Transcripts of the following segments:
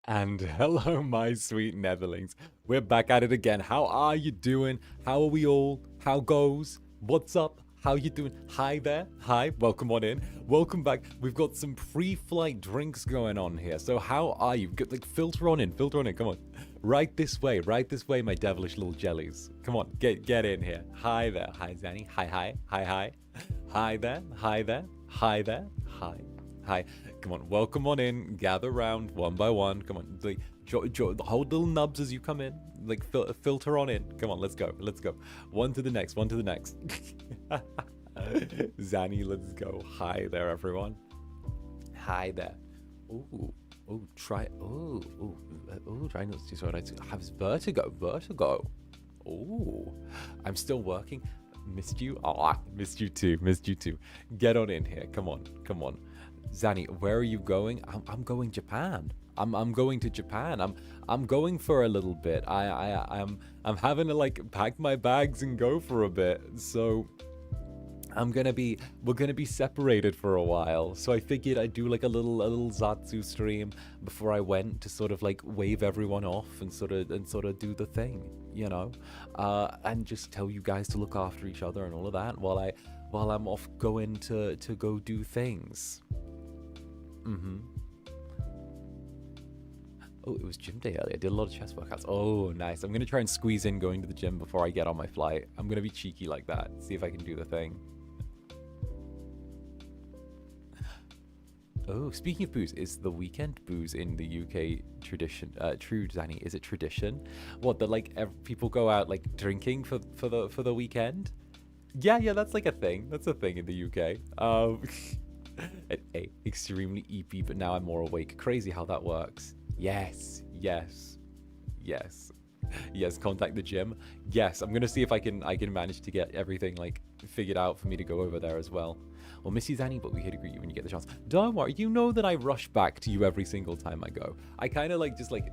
And hello, my sweet Netherlings. We're back at it again. How are you doing? How are we all? How goes? What's up? How you doing? Hi there. Hi. Welcome on in. Welcome back. We've got some pre-flight drinks going on here. So how are you? Get, like, filter on in. Filter on in. Come on. Right this way. Right this way, my devilish little jellies. Come on. Get in here. Hi there. Hi, Zanny. Hi, hi. Hi, hi. Hi there. Hi there. Hi there. Hi. Hi. Come on, welcome on in. Gather round one by one. Come on, like, hold little nubs as you come in. Like, filter on in. Come on, let's go. Let's go. One to the next. One to the next. Zanny, let's go. Hi there, everyone. Hi there. Ooh, ooh, try. Ooh, try not to do so. I have vertigo. Vertigo. Ooh, I'm still working. Missed you. Oh, missed you too. Missed you too. Get on in here. Come on. Come on. Zanny, where are you going? I'm going Japan. I'm going to Japan. I'm going for a little bit. I'm having to like pack my bags and go for a bit. So we're gonna be separated for a while. So I figured I'd do like a little Zatsu stream before I went to sort of like wave everyone off and sort of do the thing, you know, and just tell you guys to look after each other and all of that while I'm off going to go do things. Oh, it was gym day earlier. I did a lot of chest workouts. Oh, nice. I'm going to try and squeeze in going to the gym before I get on my flight. I'm going to be cheeky like that. See if I can do the thing. Oh, speaking of booze, is the weekend booze in the UK tradition? True, Zanny. Is it tradition? What, that like people go out like drinking for the weekend? Yeah, that's like a thing. That's a thing in the UK. Extremely EP, but now I'm more awake. Crazy how that works. Yes. Contact the gym. Yes, I'm gonna see if I can manage to get everything like figured out for me to go over there as well. Well, miss you, Zanny, but we're here to greet you when you get the chance. Don't worry, you know that I rush back to you every single time I go. I kind of like just like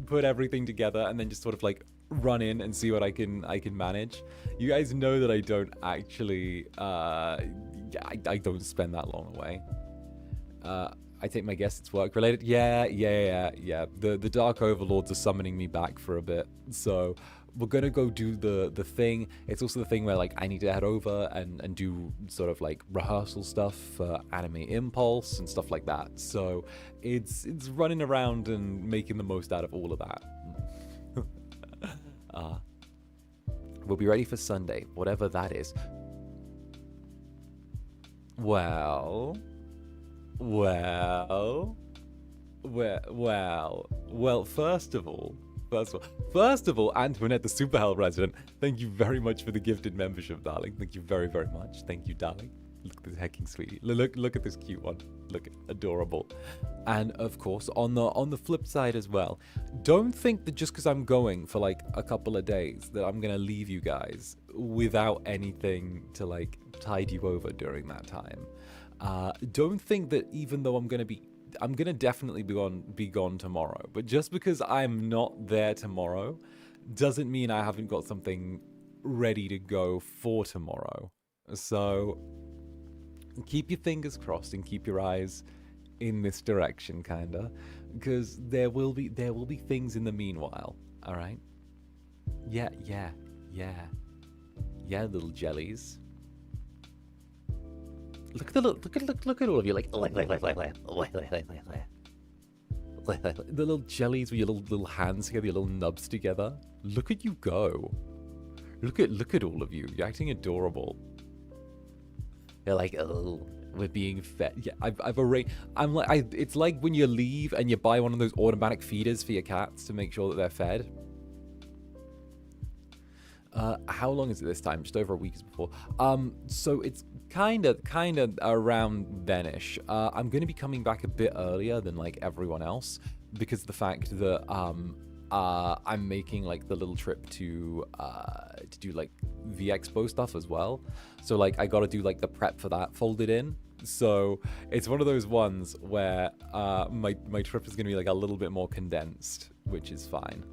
put everything together and then just sort of like run in and see what I can manage. You guys know that I don't actually I don't spend that long away. I take my guess it's work related. Yeah. The Dark Overlords are summoning me back for a bit, so we're gonna go do the thing. It's also the thing where like I need to head over and do sort of like rehearsal stuff for Anime Impulse and stuff like that. So it's running around and making the most out of all of that. We'll be ready for Sunday, whatever that is. Well, first of all, Antoinette, the Super Hell resident, thank you very much for the gifted membership, darling. Thank you very, very much. Thank you, darling. Look at this hecking sweetie. Look at this cute one. Look, adorable. And of course, on the flip side as well, don't think that just because I'm going for like a couple of days that I'm gonna leave you guys without anything to like tide you over during that time. Don't think that even though I'm gonna definitely be gone tomorrow, but just because I'm not there tomorrow doesn't mean I haven't got something ready to go for tomorrow. So keep your fingers crossed and keep your eyes in this direction, kinda, because there will be things in the meanwhile. All right? Yeah, little jellies. Look at all of you, like the little jellies with your little hands together, your little nubs together. Look at you go. Look at all of you. You're acting adorable. They're like, oh, we're being fed. Yeah, I've arranged. I'm like, it's like when you leave and you buy one of those automatic feeders for your cats to make sure that they're fed. How long is it this time? Just over a week as before. So it's kind of around then-ish. I'm going to be coming back a bit earlier than like everyone else because of the fact that I'm making like the little trip to do like the expo stuff as well. So like I got to do like the prep for that folded in. So it's one of those ones where my trip is going to be like a little bit more condensed, which is fine.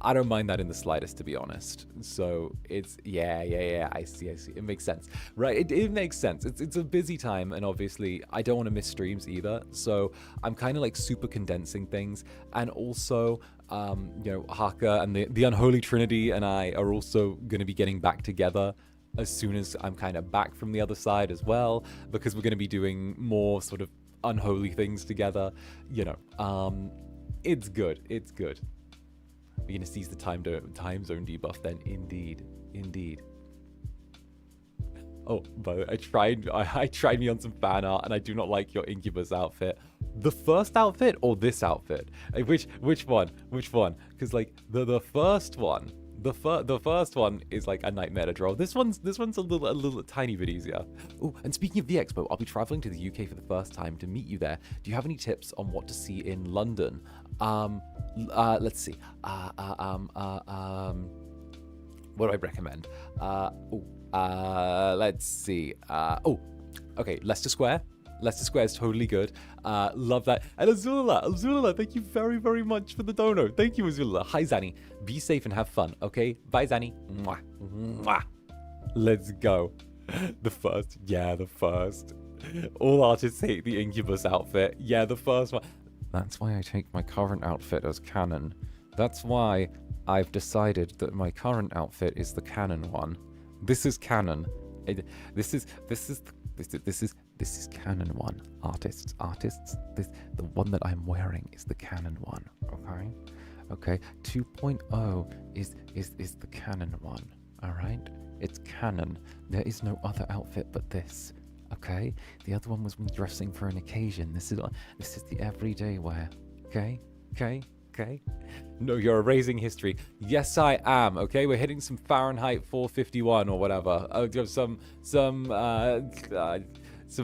I don't mind that in the slightest, to be honest. So it's, yeah, I see. It makes sense. Right, it makes sense. It's a busy time, and obviously I don't want to miss streams either. So I'm kind of like super condensing things. And also, you know, 𝓂𝓻 and the Unholy Trinity and I are also going to be getting back together as soon as I'm kind of back from the other side as well, because we're going to be doing more sort of unholy things together. You know, it's good. We're going to seize the time zone debuff then. Indeed. Oh, but I tried me on some fan art, and I do not like your Incubus outfit. The first outfit or this outfit? Which one? Because like the first one, the first one is like a nightmare to draw. This one's a little tiny bit easier. Oh, and speaking of the expo, I'll be traveling to the UK for the first time to meet you there. Do you have any tips on what to see in London? Let's see. What do I recommend? Let's see. Okay, Leicester Square. Leicester Square is totally good. Love that. And Azula, thank you very, very much for the dono. Thank you, Azula. Hi, Zanny. Be safe and have fun, okay? Bye, Zanny. Mwah. Mwah. Let's go. The first. All artists hate the Incubus outfit. Yeah, the first one. That's why I take my current outfit as canon. That's why I've decided that my current outfit is the canon one. This is canon. This is canon one. Artists. The one that I'm wearing is the canon one. Okay. 2.0 is the canon one. All right. It's canon. There is no other outfit but this. Okay. The other one was when dressing for an occasion. This is the everyday wear. Okay. No, you're erasing history. Yes, I am. Okay, we're hitting some Fahrenheit 451 or whatever. Some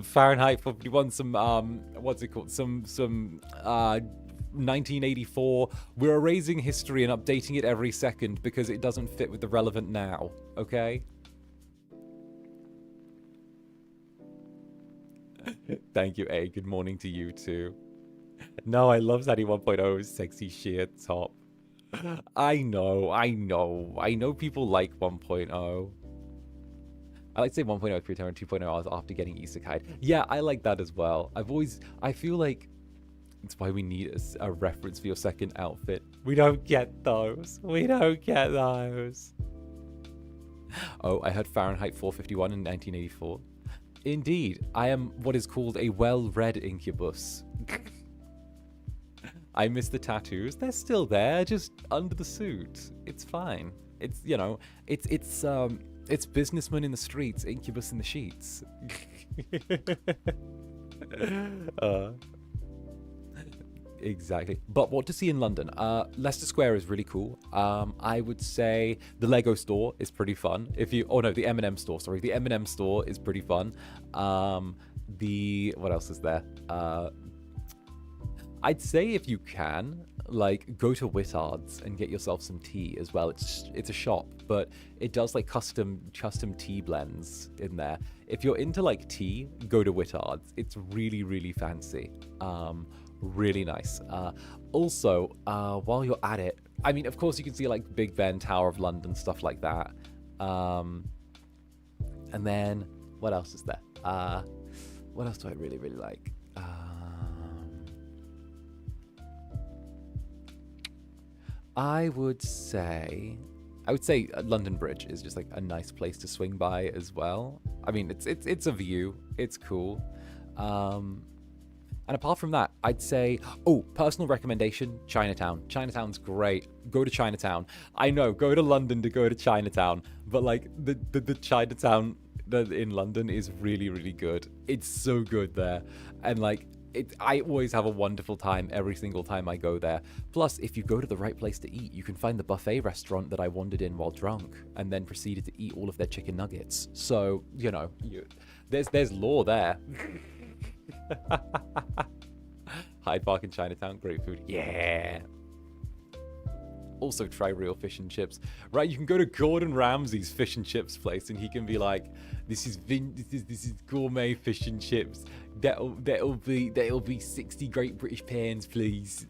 Fahrenheit 451. Some what's it called? Some 1984. We're erasing history and updating it every second because it doesn't fit with the relevant now. Okay. Thank you, A. Good morning to you too. No, I love Zaddy 1.0's sexy sheer top. I know people like 1.0. I like to say 1.0 pre-term and 2.0 hours after getting isekai. Yeah, I like that as well. I feel like it's why we need a reference for your second outfit. We don't get those. Oh, I heard Fahrenheit 451 in 1984. Indeed, I am what is called a well-read Incubus. I miss the tattoos. They're still there, just under the suit. It's fine. It's, you know, it's businessman in the streets, Incubus in the sheets. Exactly. But what to see in London? Leicester Square is really cool. I would say the Lego store is pretty fun. The M&M store. Sorry, the M&M store is pretty fun. What else is there? I'd say if you can, like, go to Whittard's and get yourself some tea as well. It's a shop, but it does like custom tea blends in there. If you're into like tea, go to Whittard's. It's really, really fancy. Really nice. Also, while you're at it, I mean, of course you can see like Big Ben, Tower of London, stuff like that. And then what else is there? What else do I really, really like? I would say London Bridge is just like a nice place to swing by as well. I mean, it's a view. It's cool. And apart from that, I'd say, personal recommendation, Chinatown. Chinatown's great. Go to Chinatown. I know, go to London to go to Chinatown, but like the Chinatown in London is really, really good. It's so good there. And like, I always have a wonderful time every single time I go there. Plus, if you go to the right place to eat, you can find the buffet restaurant that I wandered in while drunk and then proceeded to eat all of their chicken nuggets. So, you know, there's lore there. Hyde Park in Chinatown, great food. Yeah. Also try real fish and chips. Right, you can go to Gordon Ramsay's fish and chips place and he can be like, this is gourmet fish and chips. That'll be 60 Great British pounds, please.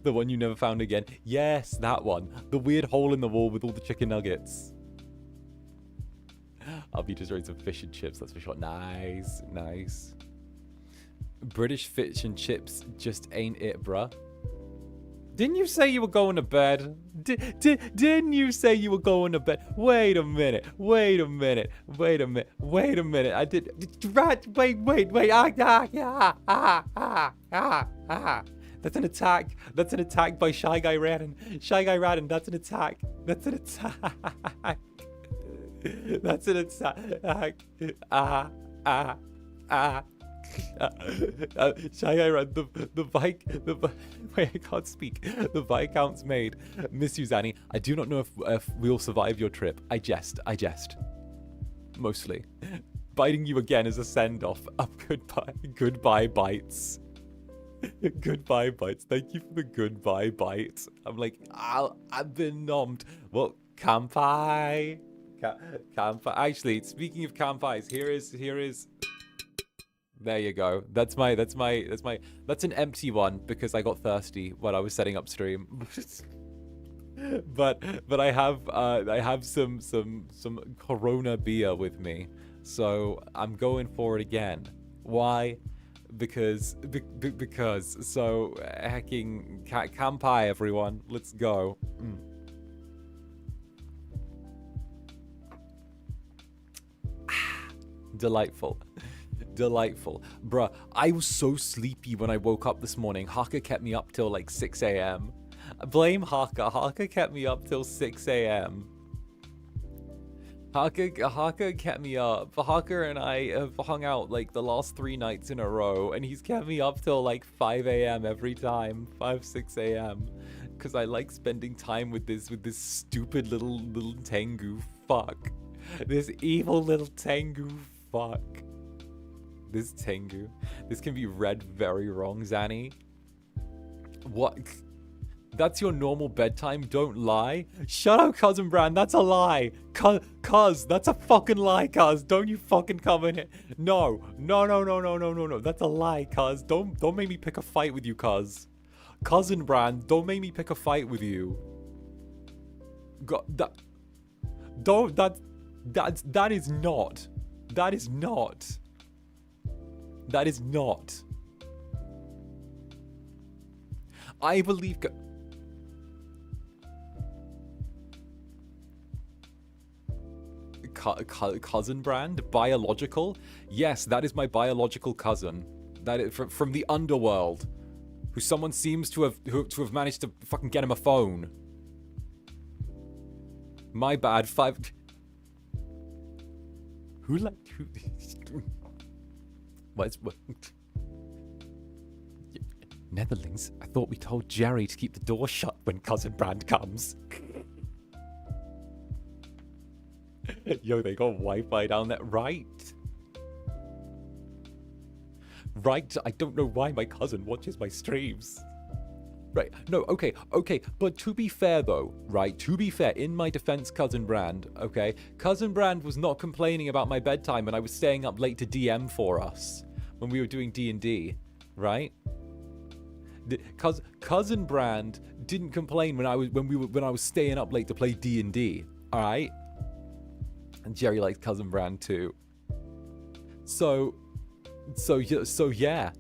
The one you never found again. Yes, that one. The weird hole in the wall with all the chicken nuggets. I'll be destroying some fish and chips, that's for sure. Nice, nice. British fish and chips just ain't it, bruh. Didn't you say you were going to bed? Didn't you say you were going to bed? Wait a minute. Wait a minute. Wait a minute. Wait a minute. I did. Wait. That's an attack. That's an attack by Shy Guy Radin. Shy Guy Radin. That's an attack. That's an attack. That's an attack. Shy Guy Radin. The bike. Wait, I can't speak. The Viscount's made. Miss you, Zanny. I do not know if we'll survive your trip. I jest. Mostly. Biting you again is a send-off. Goodbye, bites. Goodbye, bites. Thank you for the goodbye, bites. I'm like, I've been nommed. Well, kampai. Kampai. Actually, speaking of kampais, here is. There you go. That's an empty one because I got thirsty when I was setting up stream. but I have some Corona beer with me, so I'm going for it again. Why? Because so hacking kampai, everyone. Let's go. Delightful. Bruh, I was so sleepy when I woke up this morning. Haka kept me up till like 6 a.m. Blame Haka. Haka kept me up till 6 a.m. Haka kept me up. Haka and I have hung out like the last 3 nights in a row, and he's kept me up till like 5 a.m. every time. 6 a.m. Because I like spending time with this stupid little Tengu fuck. This evil little Tengu fuck. This Tengu. This can be read very wrong, Zanny. What? That's your normal bedtime? Don't lie. Shut up, Cousin Brand. That's a lie. Cuz, that's a fucking lie, cuz. Don't you fucking come in here. No. That's a lie, cuz. Don't make me pick a fight with you, cuz. Cousin Brand, don't make me pick a fight with you. That is not. I believe. Cousin Brand? Biological? Yes, that is my biological cousin. That is from the underworld. Who someone seems to have managed to fucking get him a phone. My bad. Who? What? Netherlings? I thought we told Jerry to keep the door shut when Cousin Brand comes. Yo, they got Wi-Fi down there. Right. I don't know why my cousin watches my streams. Right. No, okay. But to be fair, though, right? To be fair, in my defense, Cousin Brand, okay? Cousin Brand was not complaining about my bedtime when I was staying up late to DM for us when we were doing D&D, right? Cousin Brand didn't complain when I was staying up late to play D&D, all right? And Jerry likes Cousin Brand too. So yeah.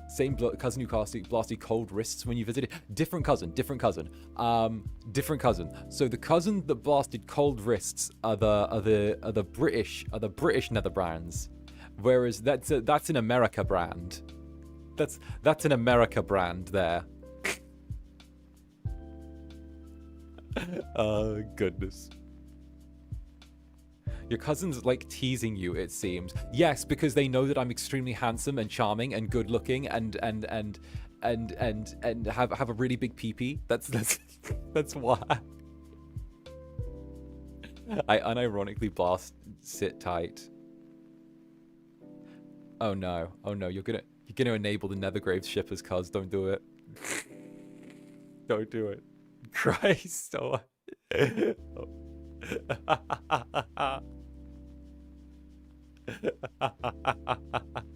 Same cousin who blasted cold wrists when you visited. Different cousin. So the cousin that blasted cold wrists are the British Netherbrands, whereas that's an America brand. That's an America brand there. Oh goodness. Your cousins like teasing you, it seems. Yes, because they know that I'm extremely handsome and charming and good looking and have a really big pee-pee. That's why. I unironically blast sit tight. Oh no. Oh no. You're gonna enable the Nethergrave shippers, cuz. Don't do it. Don't do it. Christ. Oh.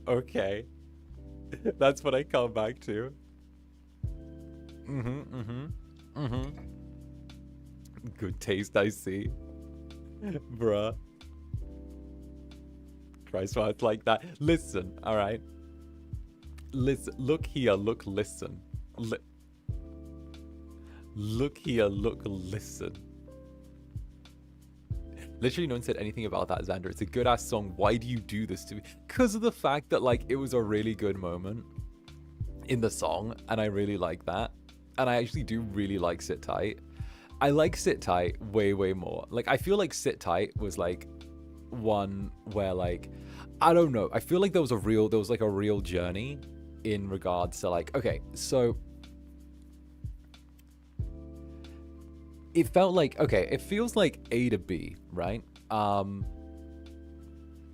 Okay. That's what I come back to. Good taste, I see. Bruh. Christ, why it's like that. Listen, alright? Listen. Look here, look, listen. Look here, look, listen. Literally no one said anything about that, Zander. It's a good-ass song. Why do you do this to me? Because of the fact that, like, it was a really good moment in the song, and I really like that. And I actually do really like Sit Tight. I like Sit Tight way, way more. Like, I feel like Sit Tight was, like, one where, like, I don't know. I feel like there was like a real journey in regards to, like, okay, so it felt like, okay, it feels like A to B, right?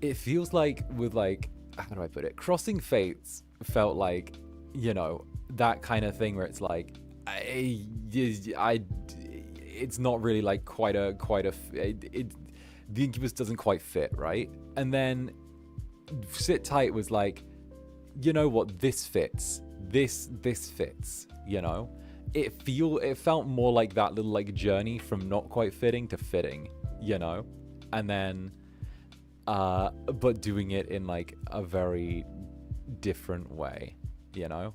It feels like with, like, how do I put it? Crossing Fates felt like, you know, that kind of thing where it's like, it's not really like the Incubus doesn't quite fit, right? And then Sit Tight was like, you know what, this fits, this fits, you know? It felt more like that little, like, journey from not quite fitting to fitting, you know? And then but doing it in, like, a very different way, you know?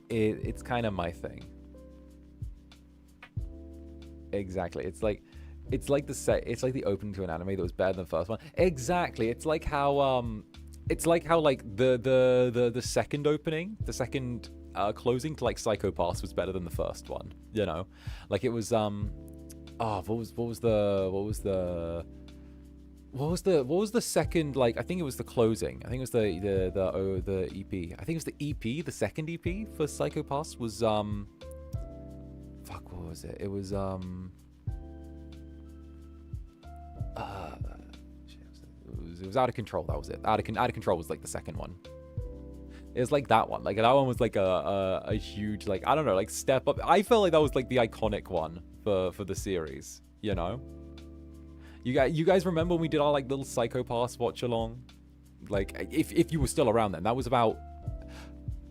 It's kind of my thing. Exactly. It's like the opening to an anime that was better than the first one. Exactly. It's like how like the second opening, the second closing to, like, Psycho Pass was better than the first one, you know? Like, it was what was the second, like, I think it was the closing. I think it was the EP. I think it was the EP, the second EP for Psycho Pass was fuck, what was it? It was it was Out of Control. That was it. Out of Control was, like, the second one. It was like that one. Like, that one was like a huge, like, I don't know, like, step up. I felt like that was, like, the iconic one for the series, you know? You guys remember when we did our, like, little Psycho Pass watch along? Like, if you were still around then, that was about,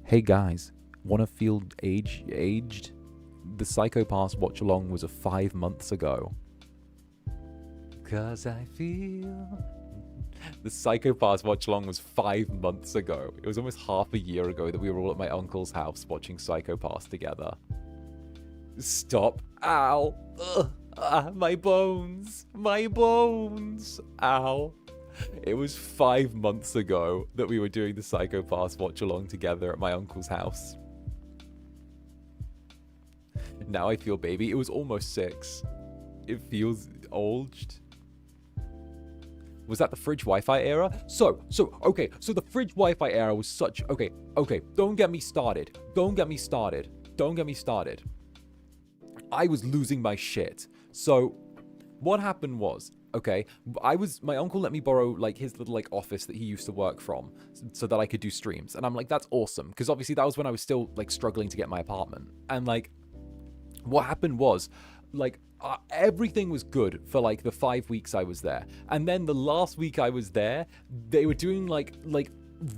hey guys, wanna feel aged? The Psycho Pass watch along was 5 months ago. 'Cause I feel... The Psycho Pass watch along was 5 months ago. It was almost half a year ago that we were all at my uncle's house watching Psycho Pass together. Stop. Ow. Ugh. Ah, my bones. My bones. Ow. It was 5 months ago that we were doing the Psycho Pass watch along together at my uncle's house. Now I feel baby. It was almost 6. It feels old. Was that the fridge Wi-Fi era? Okay, so the fridge Wi-Fi era was such... Okay, don't get me started. I was losing my shit. So, what happened was, okay, my uncle let me borrow, like, his little, like, office that he used to work from so that I could do streams. And I'm like, that's awesome. Because obviously that was when I was still, like, struggling to get my apartment. And, like, what happened was, like, everything was good for, like, the 5 weeks I was there. And then the last week I was there, they were doing, like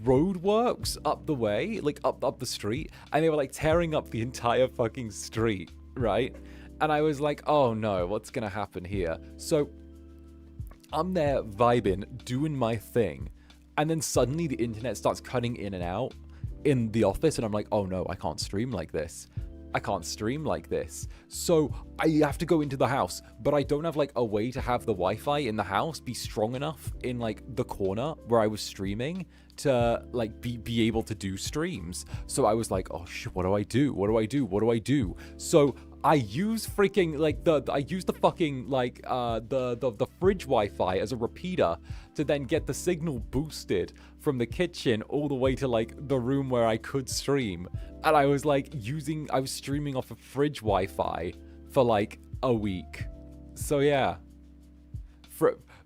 roadworks up the way, like, up the street. And they were, like, tearing up the entire fucking street, right? And I was like, oh no, what's gonna happen here? So I'm there vibing, doing my thing. And then suddenly the internet starts cutting in and out in the office. And I'm like, oh no, I can't stream like this. So I have to go into the house, but I don't have, like, a way to have the Wi-Fi in the house be strong enough in, like, the corner where I was streaming to, like, be able to do streams. So I was like, oh shit, what do I do? So I use freaking, like, I use the fucking, like, the fridge Wi-Fi as a repeater to then get the signal boosted from the kitchen all the way to, like, the room where I could stream. And I was, like, I was streaming off of fridge Wi-Fi for, like, a week. So yeah.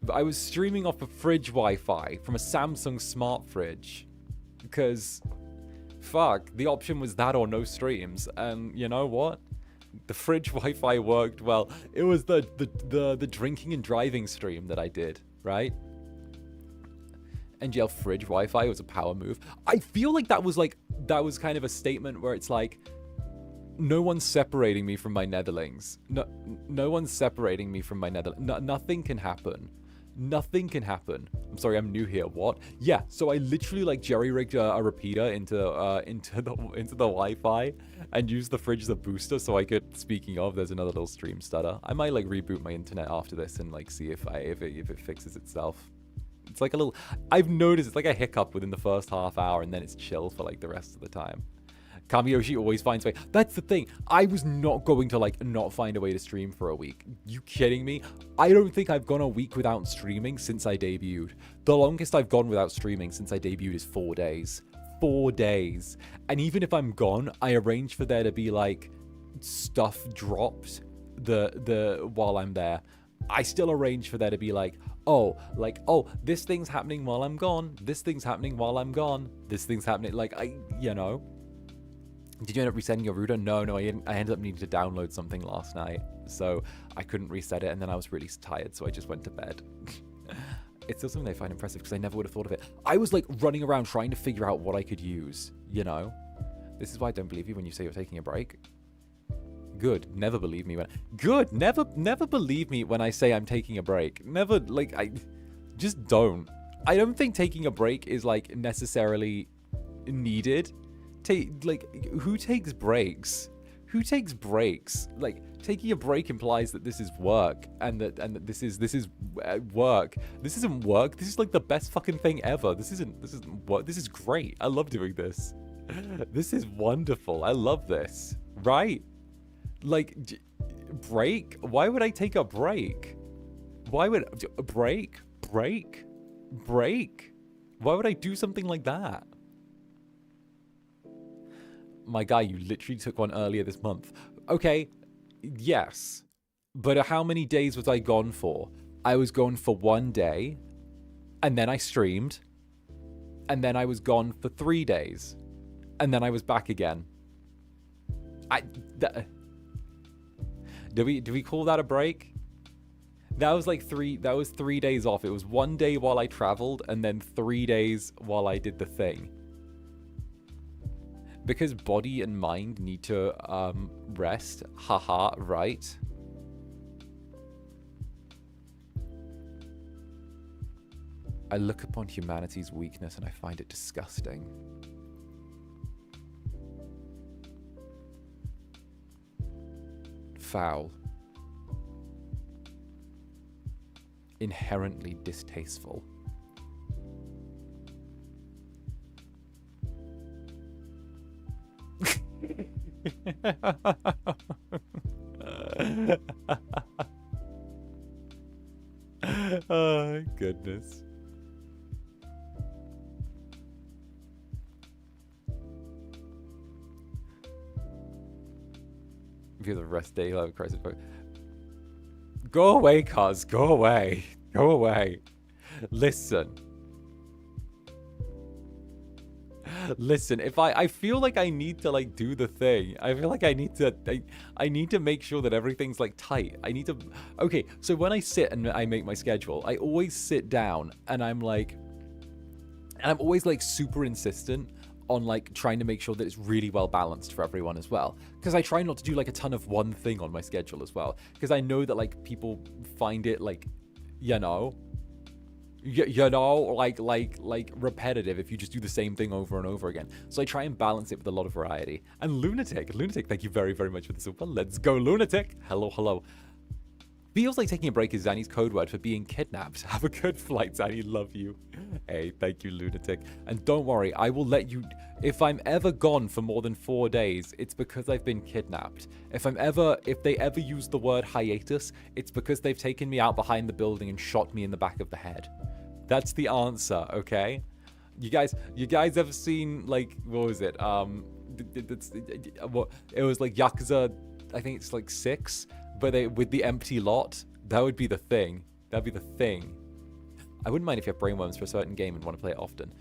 I was streaming off a fridge Wi-Fi from a Samsung smart fridge. Because, fuck, the option was that or no streams. And you know what? The fridge Wi-Fi worked well. It was the drinking and driving stream that I did, right? NGL fridge Wi-Fi was a power move. I feel like that was kind of a statement where it's like, no one's separating me from my netherlings. No one's separating me from my netherlings. Nothing can happen. Nothing can happen. I'm sorry, I'm new here. What? Yeah. So I literally like jerry-rigged a repeater into the Wi-Fi and used the fridge as a booster so I could. Speaking of, there's another little stream stutter. I might like reboot my internet after this and like see if it fixes itself. It's like a little. I've noticed it's like a hiccup within the first half hour and then it's chill for like the rest of the time. Kamiyoshi always finds a way. That's the thing. I was not going to like not find a way to stream for a week. You kidding me? I don't think I've gone a week without streaming since I debuted. The longest I've gone without streaming since I debuted is 4 days. 4 days. And even if I'm gone, I arrange for there to be like stuff dropped while I'm there. I still arrange for there to be like, oh, this thing's happening while I'm gone. This thing's happening while I'm gone. This thing's happening. Like, you know. Did you end up resetting your router? No, I ended up needing to download something last night, so I couldn't reset it, and then I was really tired, so I just went to bed. It's still something I find impressive, because I never would have thought of it. I was, like, running around trying to figure out what I could use, you know? This is why I don't believe you when you say you're taking a break. Good. Never believe me when... Good. Never believe me when I say I'm taking a break. Never, like, I... Just don't. I don't think taking a break is, like, necessarily needed. Like, who takes breaks? Who takes breaks? Like, taking a break implies that this is work, and that this is work. This isn't work. This is like the best fucking thing ever. This isn't work. This is great. I love doing this. This is wonderful. I love this. Right? Like, break? Why would I take a break? Why would break? Why would I do something like that? My guy, you literally took one earlier this month. Okay, yes. But how many days was I gone for? I was gone for 1 day, and then I streamed, and then I was gone for 3 days, and then I was back again. Do we call that a break? That was like 3 days off. It was 1 day while I traveled, and then 3 days while I did the thing. Because body and mind need to rest. Haha, right? I look upon humanity's weakness and I find it disgusting. Foul. Inherently distasteful. Oh, goodness. View the rest day, love crisis. Go away, cuz. Go away. Go away. Listen. Listen, if I feel like I need to like do the thing. I feel like I need to make sure that everything's like tight. I need to. Okay, so when I sit and I make my schedule, I always sit down and I'm always like super insistent on like trying to make sure that it's really well balanced for everyone as well. Because I try not to do like a ton of one thing on my schedule as well. Because I know that like people find it like, you know, like repetitive if you just do the same thing over and over again. So I try and balance it with a lot of variety. And Lunatic, thank you very, very much for the super. Let's go, Lunatic. Hello. Feels like taking a break is Zanny's code word for being kidnapped. Have a good flight, Zanny. Love you. Hey, thank you, Lunatic. And don't worry, I will let you... If I'm ever gone for more than 4 days, it's because I've been kidnapped. If they ever use the word hiatus, it's because they've taken me out behind the building and shot me in the back of the head. That's the answer, okay? You guys ever seen, like, what was it? It was like Yakuza, I think it's like 6, but with the empty lot. That would be the thing. That'd be the thing. I wouldn't mind if you have brainworms for a certain game and want to play it often.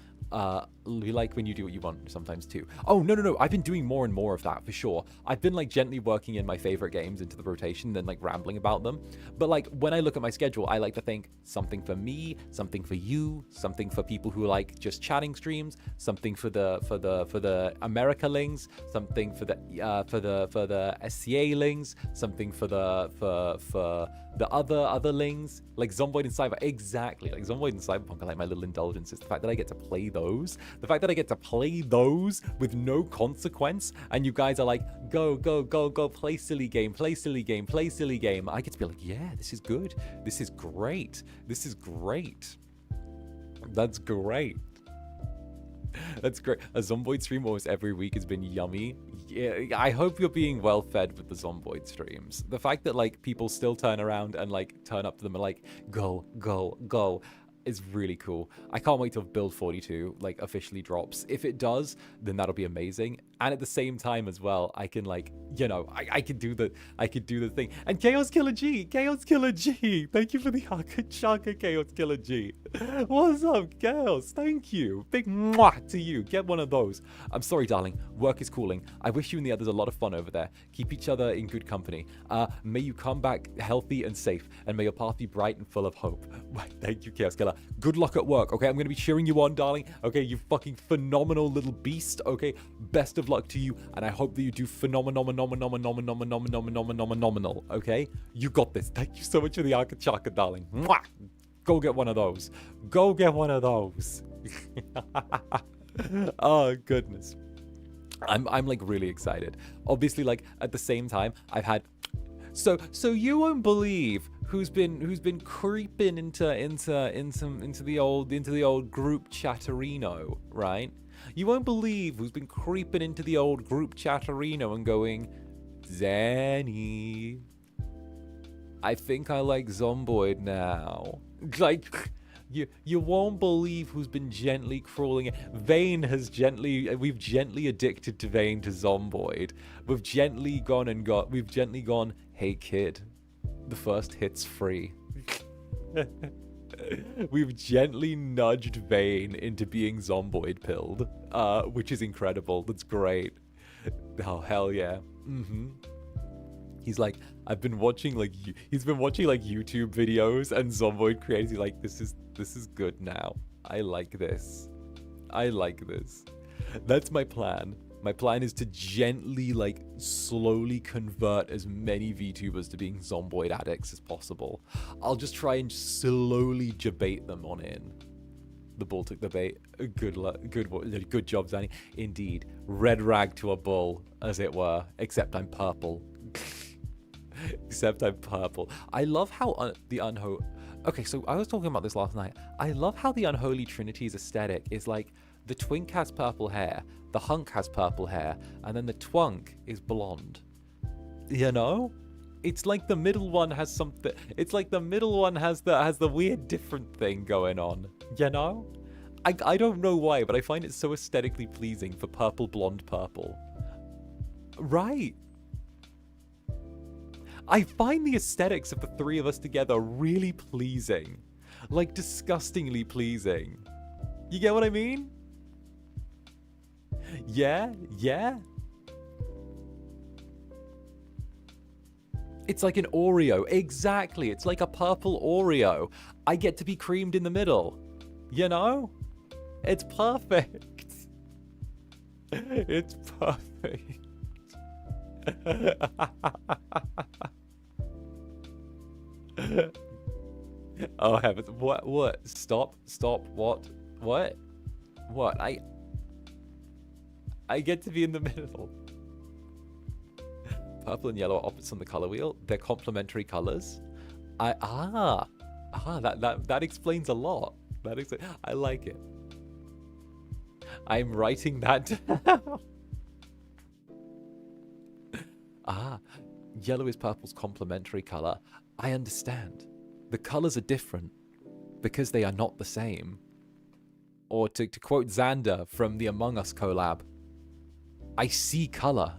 We like when you do what you want sometimes too. Oh, no. I've been doing more and more of that for sure. I've been like gently working in my favorite games into the rotation, then like rambling about them. But like when I look at my schedule, I like to think something for me, something for you, something for people who like just chatting streams, something for the America-lings, something for the SCA-lings, something for the other-lings, like Zomboid and Cyber. Exactly, like Zomboid and Cyberpunk are like my little indulgences. The fact that I get to play those, the fact that I get to play those with no consequence, and you guys are like, go, play silly game, play silly game, play silly game. I get to be like, yeah, this is good. This is great. This is great. That's great. That's great. A Zomboid stream almost every week has been yummy. Yeah, I hope you're being well fed with the Zomboid streams. The fact that like people still turn around and like turn up to them and like go is really cool. I can't wait till Build 42 like officially drops. If it does, then that'll be amazing. And at the same time as well, I can like, you know, I could do the thing. And 𝓂𝓚𝓾𝓻, thank you for the chaka 𝓂𝓚𝓾𝓻. What's up, Chaos? Thank you. Big mwah to you. Get one of those. I'm sorry, darling. Work is cooling. I wish you and the others a lot of fun over there. Keep each other in good company. May you come back healthy and safe, and may your path be bright and full of hope. Thank you, Chaos Killer. Good luck at work, okay? I'm going to be cheering you on, darling. Okay, you fucking phenomenal little beast, okay? Best of luck to you, and I hope that you do phenomenal, okay? You got this. Thank you so much for the Aka Chaka, darling. Mwah! Go get one of those. Go get one of those. Oh, goodness. I'm like really excited. Obviously, like at the same time, I've had so you won't believe who's been creeping into the old group chatterino, right? You won't believe who's been creeping into the old group chatterino and going, Zanny, I think I like Zomboid now. Like, you won't believe who's been gently crawling in. We've gently addicted to Vane to Zomboid. We've gently gone, hey kid, the first hit's free. We've gently nudged Vane into being Zomboid pilled, which is incredible. That's great. Oh, hell yeah. He's like, he's been watching like YouTube videos and Zomboid creators. He's like, this is good now. I like this. That's my plan. My plan is to gently, like, slowly convert as many VTubers to being Zomboid addicts as possible. I'll just try and slowly debate them on in. The bull took the bait. Good job, Zanny. Indeed. Red rag to a bull, as it were. Except I'm purple. Except I'm purple. I love how the Unholy... Okay, so I was talking about this last night. I love how the Unholy Trinity's aesthetic is like, the twink has purple hair, the hunk has purple hair, and then the twunk is blonde. You know? It's like the middle one has something... It's like the middle one has the weird different thing going on. You know? I don't know why, but I find it so aesthetically pleasing for purple, blonde, purple. Right. I find the aesthetics of the three of us together really pleasing. Like, disgustingly pleasing. You get what I mean? Yeah? It's like an Oreo. Exactly. It's like a purple Oreo. I get to be creamed in the middle. You know? It's perfect. It's perfect. Oh heavens. What? Stop. What? I get to be in the middle. Purple and yellow are opposites on the color wheel. They're complementary colors. That explains a lot. I like it. I'm writing that down. Yellow is purple's complementary color. I understand. The colors are different because they are not the same. Or to quote Zander from the Among Us collab, I see color.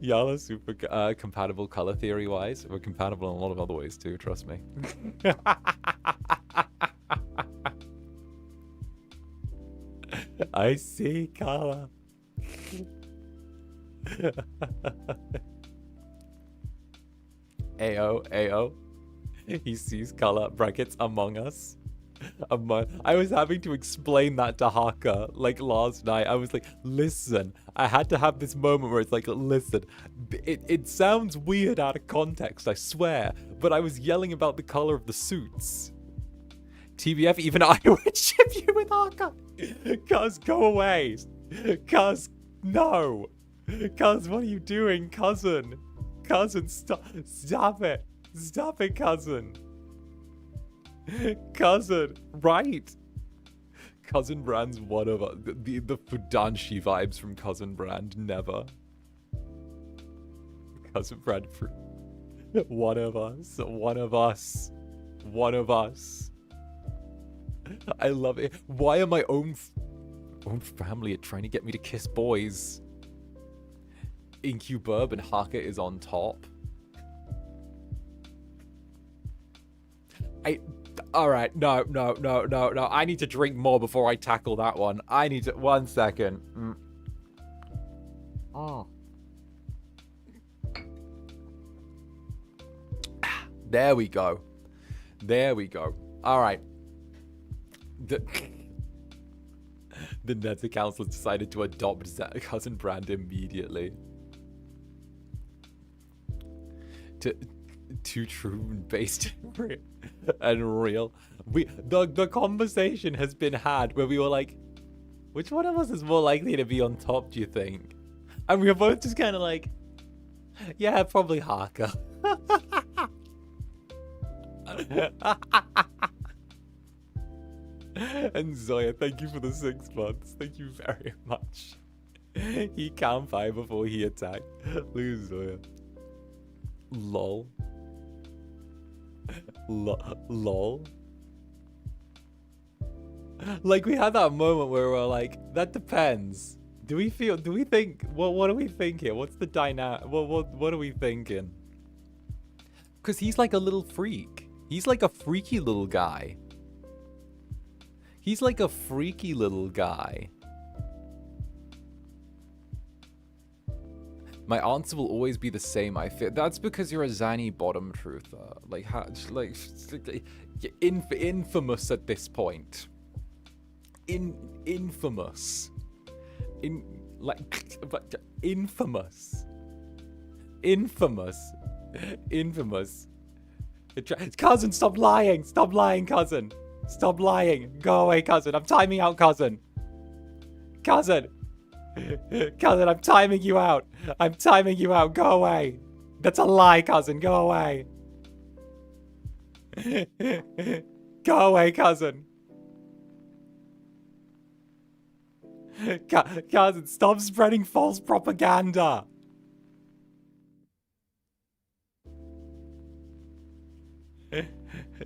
Y'all are super compatible color theory wise. We're compatible in a lot of other ways too, trust me. I see color. Ayo. He sees color. Brackets Among Us. I was having to explain that to Haka like last night. I was like, listen, I had to have this moment where it's like, listen, it sounds weird out of context, I swear, but I was yelling about the color of the suits. TBF, even I would ship you with Haka. Cuz, go away. Cuz, no. Cuz, what are you doing, cousin? Cousin, stop it. Stop it, cousin. Cousin, right? Cousin Brand's one of us. The Fudanshi vibes from Cousin Brand, never. Cousin Brand, one of us. One of us. One of us. I love it. Why are my own family trying to get me to kiss boys? Incubus and Haka is on top. Alright, no. I need to drink more before I tackle that one. I need to... 1 second. Oh. There we go. There we go. Alright. The Nether Council decided to adopt Cousin Brand immediately. Too true and based and real. The conversation has been had where we were like, which one of us is more likely to be on top, do you think? And we were both just kind of like, yeah, probably Haka. And Zoya, thank you for the 6 months. Thank you very much. He can't fight before he attacked. Look at Zoya. Lol. Lol. Like, we had that moment where we're like, that depends. Do we think, what do we think here? What's the dynamic? What are we thinking? Because he's like a little freak. He's like a freaky little guy. He's like a freaky little guy. My answer will always be the same, I feel. That's because you're a Zanny bottom truther. Like, infamous at this point. Infamous. Infamous. Cousin, stop lying! Stop lying, cousin! Stop lying! Go away, cousin! I'm timing out, cousin! Cousin! Cousin, I'm timing you out! I'm timing you out! Go away! That's a lie, cousin! Go away! Go away, cousin! Cousin, stop spreading false propaganda!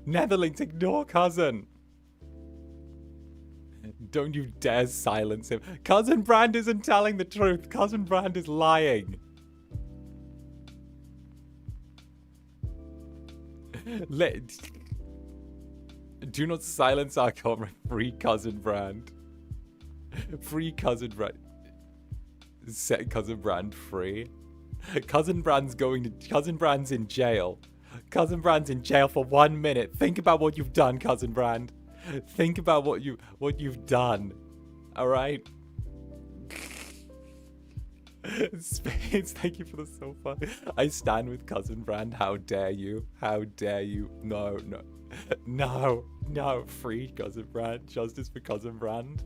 Netherlings, ignore cousin! Don't you dare silence him. Cousin Brand isn't telling the truth. Cousin Brand is lying. Do not silence our comrade. Free Cousin Brand. Free Cousin Brand. Set Cousin Brand free. Cousin Brand's in jail. Cousin Brand's in jail for 1 minute. Think about what you've done, Cousin Brand. Think about what you've done. All right. Spades, thank you for the sofa. I stand with Cousin Brand. How dare you? How dare you? No. Free Cousin Brand. Justice for Cousin Brand.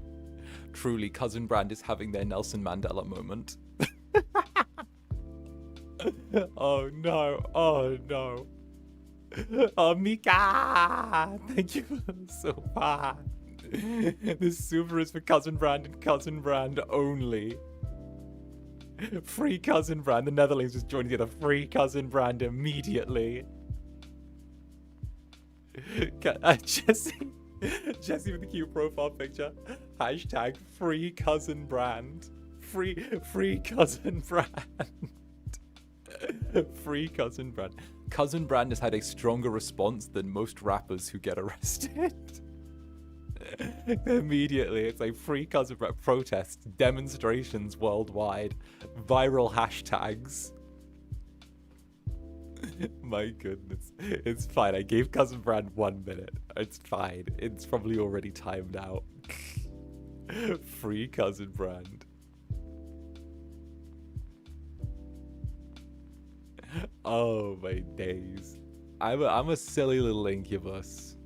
Truly, Cousin Brand is having their Nelson Mandela moment. Oh no. Oh, Mika! Thank you for the sofa. This super is for Cousin Brand and Cousin Brand only. Free Cousin Brand. The Netherlands just joined together. Free Cousin Brand immediately. Jesse with the cute profile picture. Hashtag free Cousin Brand. Free Cousin Brand. Free Cousin Brand. Cousin Brand has had a stronger response than most rappers who get arrested. Immediately, it's like free Cousin Brand protests, demonstrations worldwide, viral hashtags. My goodness. It's fine. I gave Cousin Brand 1 minute. It's fine. It's probably already timed out. Free Cousin Brand. Oh my days. I'm a silly little incubus.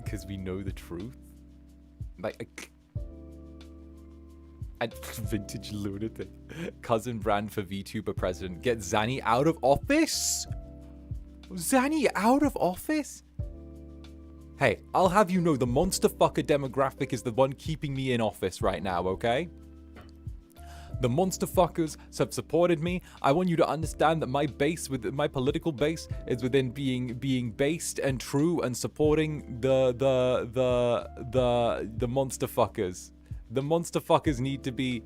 Because we know the truth. Like, and vintage lunatic. Cousin Brand for VTuber president. Get Zanny out of office? Zanny out of office? Hey, I'll have you know the monster fucker demographic is the one keeping me in office right now, okay? The monster fuckers have supported me. I want you to understand that my base, with my political base, is within being based and true and supporting the monster fuckers. The monster fuckers need to be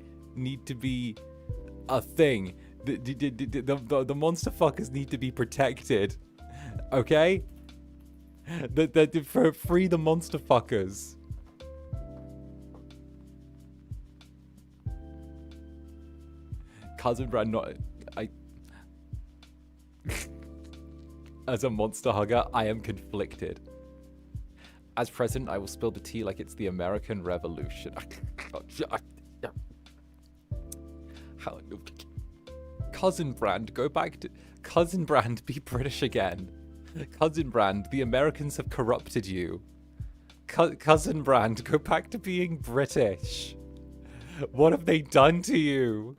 a thing. The monster fuckers need to be protected. Okay? Free the monster fuckers. Cousin Brand, as a monster hugger, I am conflicted. As president, I will spill the tea like it's the American Revolution. Cousin Brand, go back to... Cousin Brand, be British again. Cousin Brand, the Americans have corrupted you. Cousin Brand, go back to being British. What have they done to you?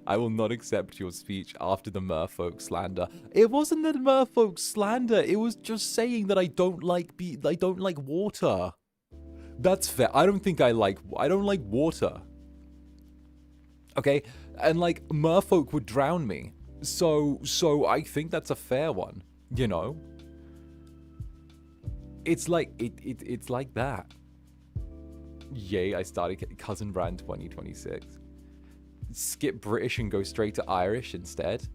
I will not accept your speech after the merfolk slander. It wasn't the merfolk slander. It was just saying that I don't like water. That's fair. I don't like water. Okay? And like merfolk would drown me. So I think that's a fair one, you know? It's like it's like that. Yay, I started Cousin Brand 2026. Skip British and go straight to Irish instead.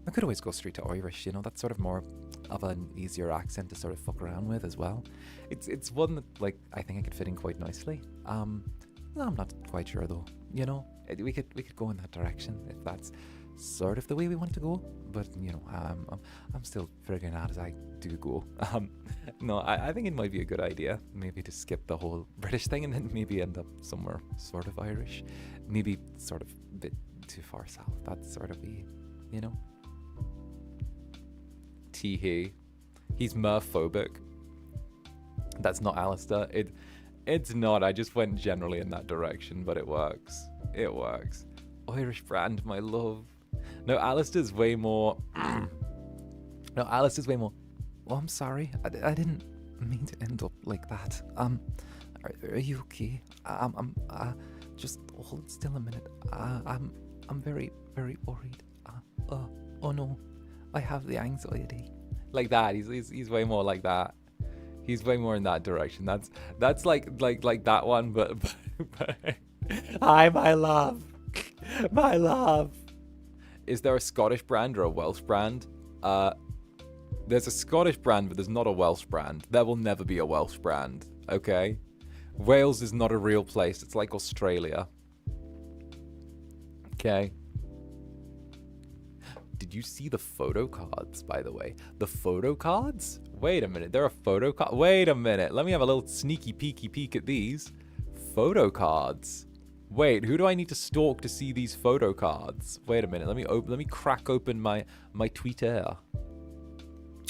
I could always go straight to Irish, you know, that's sort of more of an easier accent to sort of fuck around with as well. It's one that, like, I think I could fit in quite nicely. I'm not quite sure though, you know. We could go in that direction if that's sort of the way we want to go, but you know, I'm still figuring out as I do go. No, I think it might be a good idea maybe to skip the whole British thing and then maybe end up somewhere sort of Irish, maybe sort of a bit too far south. That's sort of be, you know. Teehee, he's merphobic. That's not Alistair. It's not. I just went generally in that direction, but it works. It works. Irish Brand, my love. No, Alistair's way more... No, Alistair's way more... Oh, I'm sorry. I didn't mean to end up like that. Are you okay? Just hold still a minute. I'm very, very worried. Oh no. I have the anxiety. Like that. He's way more like that. He's way more in that direction. That's like that one, but hi, my love. My love. Is there a Scottish brand or a Welsh brand? There's a Scottish brand, but there's not a Welsh brand. There will never be a Welsh brand, okay? Wales is not a real place. It's like Australia. Okay. Did you see the photo cards, by the way? The photo cards? Wait a minute. There are photo cards. Wait a minute. Let me have a little sneaky peeky peek at these. Photo cards. Wait, who do I need to stalk to see these photo cards? Wait a minute. Let me crack open my Twitter.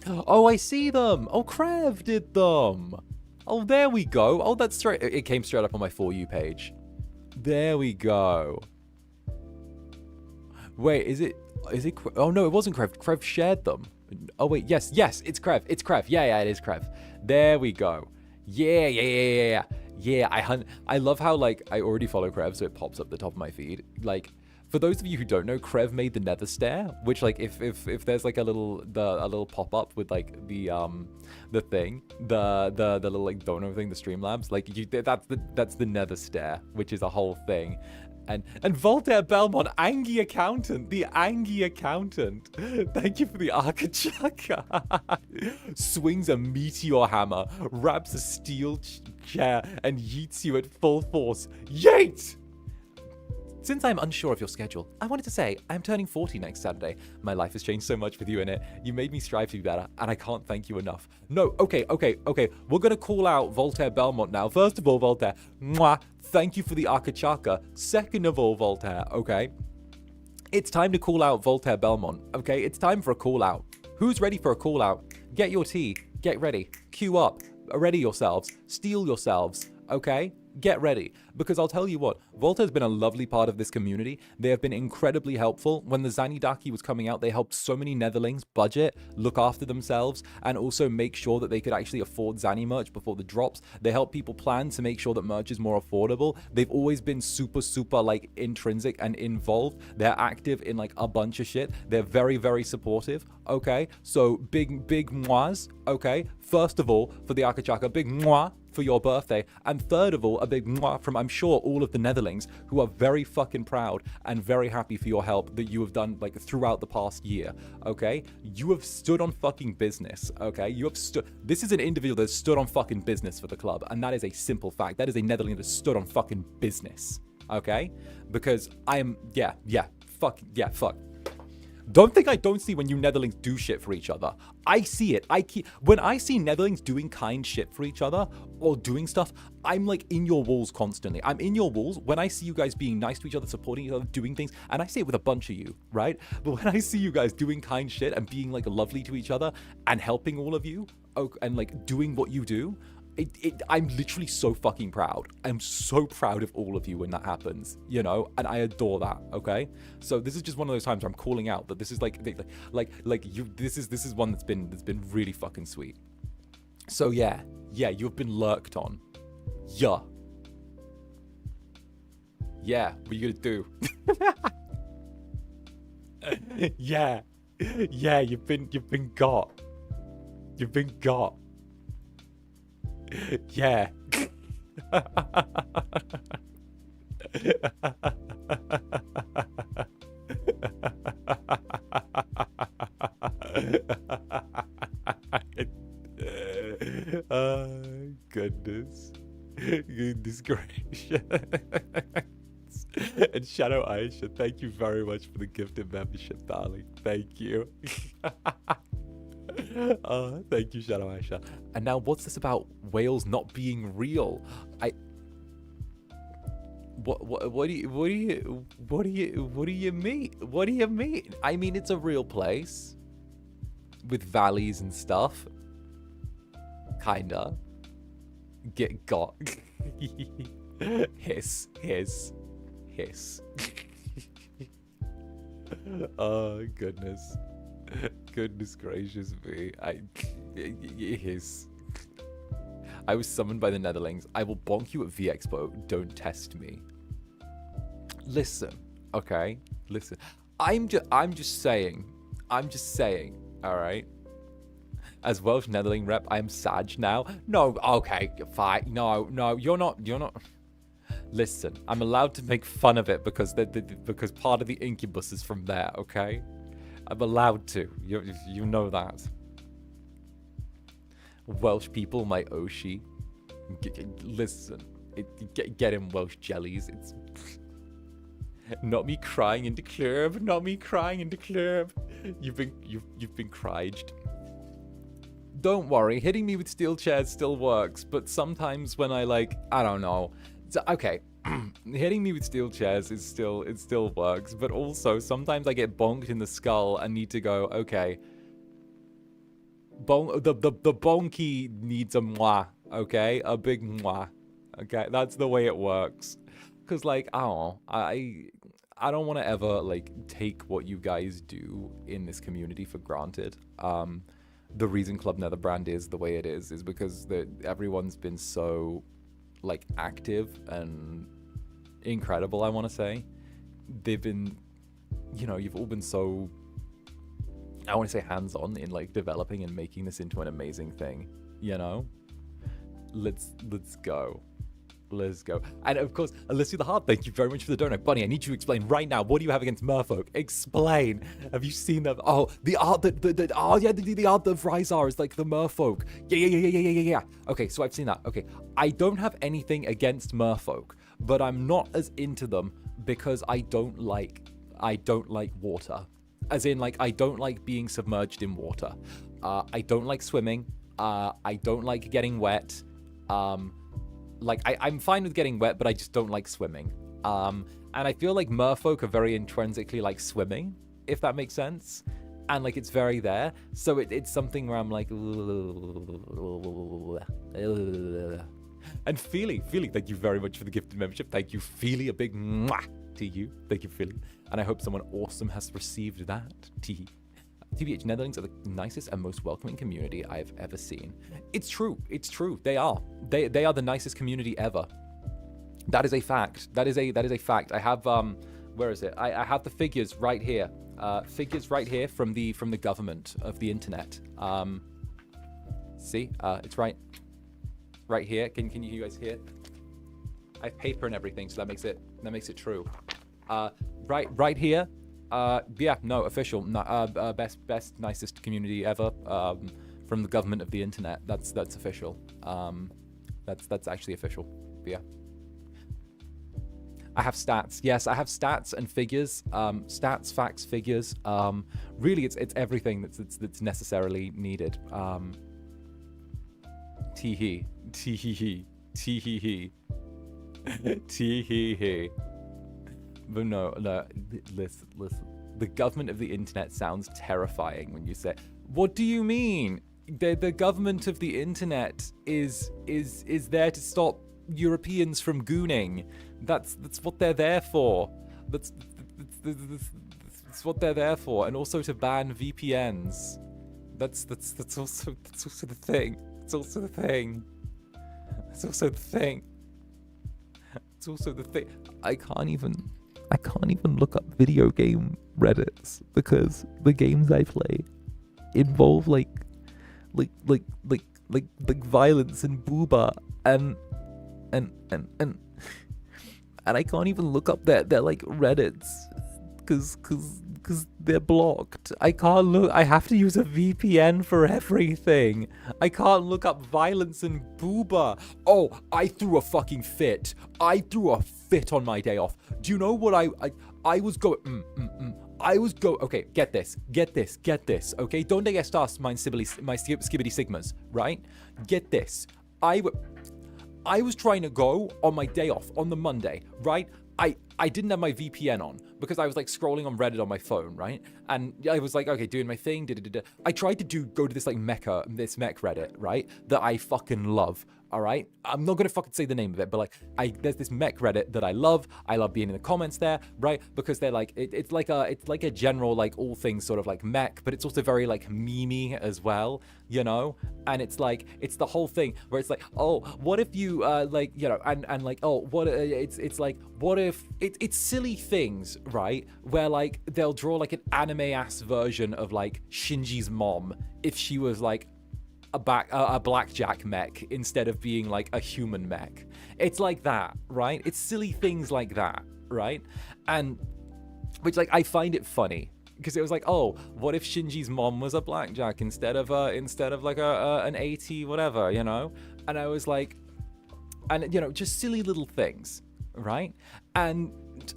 Oh, I see them. Oh, Krev did them. Oh, there we go. Oh, that's straight. It came straight up on my For You page. There we go. Wait, is it? Oh no, it wasn't Krev. Krev shared them. Oh wait, yes, it's Krev. It's Krev. Yeah, it is Krev. There we go. Yeah. Yeah, I love how, like, I already follow Krev, so it pops up the top of my feed. Like, For those of you who don't know, Krev made the Nether Stair, which like if there's like a little pop up with like the thing, the little like dono thing, the Streamlabs, like that's the Nether Stair, which is a whole thing. And Voltaire Belmont, Angie Accountant, the Angie Accountant. Thank you for the Archachaka. Swings a meteor hammer, wraps a steel chair, and yeets you at full force. Yeet! Since I'm unsure of your schedule, I wanted to say I'm turning 40 next Saturday. My life has changed so much with you in it. You made me strive to be better, and I can't thank you enough. No, okay. We're gonna call out Voltaire Belmont now. First of all, Voltaire, mwah, thank you for the Akachaka. Second of all, Voltaire, okay? It's time to call out Voltaire Belmont, okay? It's time for a call out. Who's ready for a call out? Get your tea, get ready, queue up, ready yourselves, steel yourselves, okay? Get ready, because I'll tell you what, Volta has been a lovely part of this community. They have been incredibly helpful. When the Daki was coming out, they helped so many Netherlings budget, look after themselves, and also make sure that they could actually afford Zani merch before the drops. They help people plan to make sure that merch is more affordable. They've always been super like intrinsic and involved. They're active in like a bunch of shit. They're very, very supportive. Okay, so big mois. Okay, first of all, for the Akachaka, big moi for your birthday, and third of all, a big mwah from, I'm sure, all of the Netherlings who are very fucking proud and very happy for your help that you have done like throughout the past year, okay? You have stood on fucking business, okay? You have stood, this is an individual that stood on fucking business for the club, and that is a simple fact. That is a Netherling that stood on fucking business, okay? Because I am, fuck. Don't think I don't see when you Netherlings do shit for each other. I see it. When I see Netherlings doing kind shit for each other or doing stuff, I'm like in your walls constantly. I'm in your walls when I see you guys being nice to each other, supporting each other, doing things, and I say it with a bunch of you, right? But when I see you guys doing kind shit and being like lovely to each other and helping all of you and like doing what you do, I'm literally so fucking proud. I'm so proud of all of you when that happens, you know, and I adore that. Okay, so this is just one of those times where I'm calling out that this is like you. This is one that's been really fucking sweet. So yeah, you've been lurked on. Yeah. What are you gonna do? yeah. You've been got. You've been got. Yeah. Goodness. Goodness gracious. And Shadow Aisha, thank you very much for the gifted membership, darling. Thank you. Thank you, Shadow Aisha. And now, what's this about whales not being real? What do you mean? What do you mean? I mean, it's a real place with valleys and stuff. Kinda. Get got. Hiss. Oh goodness. Goodness gracious me. I was summoned by the Netherlings. I will bonk you at VExpo. Don't test me. Listen, okay? Listen. I'm just saying, all right? As Welsh Netherling rep, I am Sag now. No, okay, fine. No, you're not. Listen, I'm allowed to make fun of it because part of the Incubus is from there, okay? I'm allowed to. You know that. Welsh people, my Oshi. Listen, get in Welsh jellies. It's not me crying into club. Not me crying into club. You've been cried. Don't worry, hitting me with steel chairs still works, but sometimes when I don't know. Okay, hitting me with steel chairs it still works, but also sometimes I get bonked in the skull and need to go, okay. The bonky needs a mwah, okay? A big mwah. Okay, that's the way it works. Cause I don't want to ever take what you guys do in this community for granted. The reason Club Netherbrand is the way it is because everyone's been so active and incredible, I want to say. they've been, you know, you've all been so, I want to say hands-on in like developing and making this into an amazing thing, you know? Let's go. Let's go. And of course, Alicia the Hard, thank you very much for the donut. Bunny, I need you to explain right now. What do you have against merfolk? Explain. Have you seen them? Oh, the art that the art of Rysar is like the merfolk. Yeah. Okay, so I've seen that. Okay, I don't have anything against merfolk, but I'm not as into them because I don't like water. As in, like, I don't like being submerged in water. I don't like swimming. I don't like getting wet. Like, I'm fine with getting wet, but I just don't like swimming. And I feel like merfolk are very intrinsically like swimming, if that makes sense. And like, it's very there. So it's something where I'm like, and Feely, thank you very much for the gifted membership. Thank you, Feely, a big mwah to you. Thank you, Feely. And I hope someone awesome has received that. TBH, Netherlings are the nicest and most welcoming community I have ever seen. It's true. It's true. They are. They are the nicest community ever. That is a fact. That is a fact. I have where is it? I have the figures right here. Figures right here from the government of the internet. See? It's right here. Can you guys hear? I have paper and everything, so that makes it true. Right here. Yeah, no, official. Best, nicest community ever. From the government of the internet. That's official. That's actually official. But yeah. I have stats. Yes, I have stats and figures. Stats, facts, figures. Really, it's everything that's necessarily needed. Tee-hee. But no, listen. The government of the internet sounds terrifying when you say. What do you mean? The government of the internet is there to stop Europeans from gooning. That's what they're there for. That's what they're there for, and also to ban VPNs. That's also the thing. It's also the thing. I can't even look up video game Reddits because the games I play involve like violence and booba and I can't even look up their like Reddits because they're blocked. I can't look. I have to use a VPN for everything. I can't look up violence and booba. Oh, I threw a fucking fit. I threw a fit on my day off. Do you know what I was going? Okay, get this. Okay, donde estas my skibbity sigmas, right? Get this. I was trying to go on my day off on the Monday, right? I didn't have my VPN on because I was like scrolling on Reddit on my phone, right? And I was like, okay, doing my thing. I tried to go to this like mech Reddit, right? That I fucking love. All right, I'm not gonna fucking say the name of it, but like, there's this mech Reddit that I love. I love being in the comments there, right? Because they're like, it's like a general like all things sort of like mech, but it's also very like memey as well, you know. And it's like it's the whole thing where it's like, oh, what if you like, you know, and like, oh, what it's like, what if it's silly things, right? Where like they'll draw like an anime ass version of like Shinji's mom if she was like a blackjack mech instead of being like a human mech. It's like that, right? It's silly things like that, right? And which like I find it funny because it was like, oh, what if Shinji's mom was a blackjack instead of like an AT whatever, you know? And I was like, and you know, just silly little things, right? And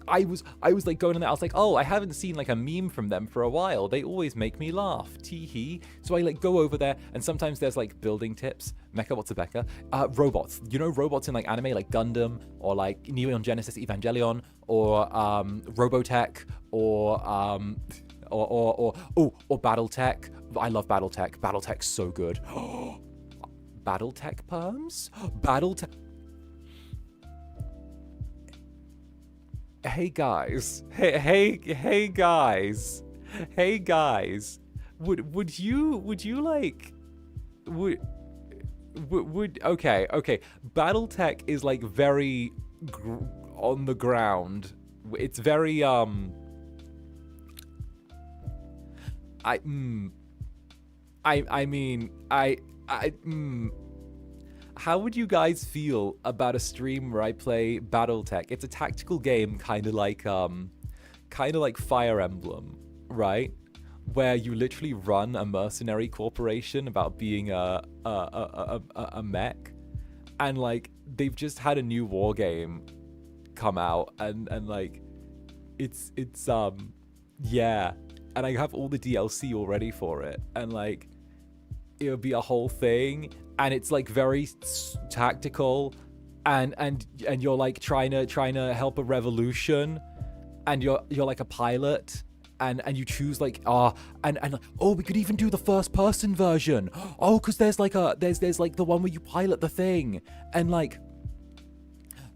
I was like going on there. I was like, oh, I haven't seen like a meme from them for a while. They always make me laugh. Tee-hee. So I like go over there, and sometimes there's like building tips. Mecha, what's a Becca? Robots. You know, robots in like anime, like Gundam or like Neon Genesis Evangelion or Robotech or BattleTech. I love BattleTech. BattleTech's so good. BattleTech perms? BattleTech. Hey guys, hey guys, would you like, okay, BattleTech is like very on the ground, it's very I mean, how would you guys feel about a stream where I play BattleTech? It's a tactical game, kind of like Fire Emblem, right? Where you literally run a mercenary corporation about being a mech, and like they've just had a new war game come out, and like it's yeah, and I have all the DLC already for it, and like it'll be a whole thing, and it's like very tactical, and you're like trying to help a revolution, and you're like a pilot, and you choose like and like, oh, we could even do the first person version, oh, because there's like the one where you pilot the thing, and like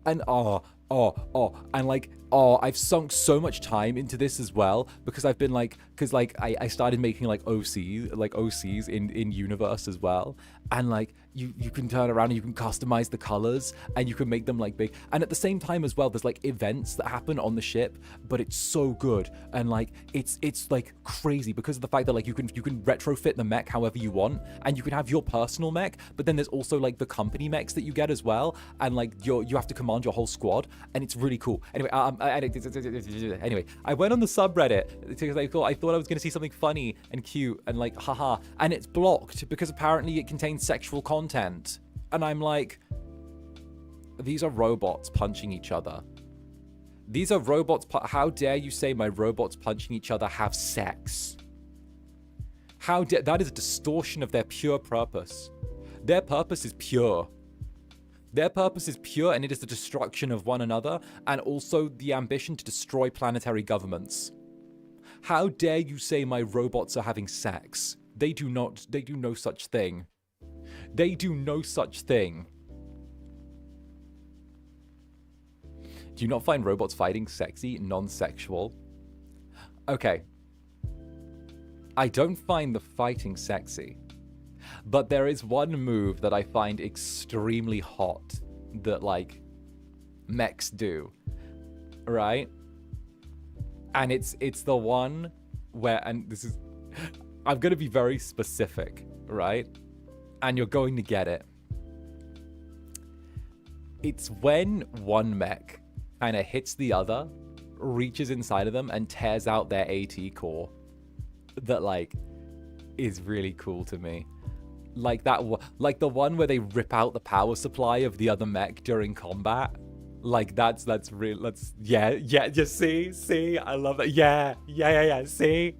and and like I've sunk so much time into this as well, because I've been like, because like I started making like OCs in universe as well, and like you can turn around and you can customize the colors, and you can make them like big, and at the same time as well there's like events that happen on the ship, but it's so good, and like it's like crazy because of the fact that like you can retrofit the mech however you want, and you can have your personal mech, but then there's also like the company mechs that you get as well, and like you have to command your whole squad, and it's really cool. Anyway, I went on the subreddit because I thought I was gonna see something funny and cute and like haha, and it's blocked because apparently it contains sexual content, and I'm like, these are robots punching each other. These are robots. How dare you say my robots punching each other have sex? How dare, that is a distortion of their pure purpose. Their purpose is pure. Their purpose is pure, and it is the destruction of one another, and also the ambition to destroy planetary governments. How dare you say my robots are having sex? They do not. They do no such thing. They do no such thing. Do you not find robots fighting sexy, non-sexual? Okay. I don't find the fighting sexy. But there is one move that I find extremely hot that, like, mechs do, right? And it's the one where, and this is, I'm going to be very specific, right? And you're going to get it. It's when one mech kind of hits the other, reaches inside of them, and tears out their AT core that, like, is really cool to me. Like that, like the one where they rip out the power supply of the other mech during combat. Like that's real. That's just see, I love that. Yeah. See,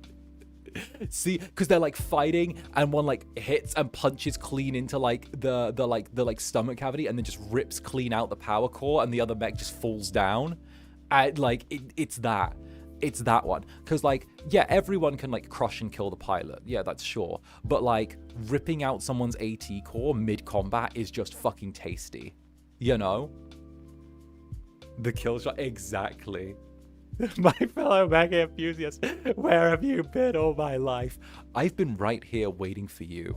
because they're like fighting, and one like hits and punches clean into like the stomach cavity, and then just rips clean out the power core, and the other mech just falls down. And like it's that one, because like, yeah, everyone can like crush and kill the pilot, yeah, that's sure, but like ripping out someone's AT core mid-combat is just fucking tasty, you know? The kill shot, exactly. My fellow Mecha enthusiast, where have you been all my life? I've been right here waiting for you.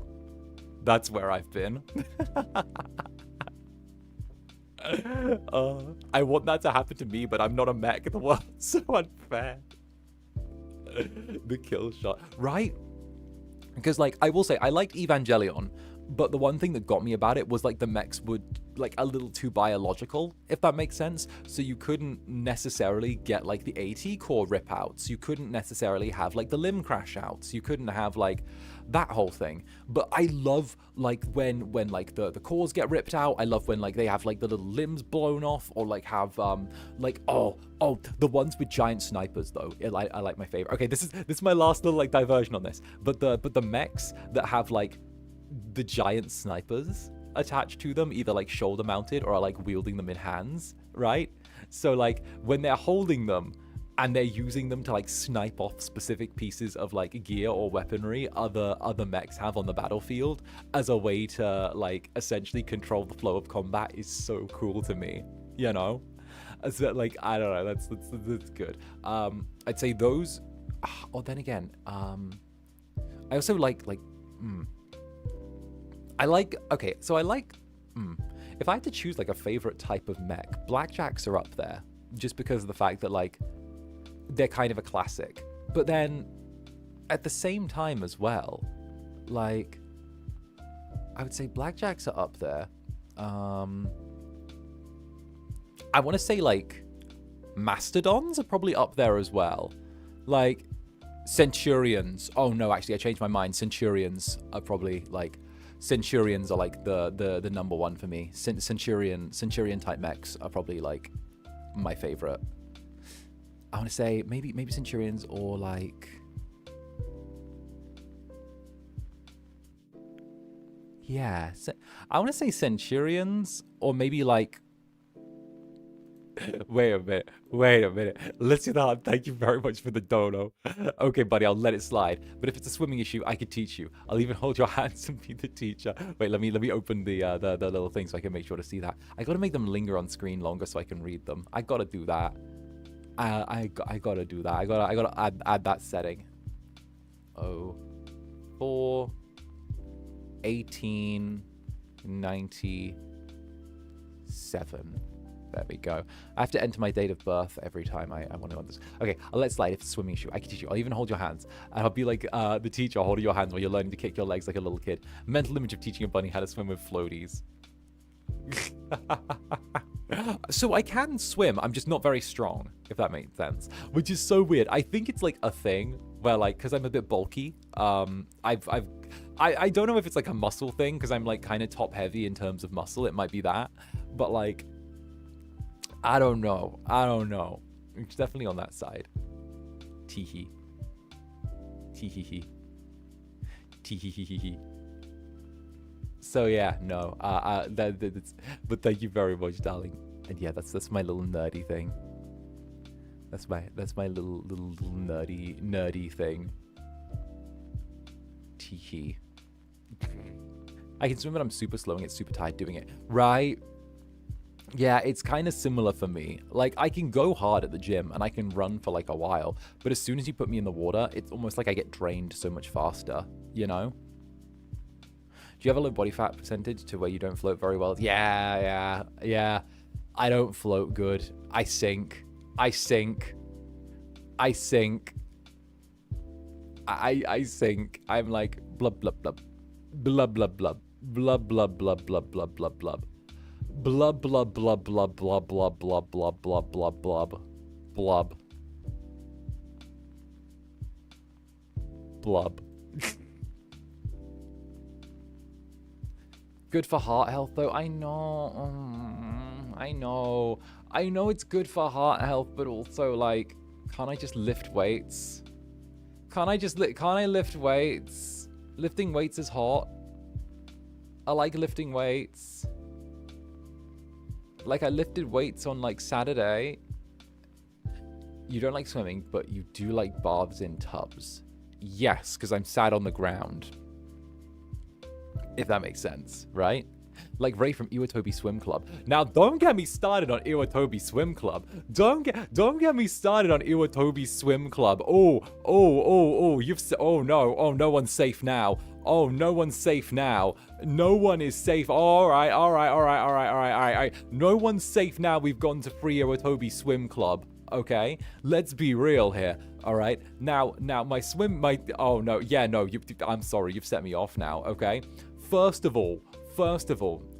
That's where I've been. I want that to happen to me, but I'm not a mech. The world's so unfair. The kill shot, right? Because like, I will say I liked Evangelion, but the one thing that got me about it was like the mechs would like a little too biological, if that makes sense. So you couldn't necessarily get like the AT core rip outs, you couldn't necessarily have like the limb crash outs, you couldn't have like that whole thing. But I love like when like the cores get ripped out. I love when like they have like the little limbs blown off, or like have like the ones with giant snipers though. I like my favorite. Okay, this is my last little like diversion on this, but the mechs that have like the giant snipers attached to them, either like shoulder mounted or like wielding them in hands, right? So like when they're holding them and they're using them to like snipe off specific pieces of like gear or weaponry other mechs have on the battlefield as a way to like essentially control the flow of combat is so cool to me, you know? So like, I don't know, that's good. I'd say those. Oh, then again, I also like I like, okay, so I like, if I had to choose like a favorite type of mech, blackjacks are up there. just because of the fact that like they're kind of a classic. But then at the same time as well, like I would say blackjacks are up there. I want to say like mastodons are probably up there as well. Like centurions. Oh no, actually I changed my mind. Centurions are probably like Centurions are like the number one for me. Centurion type mechs are probably like my favorite. I want to say maybe Centurions or like yeah. I want to say Centurions or maybe like. Wait a minute. Let's do that. Thank you very much for the dono. Okay, buddy, I'll let it slide. But if it's a swimming issue, I could teach you. I'll even hold your hands and be the teacher. Wait, let me open the little thing so I can make sure to see that. I gotta make them linger on screen longer so I can read them. I gotta do that. I gotta do that. I gotta add that setting. 4 1897. There we go. I have to enter my date of birth every time I want to on this. Okay, I'll let it slide. If it's a swimming issue, I can teach you. I'll even hold your hands. And I'll be like the teacher holding your hands while you're learning to kick your legs like a little kid. Mental image of teaching a bunny how to swim with floaties. So I can swim. I'm just not very strong, if that makes sense. Which is so weird. I think it's like a thing where like, because I'm a bit bulky, I don't know if it's like a muscle thing, because I'm like kind of top heavy in terms of muscle. It might be that. But like, I don't know. It's definitely on that side. Teehee. So yeah, no. But thank you very much, darling. And yeah, that's my little nerdy thing. That's my little nerdy thing. Teehee. I can swim, but I'm super slow and get super tired doing it. Right? Yeah, it's kind of similar for me. Like, I can go hard at the gym and I can run for like a while, but as soon as you put me in the water, it's almost like I get drained so much faster, you know? Do you have a low body fat percentage to where you don't float very well? Yeah. I don't float good. I sink. I sink. I'm like blub blub blub. Blub blub blub. Blub blub blub blub blub blub blub. Blub blub blub blub blub blub blub blub blub blub blub blub blub. Good for heart health though. I know it's good for heart health, but also like, can't I just lift weights? Can't I lift weights? Lifting weights is hot. I like lifting weights. Like, I lifted weights on, like, Saturday. You don't like swimming, but you do like baths in tubs. Yes, because I'm sat on the ground. If that makes sense, right? Like Ray from Iwatobi Swim Club. Now, don't get me started on Iwatobi Swim Club. Don't get me started on Iwatobi Swim Club. Oh, no one's safe now. Oh, no one's safe now. No one is safe. All right. No one's safe now. We've gone to free Iwatobi Swim Club. Okay, let's be real here. All right. Now, oh no, yeah, no. I'm sorry. You've set me off now. Okay. First of all,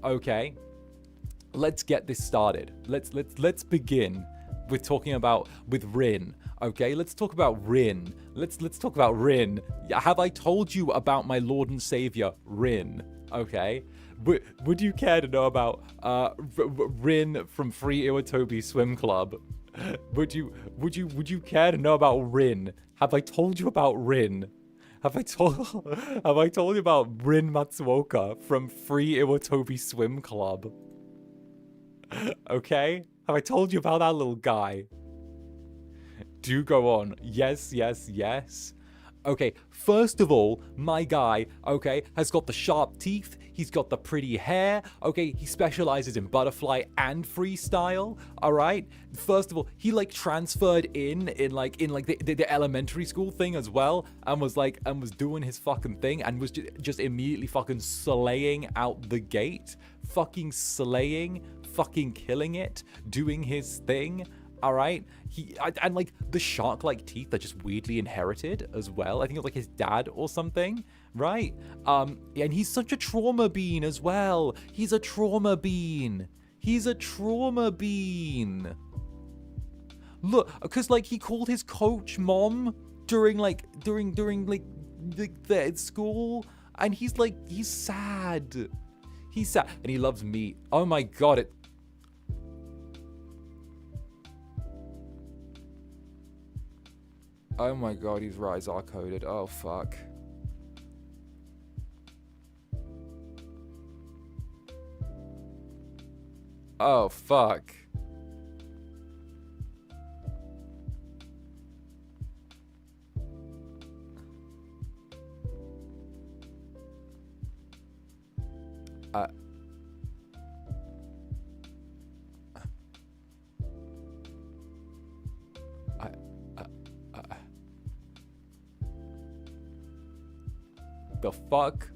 okay. Let's get this started. Let's begin with talking about Rin. Okay, let's talk about Rin. Let's talk about Rin. Have I told you about my Lord and Savior, Rin? Okay. Would you care to know about Rin from Free Iwatobi Swim Club? Would you care to know about Rin? Have I told you about Rin? Have I told you about Rin Matsuoka from Free Iwatobi Swim Club? Okay? Have I told you about that little guy? Do go on. Yes. Okay, first of all, my guy, okay, has got the sharp teeth, he's got the pretty hair, okay, he specializes in butterfly and freestyle, all right? First of all, he like transferred in the elementary school thing as well, and was doing his fucking thing, and was just immediately fucking slaying out the gate, fucking slaying, fucking killing it, doing his thing. All right, and like the shark-like teeth are just weirdly inherited as well. I think it's like his dad or something, right? And he's such a trauma bean as well. He's a trauma bean. He's a trauma bean. Look, because like he called his coach mom during the school, and he's sad. He's sad, and he loves meat. Oh my god, oh my god, he's Rizar coded. Oh fuck. Oh fuck. The fuck?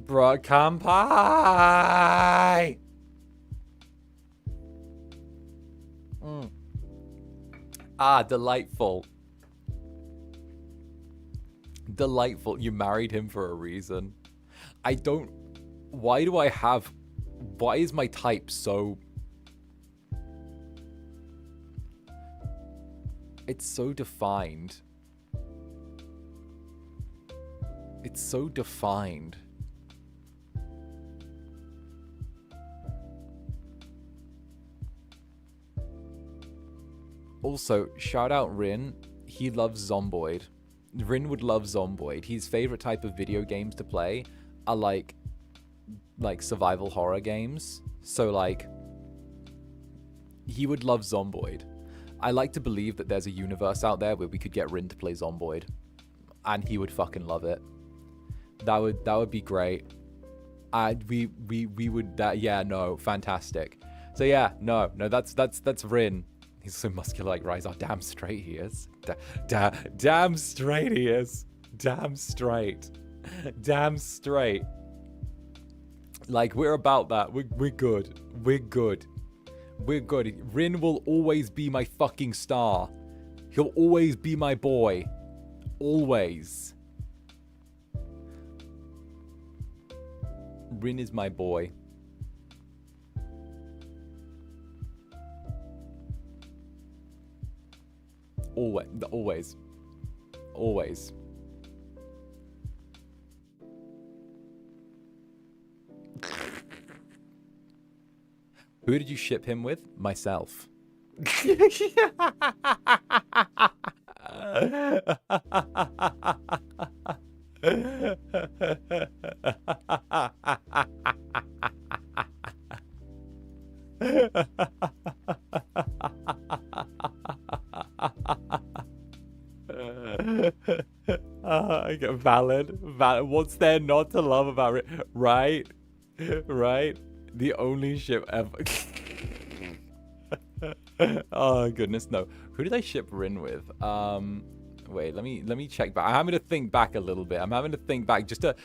Bruh, kampai! Ah, delightful. Delightful. You married him for a reason. Why is my type so... It's so defined. It's so defined. Also, shout out Rin. He loves Zomboid. Rin would love Zomboid. His favorite type of video games to play are like survival horror games. So like, he would love Zomboid. I like to believe that there's a universe out there where we could get Rin to play Zomboid, and he would fucking love it. That would be great. We would yeah, no, fantastic. So yeah, no, that's Rin. He's so muscular like Rizar. Damn straight he is. Damn straight he is. Damn straight. Damn straight. Like, we're about that. We're good. We're good. We're good. Rin will always be my fucking star. He'll always be my boy. Always. Rin is my boy. Always. Always. Who did you ship him with? Myself. I get valid. What's there not to love about it? Right? Right? The only ship ever. Oh goodness, no. Who did I ship Rin with? Wait, let me check back. I'm having to think back a little bit. I'm having to think back just a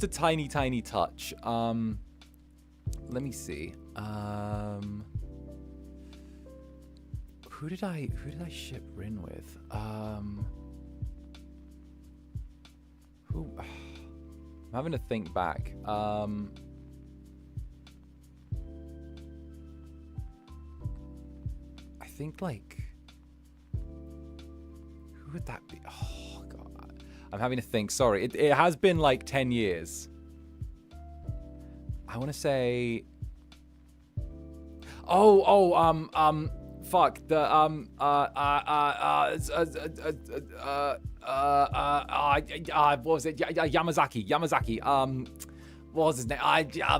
tiny touch. Let me see. Who did I ship Rin with? Who? I'm having to think back. I think like, who would that be? Oh god, I'm having to think. Sorry, it has been like 10 years. I want to say. Fuck the what was it? Yamazaki. What was his name?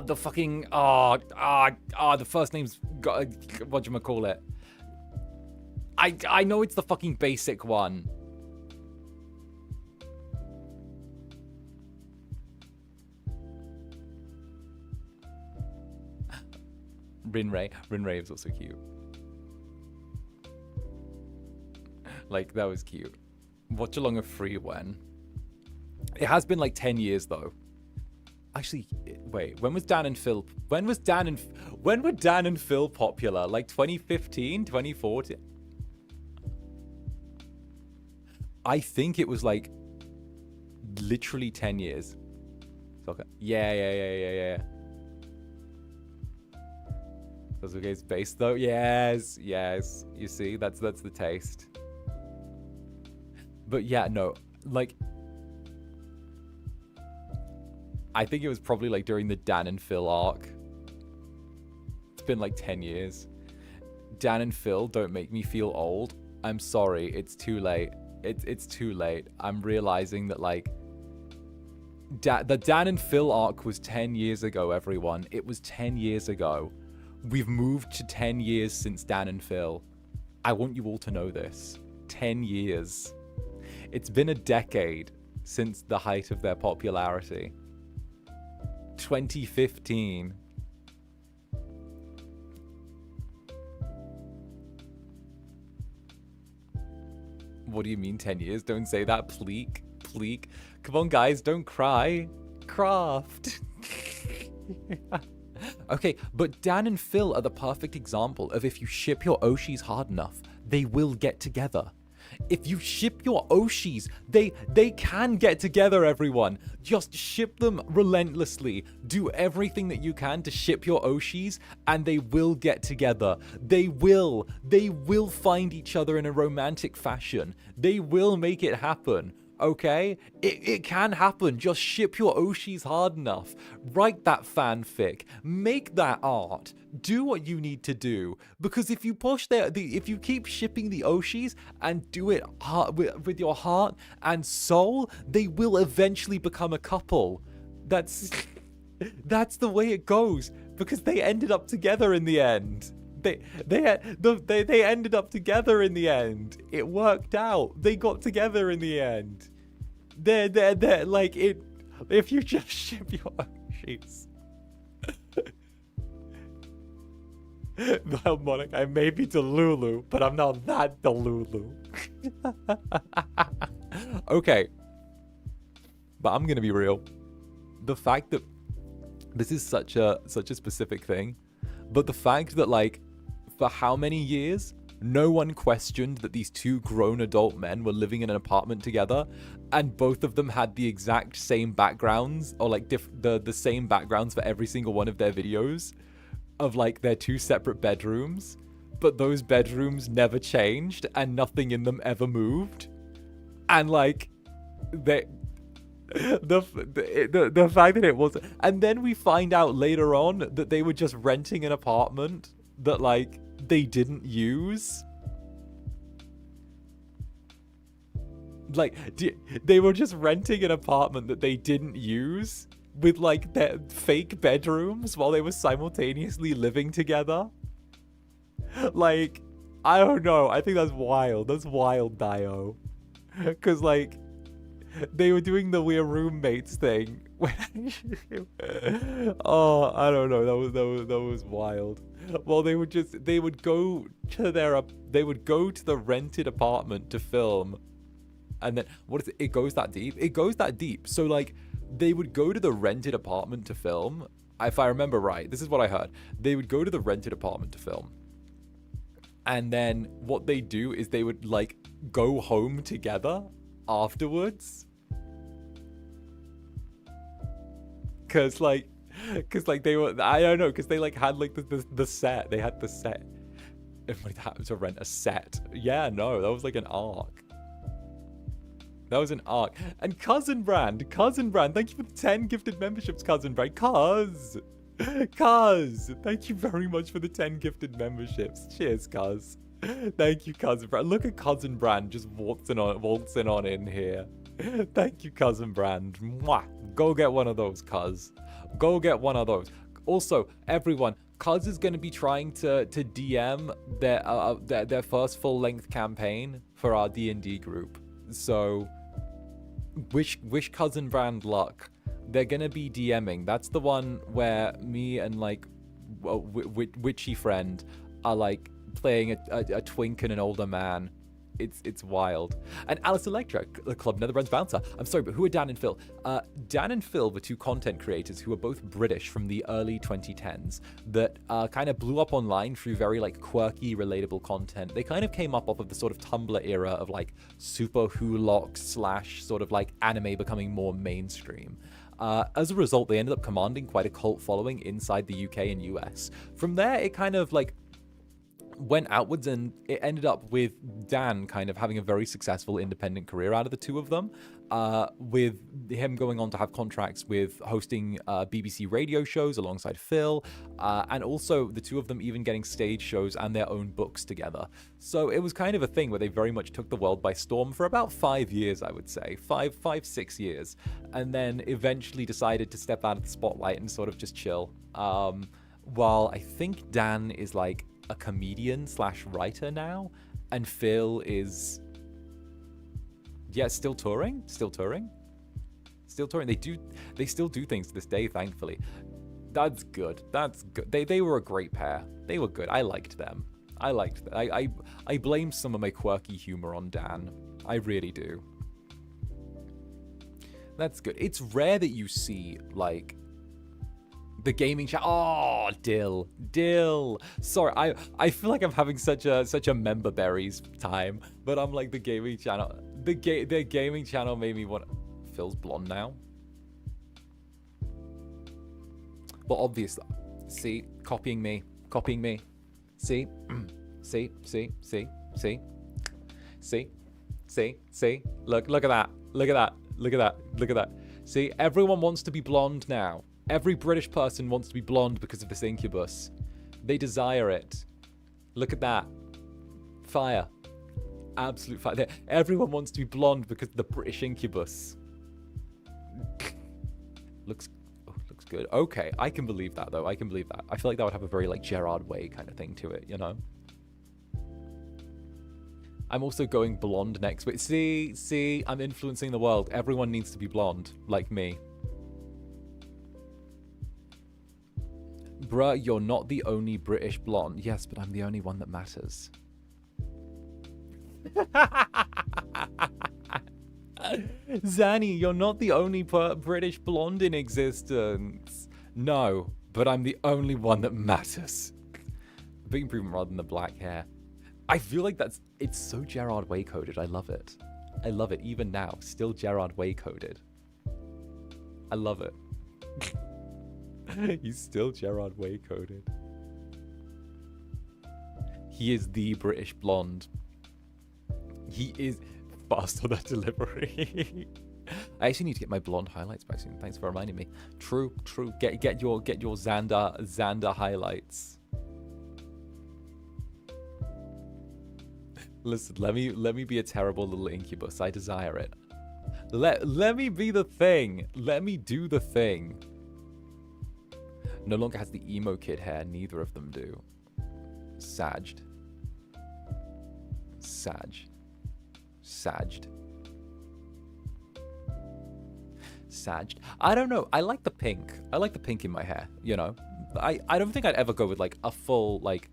The fucking the first name's got whatchamacallit. I know it's the fucking basic one. Rinray was also cute. Like, that was cute. Watch along a free when. It has been like 10 years though. Actually, wait. When was Dan and Phil? When were Dan and Phil popular? Like 2015, 2014? I think it was like literally 10 years. Okay. Yeah. Sasuke's base though. Yes. You see, that's the taste. But yeah, no, like I think it was probably like during the Dan and Phil arc. It's been like 10 years. Dan and Phil don't make me feel old. I'm sorry, it's too late. It's too late. I'm realizing that like the Dan and Phil arc was 10 years ago, everyone. It was 10 years ago. We've moved to 10 years since Dan and Phil. I want you all to know this. 10 years. It's been a decade since the height of their popularity. 2015. What do you mean 10 years? Don't say that, pleek. Come on, guys, don't cry. Craft. Okay, but Dan and Phil are the perfect example of if you ship your Oshis hard enough, they will get together. If you ship your Oshis, they can get together, everyone. Just ship them relentlessly. Do everything that you can to ship your Oshis, and they will get together. They will find each other in a romantic fashion. They will make it happen. Okay? It can happen. Just ship your Oshis hard enough. Write that fanfic. Make that art. Do what you need to do. Because if you push if you keep shipping the Oshis and do it with your heart and soul, they will eventually become a couple. That's the way it goes. Because they ended up together in the end. They ended up together in the end. It worked out. They got together in the end. They're like it. If you just ship your Oshis. Well, Monica, I may be Delulu, but I'm not that Delulu. Okay. But I'm gonna be real. The fact that this is such a specific thing, but the fact that like for how many years no one questioned that these two grown adult men were living in an apartment together, and both of them had the exact same backgrounds, or like the same backgrounds for every single one of their videos, of like their two separate bedrooms, but those bedrooms never changed and nothing in them ever moved, and like the fact that it was, and then we find out later on that they were just renting an apartment that like they didn't use. Like they were just renting an apartment that they didn't use with like their fake bedrooms while they were simultaneously living together. Like, I don't know. I think that's wild. That's wild, Dio. Because like they were doing the we're roommates thing. Oh, I don't know. That was wild. Well, they would go to the rented apartment to film, and then what is it? It goes that deep. It goes that deep. So like, they would go to the rented apartment to film. If I remember right, this is what I heard. They would go to the rented apartment to film, and then what they do is they would like go home together afterwards. Cause they were, I don't know, because they like had like the set. They had the set. If we had to rent a set. Yeah, no, that was like an arc. That was an arc. And Cousin Brand, thank you for the 10 gifted memberships, Cousin Brand. Cuz, thank you very much for the 10 gifted memberships. Cheers, Cuz. Thank you, Cousin Brand. Look at Cousin Brand just waltzing on in here. Thank you, Cousin Brand. Mwah. Go get one of those, Cuz. Go get one of those. Also, everyone, Cuz is going to be trying to DM their first full-length campaign for our D&D group. So, wish Cousin Brand luck. They're going to be DMing. That's the one where me and, like, witchy friend are, like, playing a twink and an older man. It's wild. And Alice Electra, the Club Netherbrand's bouncer. I'm sorry, but who are Dan and Phil? Dan and Phil were two content creators who were both British from the early 2010s that kind of blew up online through very like quirky, relatable content. They kind of came up off of the sort of Tumblr era of like super hulock / sort of like anime becoming more mainstream. As a result, they ended up commanding quite a cult following inside the UK and US. From there, it kind of like went outwards, and it ended up with Dan kind of having a very successful independent career out of the two of them, with him going on to have contracts with hosting BBC radio shows alongside Phil, and also the two of them even getting stage shows and their own books together. So it was kind of a thing where they very much took the world by storm for about 5 years, I would say, 6 years, and then eventually decided to step out of the spotlight and sort of just chill. While I think Dan is like a comedian / writer now, and Phil is still touring. They still do things to this day, thankfully. That's good. They were a great pair. They were good. I liked them. I blame some of my quirky humor on Dan. I really do. That's good. It's rare that you see like the gaming channel. Oh, Dill. Sorry, I feel like I'm having such a member berries time, but I'm like the gaming channel. The gaming channel made me want. Phil's blonde now. Well, obviously, see, copying me. See, see. Look at that. See, everyone wants to be blonde now. Every British person wants to be blonde because of this Incubus. They desire it. Look at that. Fire. Absolute fire. Everyone wants to be blonde because of the British Incubus. Looks good. Okay, I can believe that, though. I can believe that. I feel like that would have a very, like, Gerard Way kind of thing to it, you know? I'm also going blonde next week. See, I'm influencing the world. Everyone needs to be blonde, like me. Bruh, you're not the only British blonde. Yes, but I'm the only one that matters. Zanny, you're not the only British blonde in existence. No, but I'm the only one that matters. Big improvement rather than the black hair. I feel like it's so Gerard Way coded. I love it. I love it. Even now, still Gerard Way coded. I love it. He's still Gerard Way coded. He is the British blonde. He is fast on that delivery. I actually need to get my blonde highlights back soon. Thanks for reminding me. True. Get your Zander highlights. Listen, let me be a terrible little Incubus. I desire it. Let me be the thing. Let me do the thing. No longer has the emo kid hair. Neither of them do. Sagged. I don't know. I like the pink. I like the pink in my hair, you know. I don't think I'd ever go with like a full like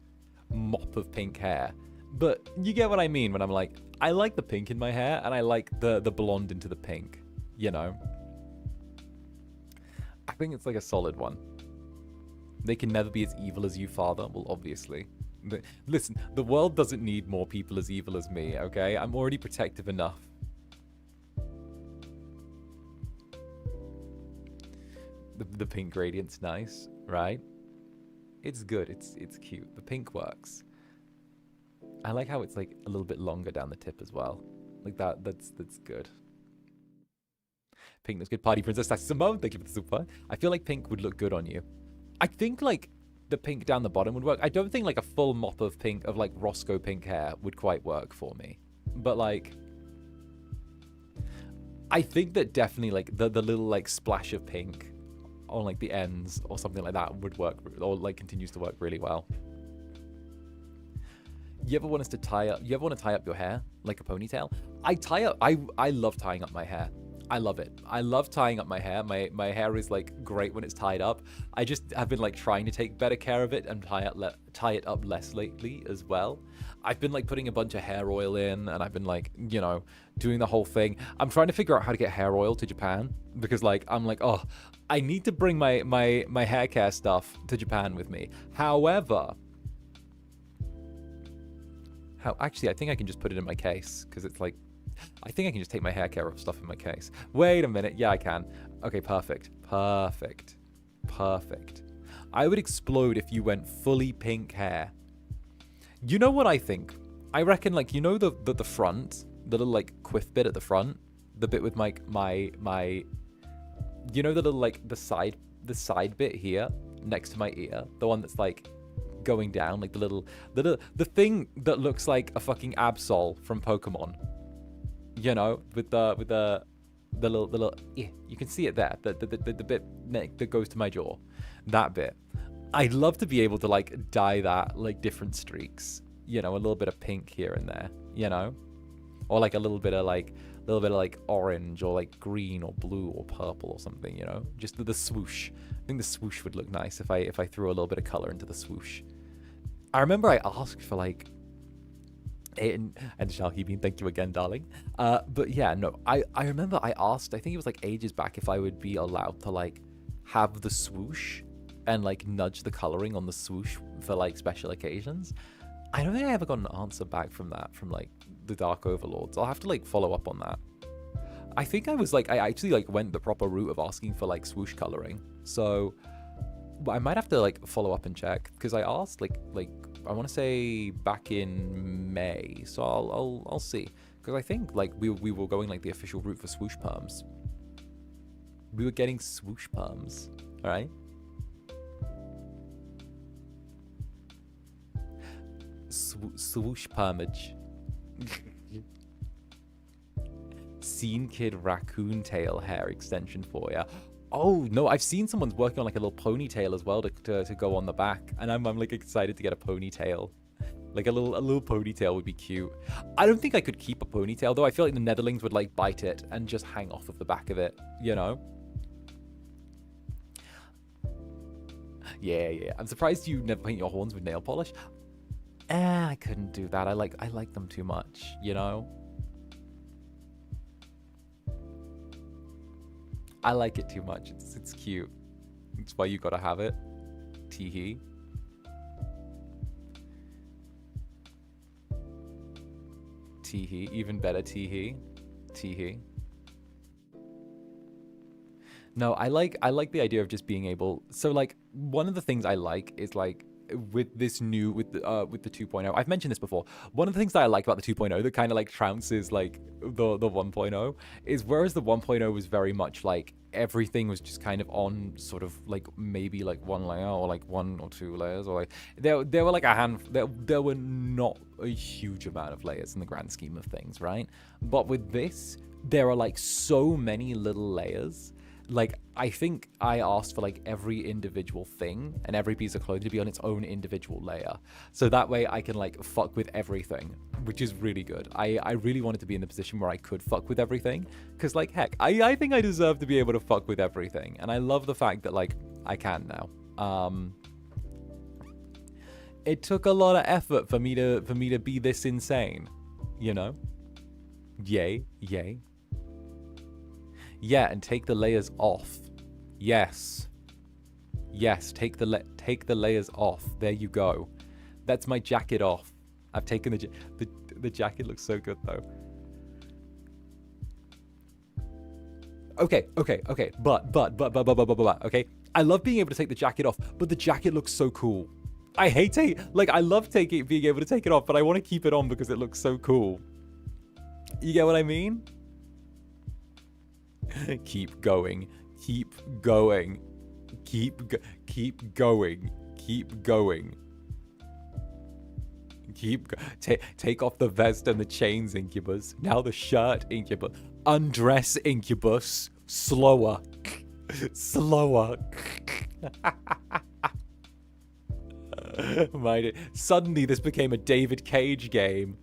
mop of pink hair. But you get what I mean when I'm like, I like the pink in my hair and I like the blonde into the pink, you know. I think it's like a solid one. They can never be as evil as you, father. Well, obviously. Listen, the world doesn't need more people as evil as me, okay? I'm already protective enough. The pink gradient's nice, right? It's good. It's cute. The pink works. I like how it's like a little bit longer down the tip as well. Like that's good. Pink looks good. Party Princess. That's Simone. Thank you for the super. I feel like pink would look good on you. I think like the pink down the bottom would work. I don't think like a full mop of pink of like Roscoe pink hair would quite work for me. But like, I think that definitely like the little like splash of pink on like the ends or something like that would work, or like continues to work really well. You ever want to tie up your hair like a ponytail? I love tying up my hair. I love it. I love tying up my hair. My hair is like great when it's tied up. I just have been like trying to take better care of it and tie it up less lately as well. I've been like putting a bunch of hair oil in, and I've been like, you know, doing the whole thing. I'm trying to figure out how to get hair oil to Japan, because like I'm like, oh, I need to bring my hair care stuff to Japan with me. However, actually I think I can just put it in my case, because it's like, I think I can just take my hair care stuff in my case. Wait a minute. Yeah, I can. Okay, perfect. Perfect. Perfect. I would explode if you went fully pink hair. You know what I think? I reckon, like, you know the front, the little like quiff bit at the front, the bit with my you know, the little like the side bit here next to my ear, the one that's like going down, like the thing that looks like a fucking Absol from Pokemon. You know, with the little you can see it there, the bit that goes to my jaw, that bit. I'd love to be able to like dye that like different streaks, you know, a little bit of pink here and there, you know, or like a little bit of like orange or like green or blue or purple or something, you know, just the swoosh. I think the swoosh would look nice if I threw a little bit of color into the swoosh. I remember I asked for like, and Shalhibin, thank you again, darling. But yeah, no, I remember I asked, I think it was like ages back, if I would be allowed to like have the swoosh and like nudge the coloring on the swoosh for like special occasions. I don't think I ever got an answer back from that, from like the Dark Overlords. I'll have to like follow up on that. I think I was like, I actually like went the proper route of asking for like swoosh coloring. So I might have to like follow up and check, because I asked like I want to say back in May, so I'll see, because I think like we were going like the official route for swoosh perms. We were getting swoosh perms, all right? Swoosh permage. Scene Kid raccoon tail hair extension for ya. Oh no, I've seen someone's working on like a little ponytail as well to go on the back, and I'm like excited to get a ponytail. Like a little ponytail would be cute. I don't think I could keep a ponytail though. I feel like the Netherlings would like bite it and just hang off of the back of it, you know? Yeah. I'm surprised you never paint your horns with nail polish. I couldn't do that. I like them too much, you know? I like it too much. It's cute. It's why you gotta have it. Teehee. Teehee. Even better, teehee. Teehee. No, I like the idea of just being able. So like one of the things I like is like with this new with the 2.0. I've mentioned this before. One of the things that I like about the 2.0 that kind of like trounces like the 1.0 is, whereas the 1.0 was very much like everything was just kind of on sort of like maybe like one layer or like one or two layers, or like there were like a handful. There were not a huge amount of layers in the grand scheme of things, right? But with this, there are like so many little layers. Like, I think I asked for like every individual thing and every piece of clothing to be on its own individual layer. So that way I can like fuck with everything, which is really good. I really wanted to be in the position where I could fuck with everything. Because like, heck, I think I deserve to be able to fuck with everything. And I love the fact that like, I can now. It took a lot of effort for me to be this insane, you know? Yay. Yeah, and take the layers off. Yes, take the layers off. There you go. That's my jacket off. I've taken the jacket. Looks so good though. Okay. But okay. I love being able to take the jacket off, but the jacket looks so cool. I love being able to take it off, but I want to keep it on because it looks so cool. You get what I mean? Keep going. Take off the vest and the chains, Incubus. Now the shirt, Incubus. Undress, Incubus. Slower. Suddenly this became a David Cage game.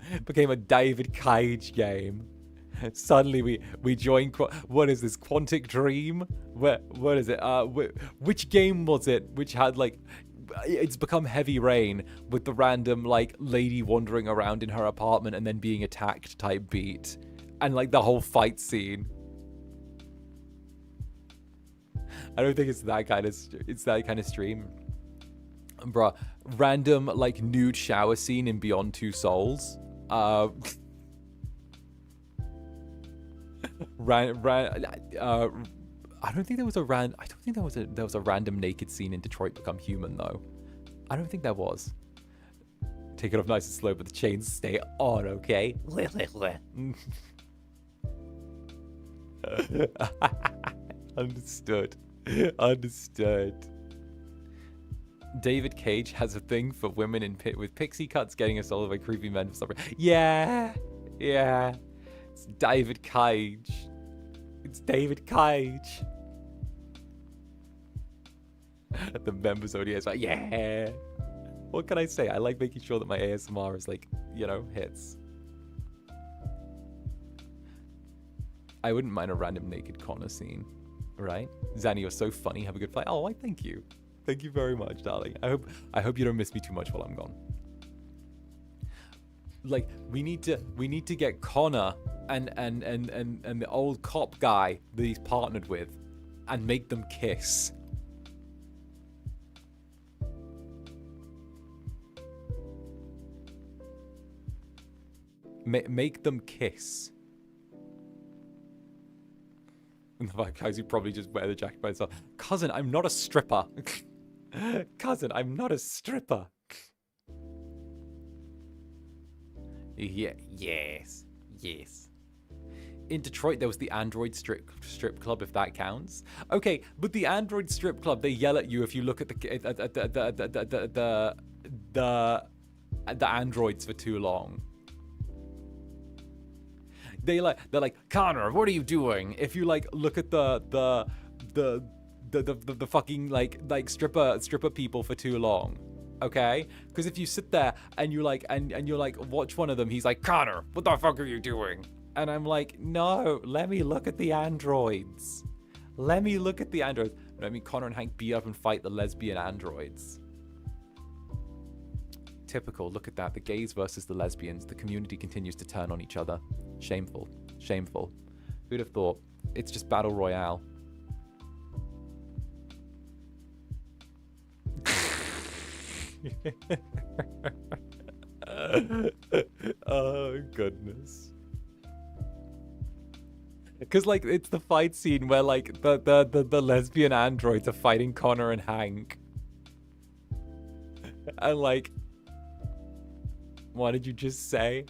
Suddenly we join. What is this? Quantic Dream? What is it? Which game was it? Which had like, it's become Heavy Rain with the random like lady wandering around in her apartment and then being attacked type beat, and like the whole fight scene. I don't think it's that kind of stream, bruh. Random like nude shower scene in Beyond Two Souls. I don't think there was a random naked scene in Detroit Become Human though. I don't think there was. Take it off nice and slow, but the chains stay on, okay? Understood. David Cage has a thing for women in with pixie cuts getting assaulted by creepy men for some reason. Yeah. It's David Cage. The members only is like, yeah. What can I say? I like making sure that my ASMR is like, hits. I wouldn't mind a random naked Connor scene, right? Zanny, you're so funny. Have a good flight. Oh, I thank you. Thank you very much, darling. I hope you don't miss me too much while I'm gone. Like, we need to get Connor and the old cop guy that he's partnered with and make them kiss. Make them kiss. And the fact guys who probably just wear the jacket by itself. Cousin, I'm not a stripper. Cousin, I'm not a stripper. Yeah, yes. In Detroit, there was the Android strip club, if that counts. Okay, but the Android strip club, they yell at you if you look at the androids for too long. They're like, Connor, what are you doing? If you like look at the fucking like stripper people for too long, okay? Because if you sit there and you like and you're like watch one of them, he's like, Connor, what the fuck are you doing? And I'm like, no, let me look at the androids. Let me Connor and Hank beat up and fight the lesbian androids. Typical. Look at that. The gays versus the lesbians. The community continues to turn on each other. Shameful. Who'd have thought? It's just battle royale. Oh goodness. Because like it's the fight scene where like the lesbian androids are fighting Connor and Hank. And like, what did you just say?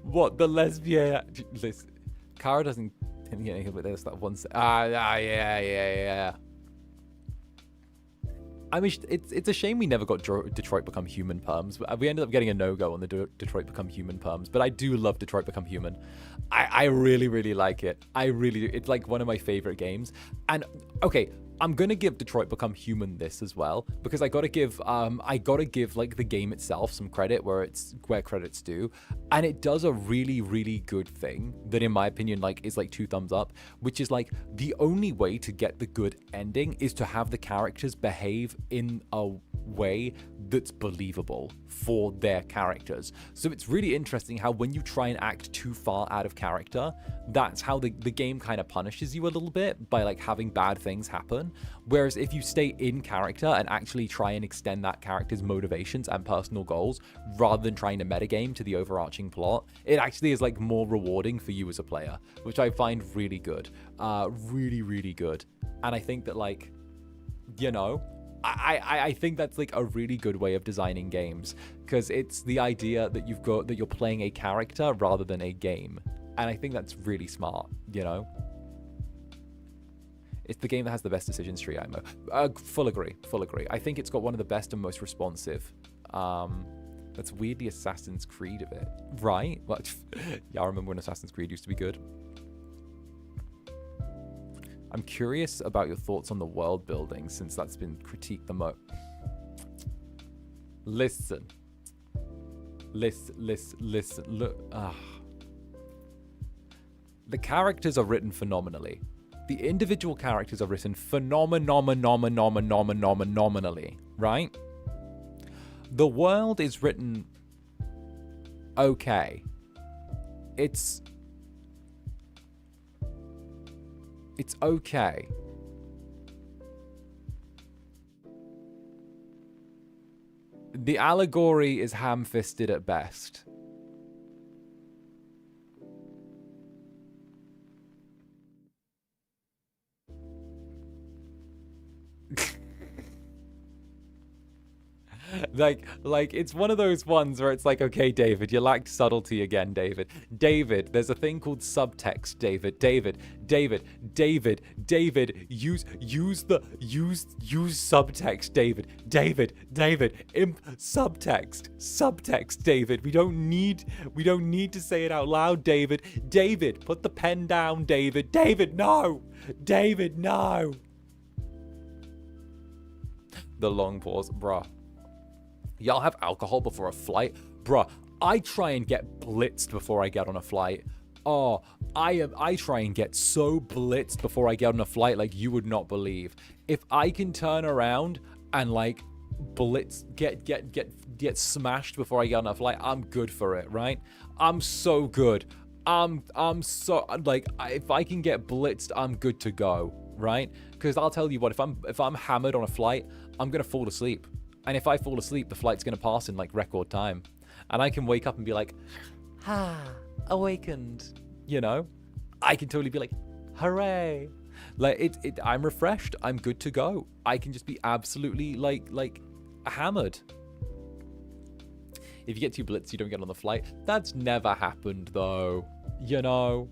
What, the lesbian? Listen, Kara doesn't get anything, but there's that one. Yeah. I mean, it's a shame we never got Detroit Become Human perms. We ended up getting a no-go on the Detroit Become Human perms, but I do love Detroit Become Human. I really like it. It's like one of my favorite games. And okay, I'm gonna give Detroit Become Human this as well, because I gotta give like the game itself some credit where credit's due, and it does a really good thing that in my opinion like is like 2 thumbs up, which is like the only way to get the good ending is to have the characters behave in a way that's believable for their characters. So it's really interesting how when you try and act too far out of character, that's how the game kind of punishes you a little bit by like having bad things happen. Whereas if you stay in character and actually try and extend that character's motivations and personal goals rather than trying to metagame to the overarching plot, it actually is like more rewarding for you as a player, which I find really good. Really good. And I think that like, I think that's like a really good way of designing games, because it's the idea that you're playing a character rather than a game. And I think that's really smart, It's the game that has the best decisions tree, full agree. I think it's got one of the best and most responsive. That's weirdly Assassin's Creed of it, right? Well, yeah, I remember when Assassin's Creed used to be good. I'm curious about your thoughts on the world building, since that's been critiqued the most. Listen, Listen, look. The characters are written phenomenally. The individual characters are written phenomenally, right? The world is written okay. It's okay. The allegory is ham-fisted at best. like it's one of those ones where it's like, okay, David, you lacked subtlety again, David, there's a thing called subtext, David, use subtext, David, imp subtext, David, we don't need to say it out loud, David, put the pen down, David, no. The long pause, bruh. Y'all have alcohol before a flight? Bruh, I try and get blitzed before I get on a flight. Oh, I try and get so blitzed before I get on a flight like you would not believe. If I can turn around and like blitz, get smashed before I get on a flight, I'm good for it, right? I'm so good. I'm so, like, if I can get blitzed, I'm good to go, right? Because I'll tell you what, if I'm hammered on a flight, I'm gonna fall asleep. And if I fall asleep, the flight's going to pass in, like, record time. And I can wake up and be like, awakened, you know? I can totally be like, hooray. Like, I'm refreshed. I'm good to go. I can just be absolutely, like, hammered. If you get too blitzed, you don't get on the flight. That's never happened, though. You know?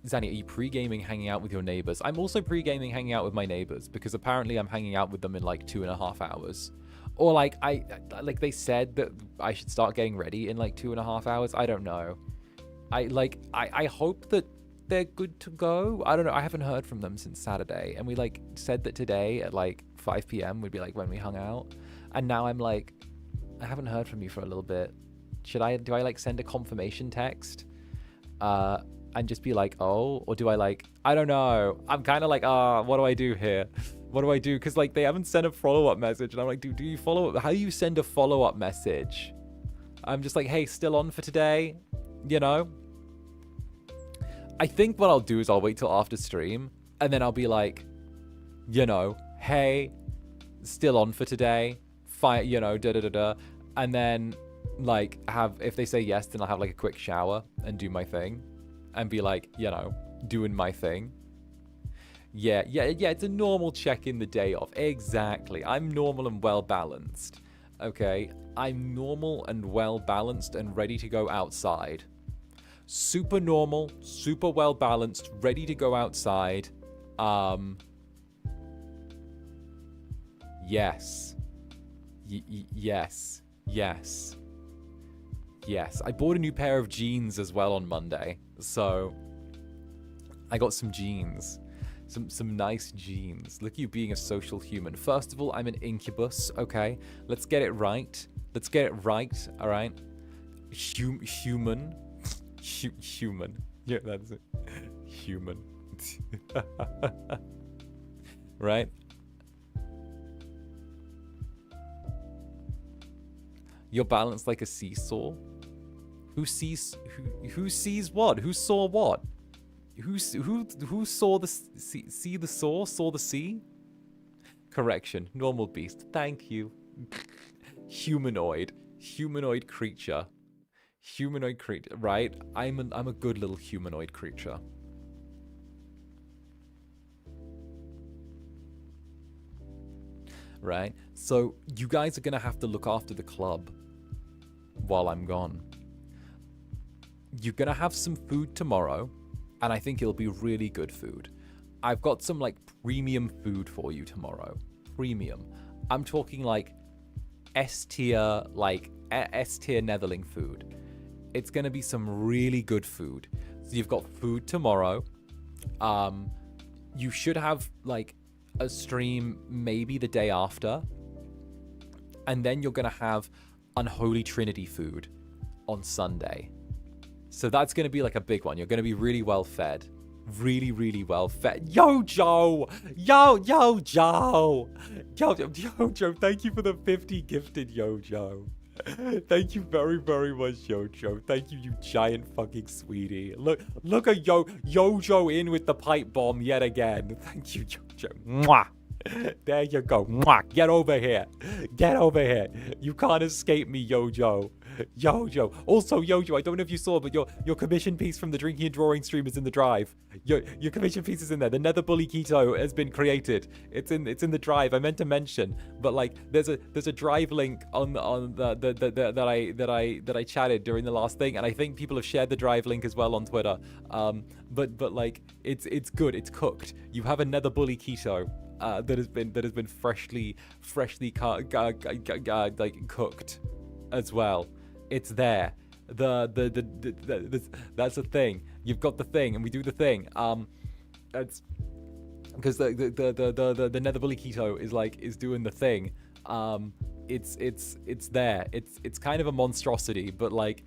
Zanny, are you pre-gaming hanging out with your neighbors? I'm also pre-gaming hanging out with my neighbors because apparently I'm hanging out with them in like 2.5 hours. Or like they said that I should start getting ready in like 2.5 hours. I don't know. I hope that they're good to go. I don't know. I haven't heard from them since Saturday. And we like said that today at like 5 p.m. would be like when we hung out. And now I'm like, I haven't heard from you for a little bit. Do I like send a confirmation text? And just be like, oh, or do I like, I don't know. I'm kind of like, what do I do here? What do I do? Because like they haven't sent a follow-up message. And I'm like, do you follow up? How do you send a follow-up message? I'm just like, hey, still on for today? You know? I think what I'll do is I'll wait till after stream. And then I'll be like, you know, hey, still on for today? Fine, you know, da-da-da-da. And then like if they say yes, then I'll have like a quick shower and do my thing. And be like, you know, doing my thing. Yeah, it's a normal check-in the day off. Exactly. I'm normal and well-balanced. Okay? I'm normal and well-balanced and ready to go outside. Super normal, super well-balanced, ready to go outside. Yes. Yes. I bought a new pair of jeans as well on Monday. So I got some jeans, some nice jeans. Look at you being a social human. First of all, I'm an incubus, okay? Let's get it right. All right? Human. Human. Yeah, that's it. Human. Right? You're balanced like a seesaw. Who sees what? Who saw what? Who saw the see the saw the sea? Correction, normal beast. Thank you. Humanoid creature. Right? I'm a good little humanoid creature. Right? So you guys are gonna have to look after the club while I'm gone. You're gonna have some food tomorrow, and I think it'll be really good food. I've got some like premium food for you tomorrow. Premium. I'm talking like S-tier, Netherling food. It's gonna be some really good food. So you've got food tomorrow. You should have like a stream maybe the day after, and then you're gonna have Unholy Trinity food on Sunday. So that's going to be like a big one. You're going to be really well fed. Really, really well fed. Yo, Joe! Yo, Joe! Yo, Joe, thank you for the 50 gifted, Yo, Joe. Thank you very, very much, Yo, Joe. Thank you, you giant fucking sweetie. Look at Yo, Joe in with the pipe bomb yet again. Thank you, Yo, Joe. Mwah! There you go. Mwah! Get over here. Get over here. You can't escape me, Yo, Joe. Yo, Joe. Also, Yo, Joe, I don't know if you saw, but your commission piece from the drinking and drawing stream is in the drive. Your commission piece is in there. The Netherbrand 𝓂𝓾𝓻 has been created. It's in the drive. I meant to mention, but like there's a drive link on that I chatted during the last thing, and I think people have shared the drive link as well on Twitter. But like it's good. It's cooked. You have a Netherbrand 𝓂𝓻𝓻 that has been freshly like cooked as well. It's there. That's a thing. You've got the thing, and we do the thing. It's because the Netherbrand 𝓂𝓻𝓻 is doing the thing. It's there. It's kind of a monstrosity, but like,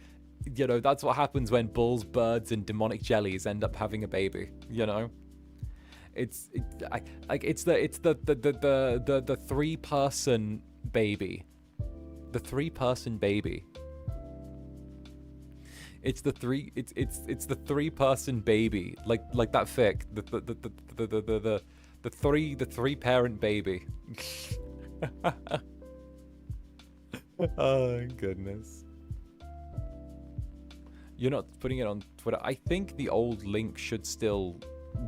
you know, that's what happens when bulls, birds, and demonic jellies end up having a baby. You know. It's the 3-person baby. The 3-person baby. It's the 3-person baby. Like that fic. The 3-parent baby. Oh goodness. You're not putting it on Twitter. I think the old link should still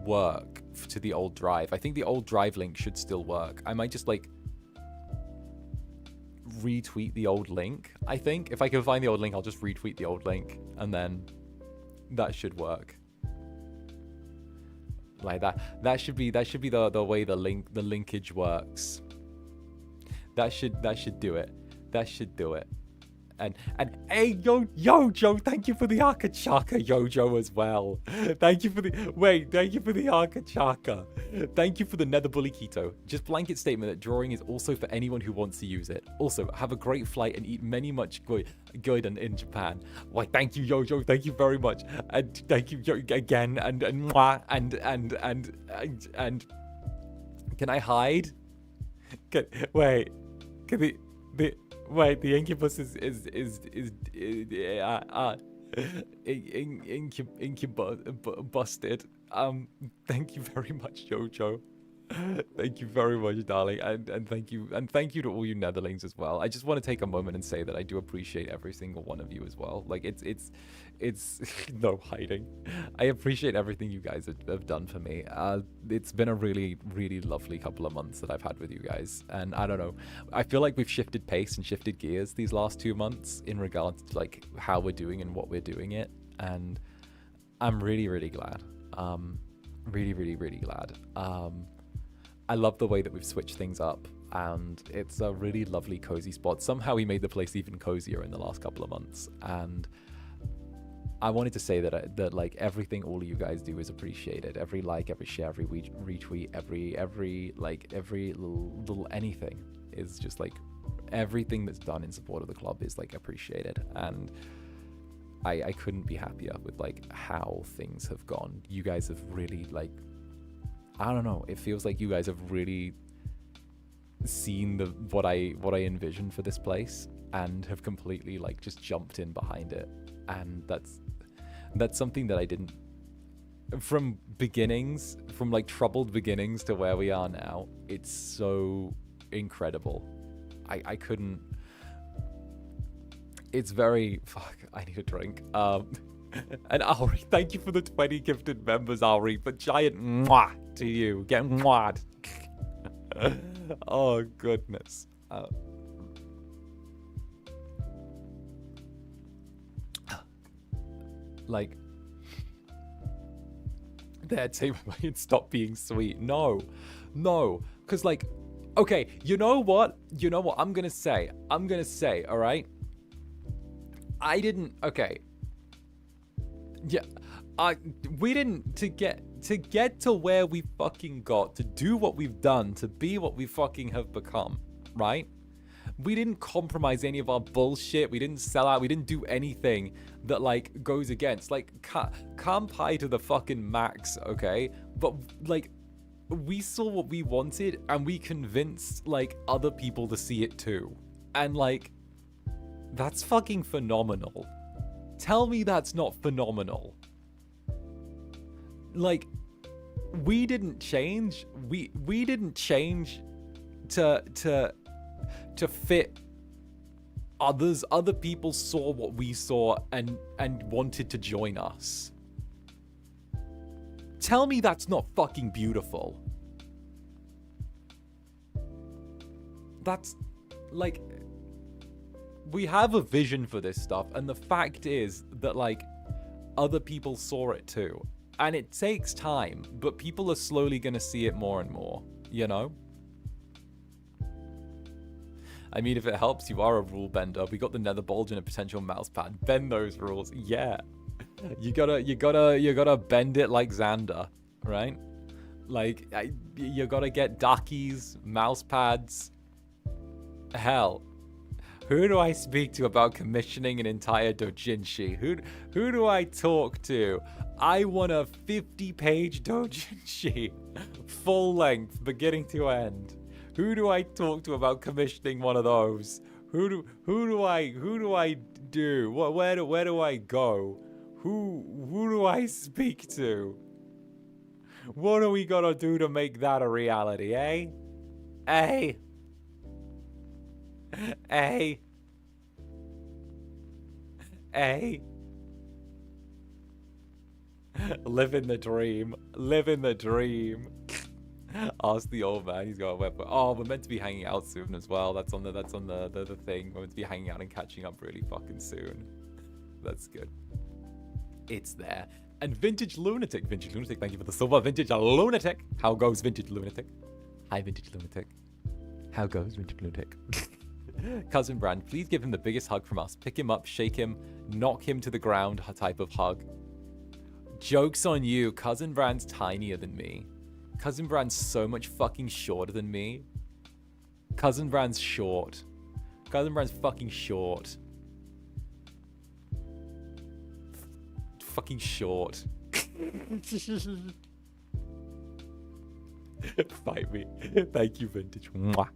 work to the old drive. I think the old drive link should still work. I might just like retweet the old link. I think if I can find the old link, I'll just retweet the old link, and then that should work. Like that should be the way the linkage works. That should do it. That should do it. And hey, yo, Joe, thank you for the 𝓂𝓻𝓻, yo, Joe, as well. Thank you for the 𝓂𝓻𝓻𝓻. Thank you for the Netherbrand 𝓂𝓻𝓻. Just blanket statement that drawing is also for anyone who wants to use it. Also, have a great flight and eat much good in Japan. Why, thank you, yo, Joe, thank you very much. And thank you again, and can I hide? Wait, the Incubus is busted. Thank you very much, Jojo. Thank you very much, darling, and thank you to all you Netherlings as well. I just want to take a moment and say that I do appreciate every single one of you as well. Like it's no hiding. I appreciate everything you guys have done for me. It's been a really, really lovely couple of months that I've had with you guys, and I don't know. I feel like we've shifted pace and shifted gears these last 2 months in regards to like how we're doing and what we're doing it, and I'm really, really glad. Really, really, really glad. I love the way that we've switched things up, and it's a really lovely cozy spot. Somehow we made the place even cozier in the last couple of months, and I wanted to say that like everything all of you guys do is appreciated. Every like, every share, every retweet, every little anything is just like everything that's done in support of the club is like appreciated, and I couldn't be happier with like how things have gone. You guys have really like, I don't know, it feels like you guys have really seen what I envisioned for this place and have completely like just jumped in behind it. And that's something that I didn't, from like troubled beginnings to where we are now. It's so incredible. I couldn't, it's very, fuck, I need a drink. And Ari, thank you for the 20 gifted members, Ari, but giant mwah to you. Get mwah'd. Oh, goodness. Like, they'd say, stop being sweet. No, because like, okay, you know what I'm gonna say, all right? We didn't, to get to where we fucking got, to do what we've done, to be what we fucking have become, right? We didn't compromise any of our bullshit. We didn't sell out. We didn't do anything that, like, goes against. Like, Kampai to the fucking max, okay? But, like, we saw what we wanted, and we convinced, like, other people to see it too. And, like, that's fucking phenomenal. Tell me that's not phenomenal. Like, we didn't change. We didn't change to fit others. Other people saw what we saw and wanted to join us. Tell me that's not fucking beautiful. That's, like, we have a vision for this stuff, and the fact is that, like, other people saw it too. And it takes time, but people are slowly gonna see it more and more, you know? I mean, if it helps, you are a rule bender. We got the nether bulge and a potential mouse pad. Bend those rules. Yeah. You gotta bend it like Zander, right? Like, you gotta get Daki's, mouse pads. Hell. Who do I speak to about commissioning an entire doujinshi? Who do I talk to? I want a 50-page doujinshi. Full length, beginning to end. Who do I talk to about commissioning one of those? Who do I do? Where do I go? Who do I speak to? What are we gonna do to make that a reality, eh? Eh? Eh? Eh? Living the dream. Living the dream. Ask the old man. He's got a web. Oh, we're meant to be hanging out soon as well. That's on the thing. We're meant to be hanging out and catching up really fucking soon. That's good. It's there. And Vintage Lunatic. Vintage Lunatic, thank you for the silver. Vintage Lunatic. How goes Vintage Lunatic? Hi, Vintage Lunatic. How goes Vintage Lunatic? Cousin Brand, please give him the biggest hug from us. Pick him up, shake him, knock him to the ground type of hug. Joke's on you. Cousin Brand's tinier than me. Cousin Brand's so much fucking shorter than me. Cousin Brand's short. Cousin Brand's fucking short. Fucking short. Fight me. Thank you, Vintage. Mwah.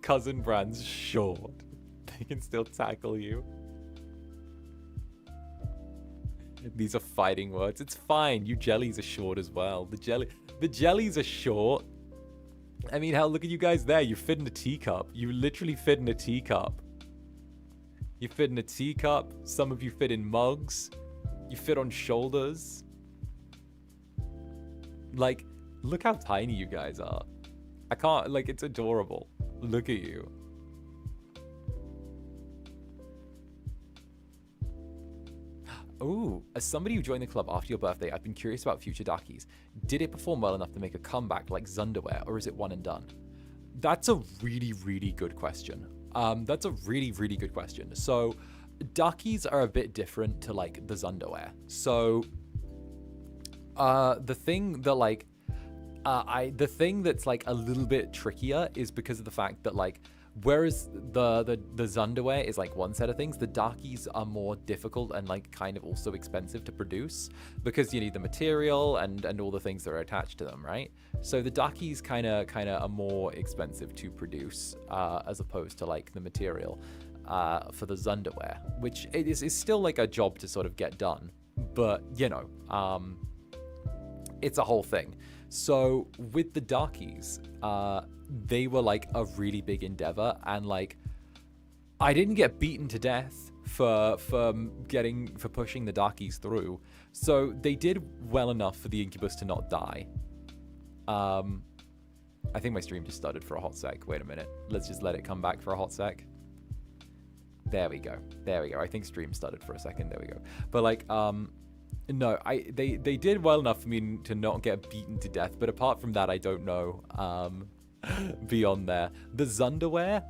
Cousin Brand's short. They can still tackle you. These are fighting words. It's fine. You jellies are short as well. The jellies are short. I mean, hell, look at you guys there. You fit in a teacup. You literally fit in a teacup. You fit in a teacup. Some of you fit in mugs. You fit on shoulders. Like, look how tiny you guys are. I can't, like, it's adorable. Look at you. Ooh, as somebody who joined the club after your birthday, I've been curious about future Dakis. Did it perform well enough to make a comeback like Zunderwear, or is it one and done? That's a really, really good question. That's a really, really good question. So, Dakis are a bit different to, like, the Zunderwear. So, the thing that, like, the thing that's, like, a little bit trickier is because of the fact that, like, whereas the Zunderwear is like one set of things, the Dakis are more difficult and, like, kind of also expensive to produce because you need the material and all the things that are attached to them, right? So the Dakis kind of are more expensive to produce as opposed to, like, the material for the Zunderwear, which is still, like, a job to sort of get done, but you know, it's a whole thing. So with the Dakis, they were, like, a really big endeavor, and, like, I didn't get beaten to death for pushing the Dakis through. So they did well enough for the Incubus to not die. I think my stream just stuttered for a hot sec. Wait a minute. Let's just let it come back for a hot sec. There we go. There we go. I think stream stuttered for a second. There we go. But, like, no, they did well enough for me to not get beaten to death, but apart from that, I don't know beyond there. The Zunderwear,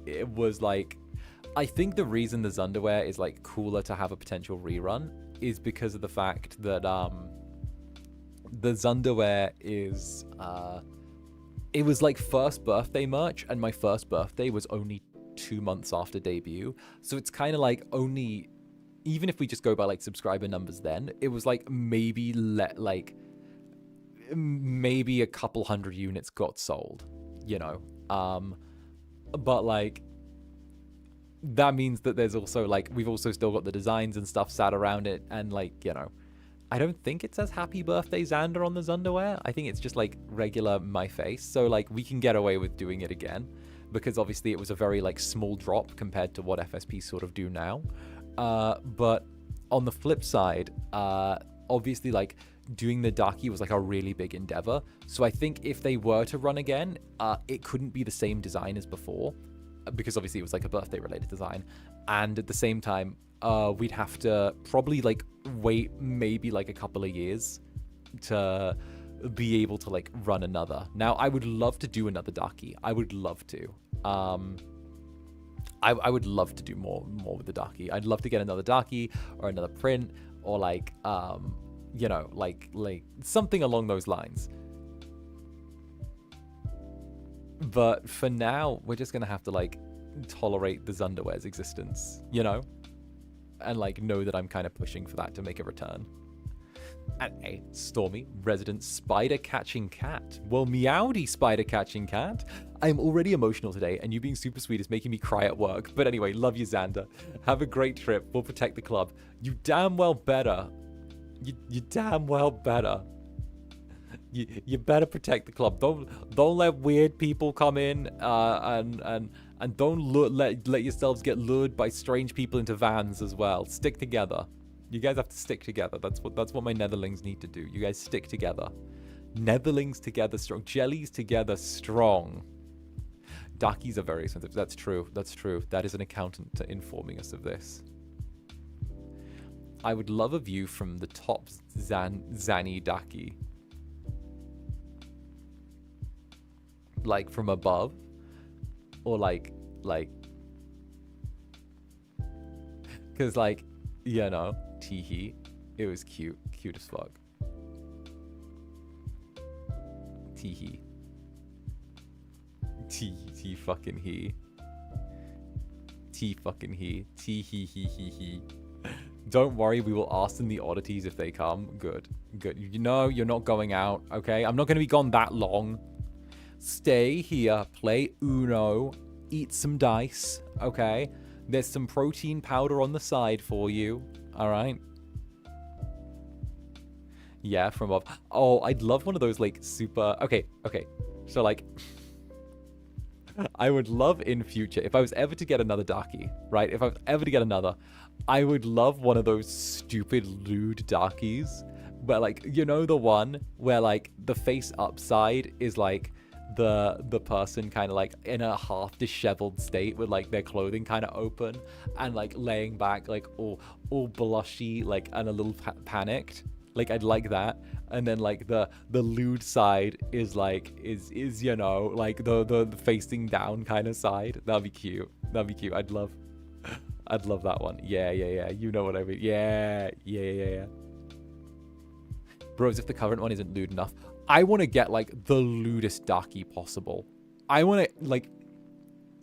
it was, like, I think the reason the Zunderwear is like cooler to have a potential rerun is because of the fact that the Zunderwear is it was like first birthday merch, and my first birthday was only 2 months after debut, so it's kind of like only, even if we just go by like subscriber numbers, then it was like maybe maybe a couple hundred units got sold, you know. But like that means that there's also like, we've also still got the designs and stuff sat around it, and like, you know, I don't think it says happy birthday Zander on the Zunderwear. I think it's just like regular my face, so like we can get away with doing it again, because obviously it was a very like small drop compared to what FSP sort of do now. But on the flip side, obviously like doing the Daki was like a really big endeavor, so I think if they were to run again, it couldn't be the same design as before, because obviously it was like a birthday related design, and at the same time we'd have to probably like wait maybe like a couple of years to be able to like run another. Now I would love to do another Daki. I would love to. I would love to do more with the Daki. I'd love to get another Daki or another print, or like you know, like something along those lines. But for now, we're just gonna have to like tolerate the Zunderwear's existence, you know, and like know that I'm kind of pushing for that to make a return. And hey, Stormy, resident spider catching cat. Well, meowdy spider catching cat. I'm already emotional today, and you being super sweet is making me cry at work. But anyway, love you, Zander. Have a great trip. We'll protect the club. You damn well better. You damn well better. You better protect the club. Don't let weird people come in and don't let yourselves get lured by strange people into vans as well. Stick together. You guys have to stick together. That's what my Netherlings need to do. You guys stick together. Netherlings together strong. Jellies together strong. Dakis are very expensive. That's true. That's true. That is an accountant informing us of this. I would love a view from the top Zani Daki. Like from above, or like because like, you know, teehee, it was cute as fuck. Teehee, t fucking he, t fucking he, tee hee hee hee hee. Don't worry, we will ask them the oddities if they come. Good. You know, you're not going out, okay? I'm not gonna be gone that long. Stay here, play Uno, eat some dice, okay? There's some protein powder on the side for you, all right? Yeah, from above. Oh, I'd love one of those, like, super... Okay. So, like, I would love in future, if I was ever to get another Daki, right? If I was ever to get another, I would love one of those stupid lewd Dakis, where, like, you know the one where, like, the face upside is, like... the person kind of like in a half disheveled state with like their clothing kind of open and like laying back like all blushy, like, and a little panicked. Like, I'd like that. And then like the lewd side is like is you know, like the facing down kind of side. That'd be cute. I'd love that one. Yeah, you know what I mean. Yeah. Bros, if the current one isn't lewd enough, I want to get, like, the lewdest Daki possible. I want to, like...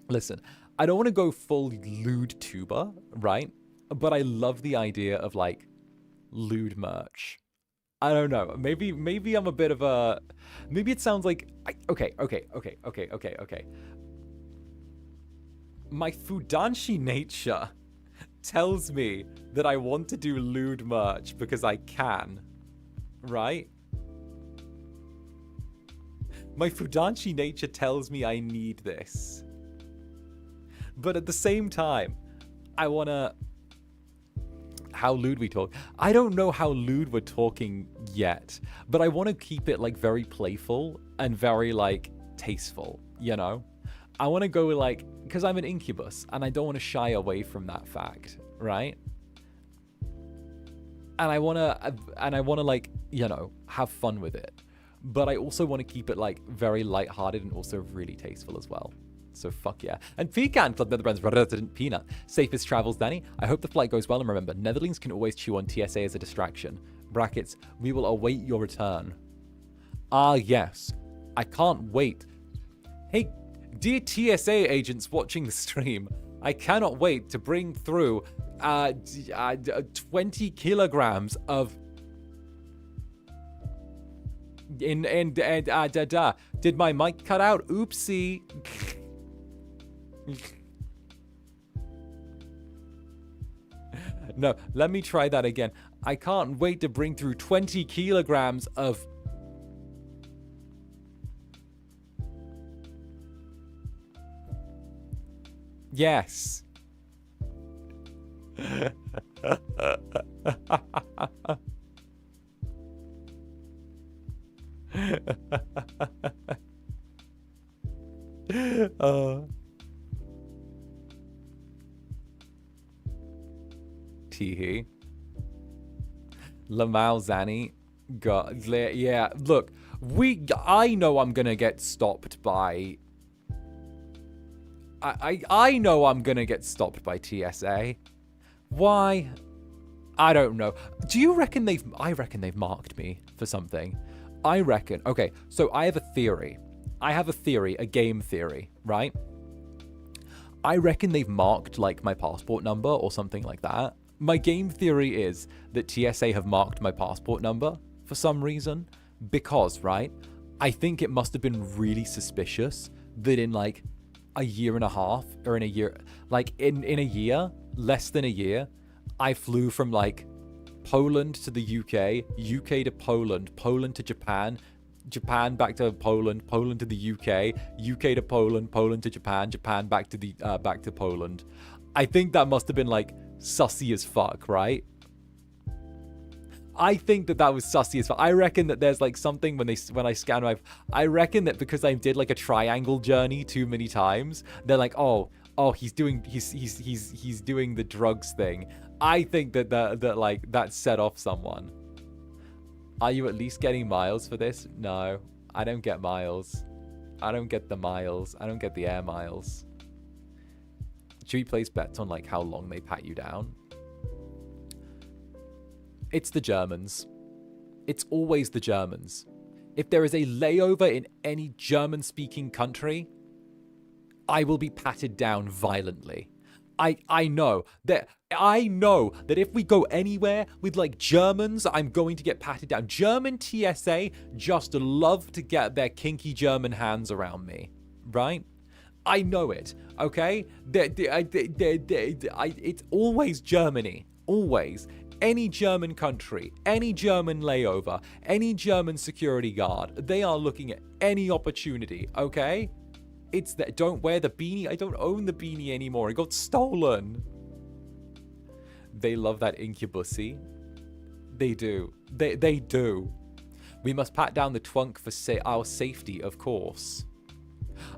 Listen, I don't want to go full lewd tuber, right? But I love the idea of, like, lewd merch. I don't know. Maybe I'm a bit of a... Maybe it sounds like... Okay. My Fudanshi nature tells me that I want to do lewd merch because I can, right? My Fudanshi nature tells me I need this. But at the same time, I want to... How lewd we talk? I don't know how lewd we're talking yet, but I want to keep it, like, very playful and very, like, tasteful, you know? I want to go with, like... Because I'm an Incubus, and I don't want to shy away from that fact, right? And I want to, like, you know, have fun with it. But I also want to keep it, like, very lighthearted and also really tasteful as well. So fuck yeah. And Pecan Club, Netherbrand's resident peanut. Safest travels, Danny. I hope the flight goes well, and remember, Netherlings can always chew on TSA as a distraction. Brackets, we will await your return. Ah, yes. I can't wait. Hey, dear TSA agents watching the stream, I cannot wait to bring through 20 kilograms of... Did my mic cut out? Oopsie. No, let me try that again. I can't wait to bring through 20 kilograms of... Yes. Teehee. Lamau Zani. God, yeah, look, I know I'm gonna get stopped by... I know I'm gonna get stopped by TSA. Why? I don't know. Do you reckon I reckon they've marked me for something. I reckon, okay, so I have a theory. A game theory, right? I reckon they've marked, like, my passport number or something like that. My game theory is that TSA have marked my passport number for some reason. Because, right, I think it must have been really suspicious that in, like, a year and a half, or in a year, like, in a year, less than a year, I flew from, like, Poland to the UK, UK to Poland, Poland to Japan, Japan back to Poland, Poland to the UK, UK to Poland, Poland to Japan, Japan back to the back to Poland. I think that must have been like sussy as fuck, right? I think that was sussy as fuck. I reckon that there's like something when I scan my... I reckon that because I did like a triangle journey too many times, they're like, oh, he's doing the drugs thing. I think that set off someone. Are you at least getting miles for this? No, I don't get miles. I don't get the miles. I don't get the air miles. Should we place bets on like how long they pat you down? It's the Germans. It's always the Germans. If there is a layover in any German-speaking country, I will be patted down violently. I know that if we go anywhere with like Germans, I'm going to get patted down. German TSA just love to get their kinky German hands around me, right? I know it, okay? It's always Germany, always. Any German country, any German layover, any German security guard, they are looking at any opportunity, okay? It's that. Don't wear the beanie. I don't own the beanie anymore. It got stolen. They love that Incubusy. They do. They do. We must pat down the twunk for our safety, of course.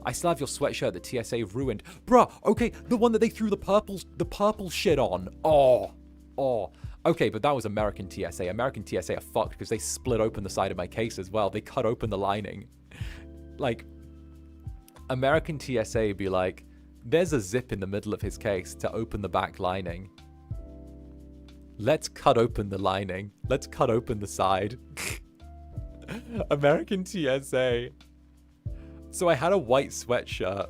I still have your sweatshirt that TSA ruined. Bruh, okay, the one that they threw the purple shit on. Oh. Okay, but that was American TSA. American TSA are fucked because they split open the side of my case as well. They cut open the lining. Like... American TSA be like, there's a zip in the middle of his case to open the back lining. Let's cut open the lining. Let's cut open the side. American TSA. So I had a white sweatshirt.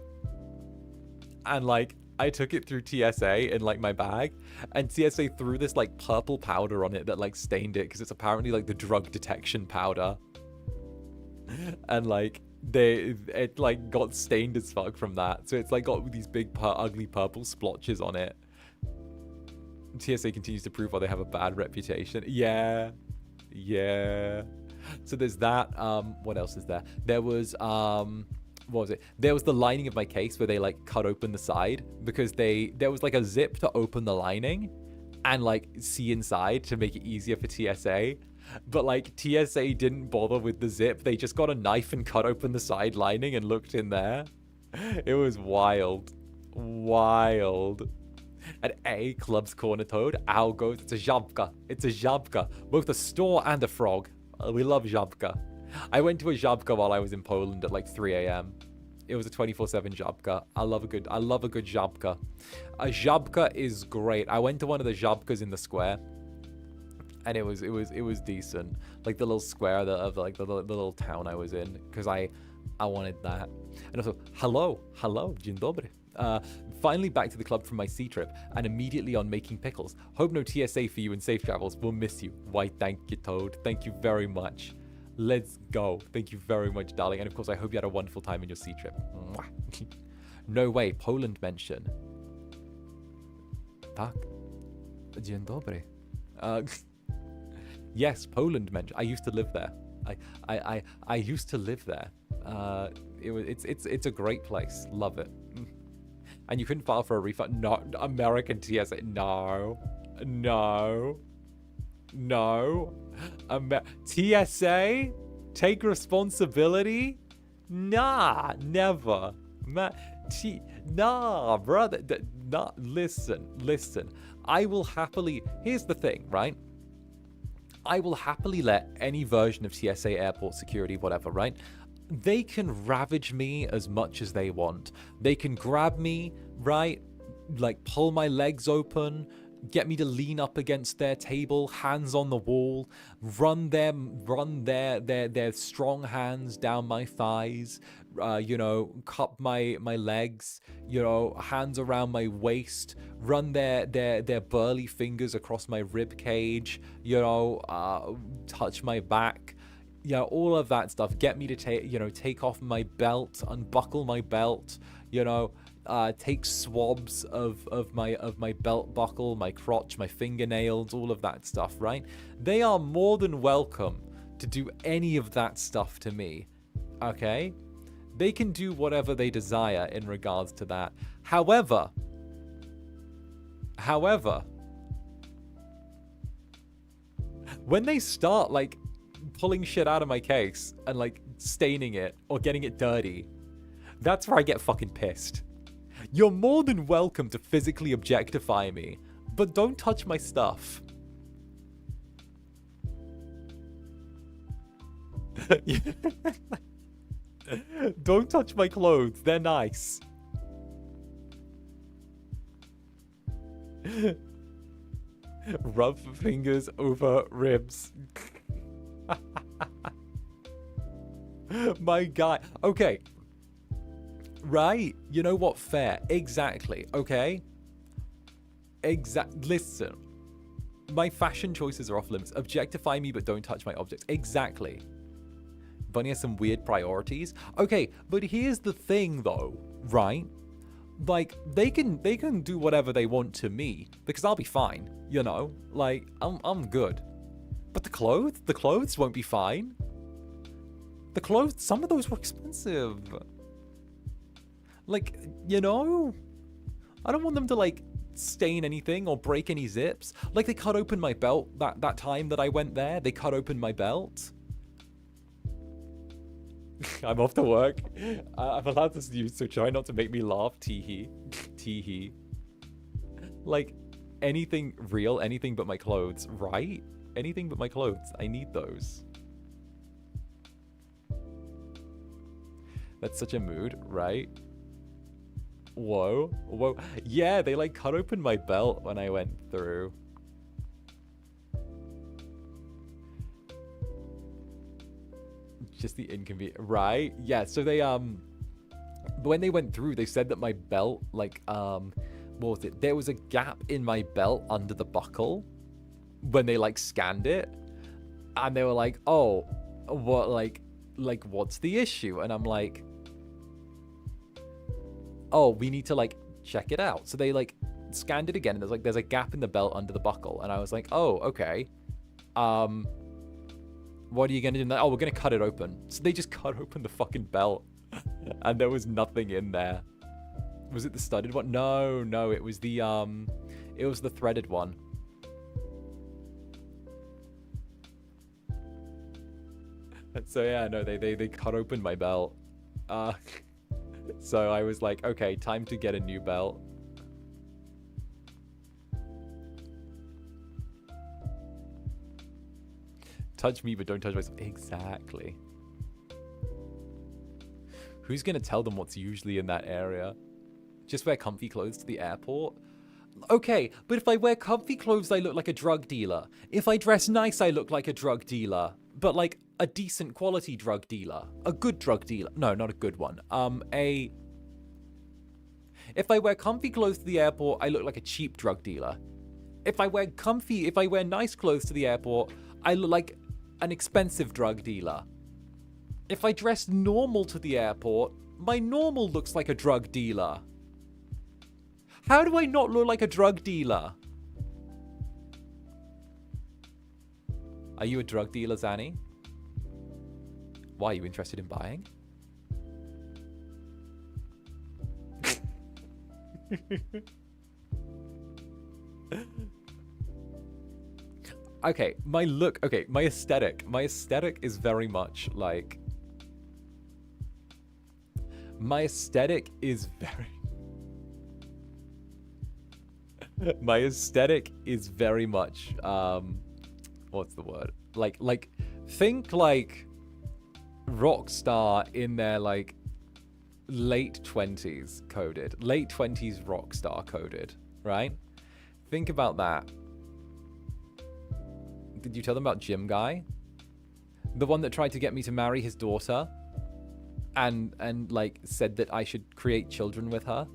And like, I took it through TSA in like my bag. And TSA threw this like purple powder on it that like stained it. Because it's apparently like the drug detection powder. And like... it like got stained as fuck from that, so it's like got these big ugly purple splotches on it. TSA continues to prove why they have a bad reputation. Yeah. So there's that. What else is there? There was what was it? There was the lining of my case where they like cut open the side because there was like a zip to open the lining and like see inside to make it easier for TSA. But, like, TSA didn't bother with the zip. They just got a knife and cut open the side lining and looked in there. It was wild. Wild. At A, Club's Corner Toad, Owl goes, it's a 𝓂𝓸𝓾𝓻. It's a 𝓂𝓂𝓾𝓻. Both a store and a frog. We love 𝓂𝓂𝓾𝓻. I went to a 𝓂𝓂𝓾𝓻 while I was in Poland at, like, 3 a.m. It was a 24/7 𝔂𝓸𝓾. I love a good 𝔂𝓸𝓾. A 𝔂𝓸𝓾 is great. I went to one of the 𝔂𝓙𝓾s in the square, and it was decent. Like the little square of like the little town I was in, because I wanted that. And also, hello, dzień dobry. Finally back to the club from my sea trip, and immediately on making pickles. Hope no TSA for you and safe travels. We'll miss you. Why, thank you, Toad. Thank you very much. Let's go. Thank you very much, darling. And of course, I hope you had a wonderful time in your sea trip. No way. Poland mention. Tak. Dzień dobry. Yes, Poland mention. I used to live there. I used to live there. It's a great place. Love it. And you couldn't file for a refund. No, American TSA. No. TSA? Take responsibility? Nah, never. Nah, brother. Nah, listen. I will happily... Here's the thing, right? I will happily let any version of TSA airport security, whatever, right? They can ravage me as much as they want. They can grab me, right? Like pull my legs open, get me to lean up against their table, hands on the wall, run their strong hands down my thighs, cup my legs, hands around my waist, run their burly fingers across my rib cage, touch my back. Yeah, all of that stuff. Get me to take off my belt, unbuckle my belt, take swabs of my belt buckle, my crotch, my fingernails, all of that stuff, right? They are more than welcome to do any of that stuff to me, okay? They can do whatever they desire in regards to that. However, when they start, like, pulling shit out of my case and like staining it or getting it dirty, that's where I get fucking pissed. You're more than welcome to physically objectify me, but don't touch my stuff. Don't touch my clothes, they're nice. Rub fingers over ribs. My guy. Okay. Right. You know what? Fair. Exactly. Okay. Listen. My fashion choices are off limits. Objectify me, but don't touch my objects. Exactly. Bunny has some weird priorities. Okay, but here's the thing, though. Right? Like, they can do whatever they want to me, because I'll be fine. Like, I'm good. But the clothes won't be fine. The clothes, some of those were expensive. Like, I don't want them to, like, stain anything or break any zips. Like, they cut open my belt that time that I went there. They cut open my belt. I'm off to work. I'm allowed to use, so try not to make me laugh. Tee-hee. Tee-hee. Like, anything real, anything but my clothes, right? Anything but my clothes. I need those. That's such a mood, right? Whoa. Yeah, they like cut open my belt when I went through. Just the inconvenient, right? Yeah, so they, when they went through, they said that my belt, like, what was it? There was a gap in my belt under the buckle when they like scanned it, and they were like, oh, what, like what's the issue? And I'm like, oh, we need to like check it out. So they like scanned it again, and there's a gap in the belt under the buckle, and I was like, oh, okay, what are you gonna do? Oh, we're gonna cut it open. So they just cut open the fucking belt and there was nothing in there. Was it the studded one? No, it was the threaded one. So yeah, no, they cut open my belt. So I was like, okay, time to get a new belt. Touch me, but don't touch myself. Exactly. Who's gonna tell them what's usually in that area? Just wear comfy clothes to the airport? Okay, but if I wear comfy clothes, I look like a drug dealer. If I dress nice, I look like a drug dealer. But like a decent quality drug dealer. A good drug dealer. No, not a good one. If I wear comfy clothes to the airport, I look like a cheap drug dealer. If I wear nice clothes to the airport, I look like an expensive drug dealer. If I dress normal to the airport, my normal looks like a drug dealer. How do I not look like a drug dealer? Are you a drug dealer, Zanny? Why, are you interested in buying? Okay, my aesthetic is very much like... My aesthetic is very much, what's the word? Like, think like Rockstar in their like late 20s coded. Late 20s Rockstar coded, right? Think about that. Did you tell them about Gym Guy? The one that tried to get me to marry his daughter and like said that I should create children with her?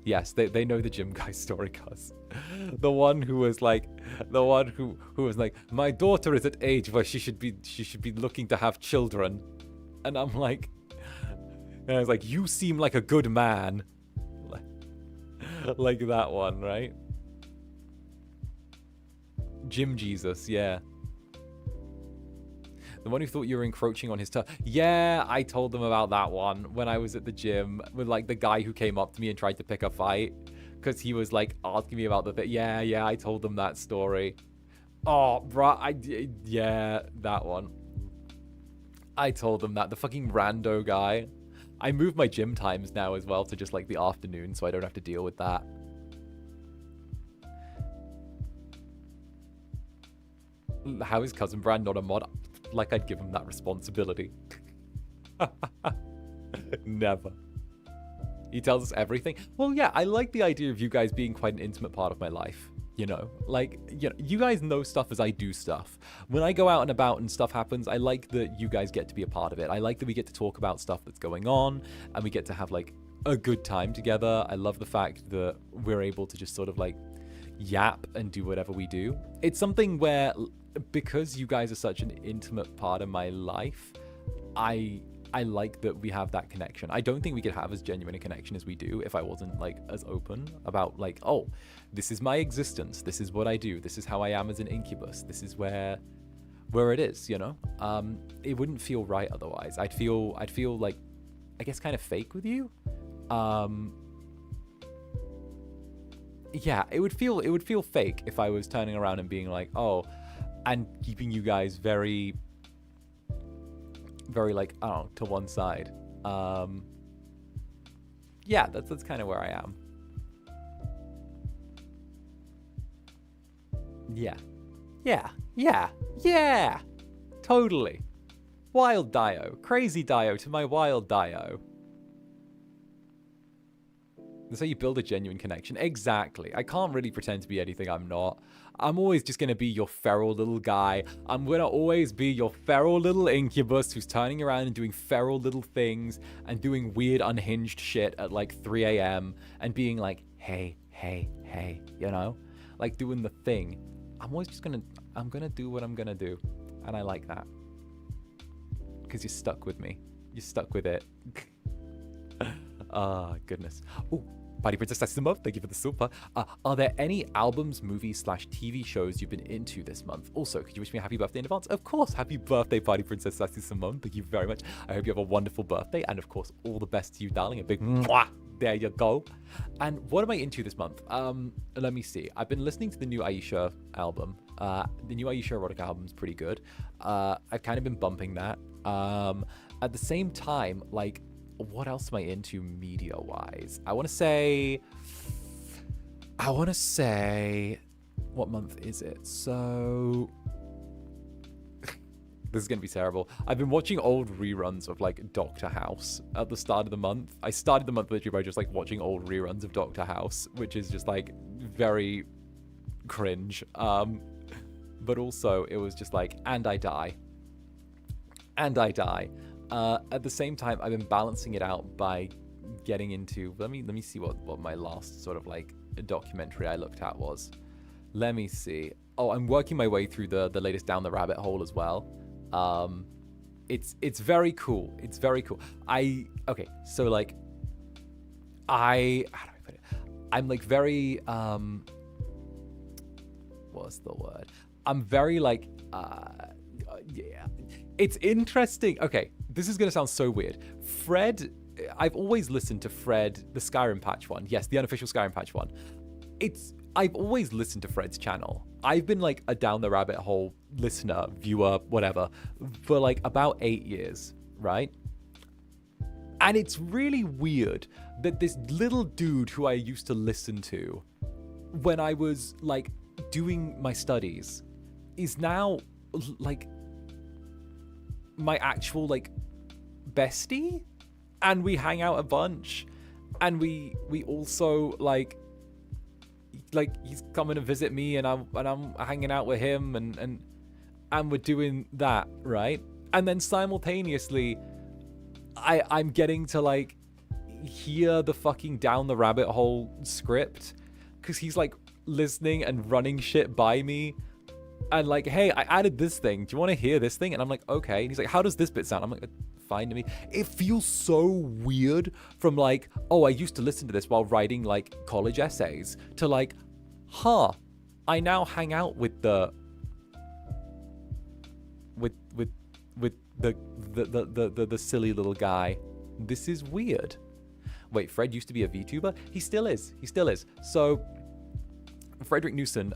Yes, they know the Gym Guy story, cuz. The one who was like, my daughter is at age where she should be looking to have children. And I'm like, and I was like, you seem like a good man. Like that one, right? Gym Jesus, yeah. The one who thought you were encroaching on his turf. Yeah, I told them about that one when I was at the gym with like the guy who came up to me and tried to pick a fight because he was like asking me about the thing. Yeah, I told them that story. Oh, bruh, yeah, that one. I told them that. The fucking rando guy. I moved my gym times now as well to just like the afternoon so I don't have to deal with that. How is Cousin Brand not a mod? Like I'd give him that responsibility. Never. He tells us everything. Well, yeah, I like the idea of you guys being quite an intimate part of my life. You know, like, you guys know stuff as I do stuff. When I go out and about and stuff happens, I like that you guys get to be a part of it. I like that we get to talk about stuff that's going on and we get to have like a good time together. I love the fact that we're able to just sort of like yap and do whatever we do. It's something where, because you guys are such an intimate part of my life, I like that we have that connection. I don't think we could have as genuine a connection as we do if I wasn't like as open about like, oh, this is my existence, this is what I do, this is how I am as an incubus, this is where it is, you know. It wouldn't feel right otherwise. I'd feel like, I guess, kind of fake with you. Yeah, it would feel fake if I was turning around and being like, oh, and keeping you guys very like, I don't know, to one side. Yeah, that's kind of where I am. Yeah, totally. Wild Dio, crazy Dio to my wild Dio. That's how you build a genuine connection. Exactly. I can't really pretend to be anything I'm not. I'm always just going to be your feral little guy. I'm going to always be your feral little incubus who's turning around and doing feral little things and doing weird unhinged shit at like 3 a.m. and being like, hey, you know? Like doing the thing. I'm always just going to do what I'm going to do. And I like that. Because you're stuck with me. You're stuck with it. Ah, goodness. Oh, Party Princess, that's the month. Thank you for the super. Are there any albums, movies, /TV shows you've been into this month? Also, could you wish me a happy birthday in advance? Of course, happy birthday, Party Princess Sassy Simone. Thank you very much. I hope you have a wonderful birthday. And of course, all the best to you, darling. A big mwah. There you go. And what am I into this month? Let me see. I've been listening to the new Aisha album. The new Aisha erotic album is pretty good. I've kind of been bumping that. At the same time, like, what else am I into media-wise? I want to say, what month is it? So, This is gonna be terrible. I've been watching old reruns of like Doctor House at the start of the month. I started the month literally by just like watching old reruns of Doctor House, which is just like very cringe. But also it was just like, and I die. And I die. At the same time, I've been balancing it out by getting into, let me see what my last sort of like documentary I looked at was. Let me see. Oh, I'm working my way through the latest Down the Rabbit Hole as well. It's very cool. It's very cool. Okay, so like how do I put it? I'm like very what's the word? I'm very like yeah. It's interesting. Okay, this is gonna sound so weird. Fred, I've always listened to Fred, the Skyrim patch one. Yes, the unofficial Skyrim patch one. I've always listened to Fred's channel. I've been like a Down the Rabbit Hole listener, viewer, whatever, for like about 8 years, right? And it's really weird that this little dude who I used to listen to when I was like doing my studies is now like my actual like bestie, and we hang out a bunch, and we also like he's coming to visit me, and I'm hanging out with him, and we're doing that, right? And then simultaneously I'm getting to like hear the fucking Down the Rabbit Hole script, because he's like listening and running shit by me, and like, hey, I added this thing, do you want to hear this thing? And I'm like, okay. And he's like, how does this bit sound? I'm like, fine to me. It feels so weird from like, oh, I used to listen to this while writing like college essays, to like, I now hang out with the silly little guy. This is weird. Wait, Fred used to be a VTuber? He still is. So Frederick Newson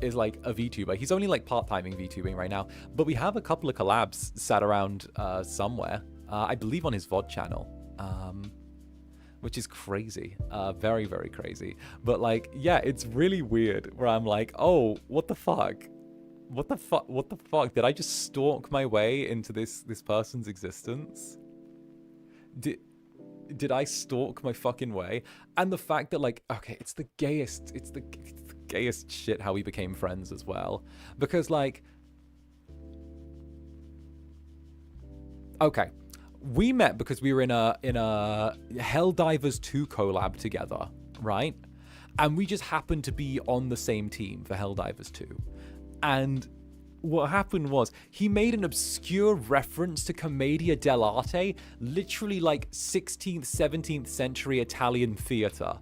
is like a VTuber. He's only like part-timing VTubing right now, but we have a couple of collabs sat around somewhere. I believe on his VOD channel. Which is crazy, very, very crazy. But like, yeah, it's really weird where I'm like, oh, what the fuck? What the fuck? Did I just stalk my way into this person's existence? Did I stalk my fucking way? And the fact that like, okay, it's the gayest shit how we became friends as well. Because like, okay, we met because we were in a Helldivers 2 collab together, right? And we just happened to be on the same team for Helldivers 2. And what happened was he made an obscure reference to Commedia dell'arte, literally like 16th, 17th century Italian theater.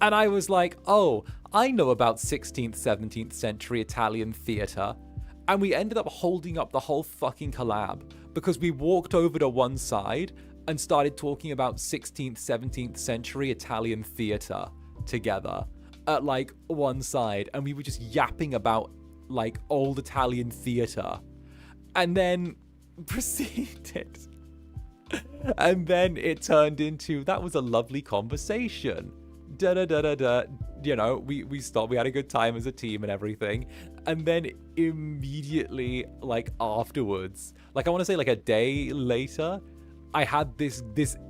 And I was like, oh, I know about 16th, 17th century Italian theater. And we ended up holding up the whole fucking collab because we walked over to one side and started talking about 16th, 17th century Italian theater together at like one side. And we were just yapping about like old Italian theater, and then proceeded. And then it turned into, that was a lovely conversation. You know, we stopped, we had a good time as a team and everything. And then immediately, like afterwards, like I want to say like a day later, I had this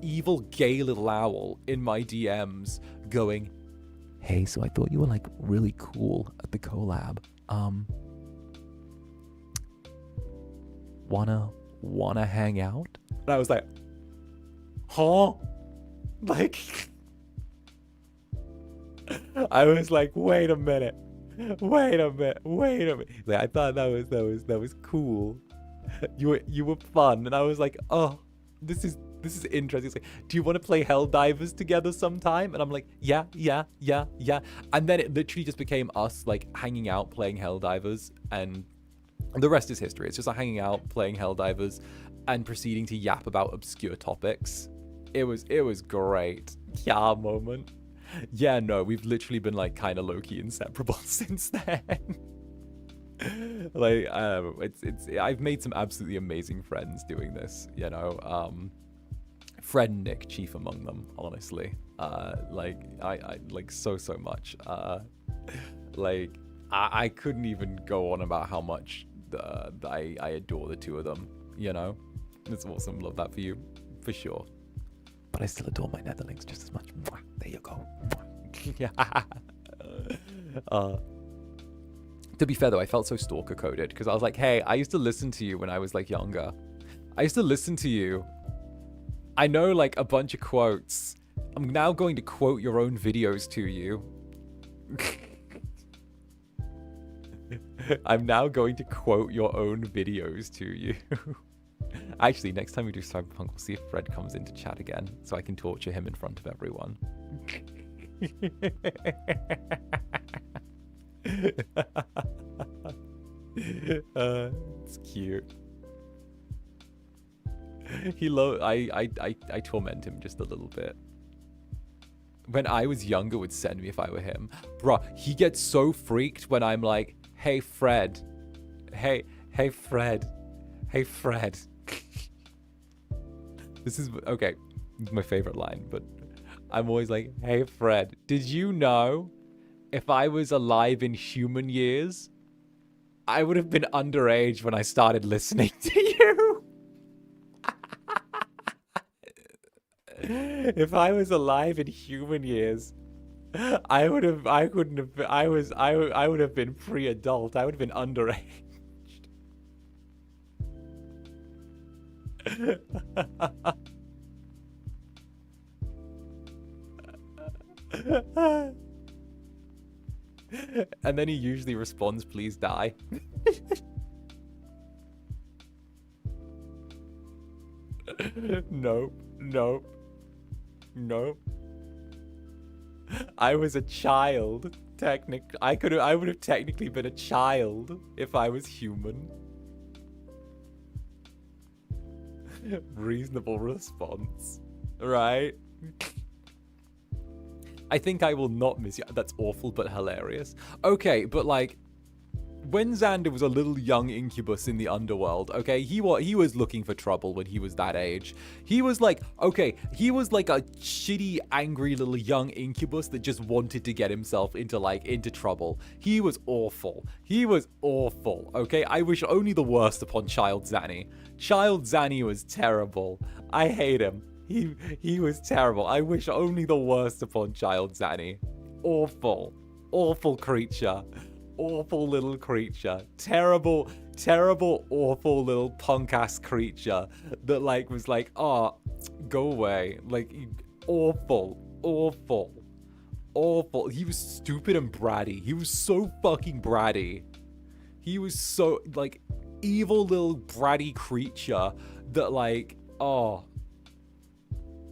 evil gay little owl in my DMs going, hey, so I thought you were like really cool at the collab. Wanna hang out? And I was like, huh? Like, I was like, wait a minute. Like, I thought that was cool. You were fun, and I was like, oh, this is interesting. It's like, do you want to play Helldivers together sometime? And I'm like, yeah. And then it literally just became us like hanging out, playing Helldivers, and the rest is history. It's just like hanging out, playing Helldivers, and proceeding to yap about obscure topics. It was great. Yeah, moment. Yeah, no, we've literally been like kind of low-key inseparable since then. Like, I've made some absolutely amazing friends doing this, you know. Fred and Nick, chief among them, honestly. Like, I like so much. Like, I couldn't even go on about how much I adore the two of them. You know, it's awesome. Love that for you, for sure. But I still adore my Netherlings just as much. Mwah. There you go. To be fair though, I felt so stalker coded because I was like, hey, I used to listen to you when I was like younger. I used to listen to you. I know like a bunch of quotes. I'm now going to quote your own videos to you. I'm now going to quote your own videos to you. Actually, next time we do Cyberpunk, we'll see if Fred comes into chat again so I can torture him in front of everyone. It's cute. I torment him just a little bit. When I was younger, would send me if I were him. Bruh, he gets so freaked when I'm like, hey Fred. Hey Fred. Hey Fred. This is okay. This is my favorite line, but I'm always like, hey Fred, did you know if I was alive in human years, I would have been underage when I started listening to you? If I was alive in human years, I would have been pre-adult. I would have been underage. And then he usually responds, please die. Nope. I was a child. I would have technically been a child if I was human. Reasonable response, right? I think I will not miss you. That's awful, but hilarious. Okay, but like, when Zander was a little young incubus in the underworld, okay, he was looking for trouble when he was that age. He was like, okay, he was like a shitty, angry little young incubus that just wanted to get himself into trouble. He was awful. Okay? I wish only the worst upon Child Zanny. Child Zanny was terrible. I hate him. He was terrible. I wish only the worst upon Child Zanny. Awful creature. Awful little creature. Terrible, awful little punk-ass creature that, like, was like, oh, go away. Like, awful. He was stupid and bratty. He was so fucking bratty. He was so, like, evil little bratty creature that, like, oh.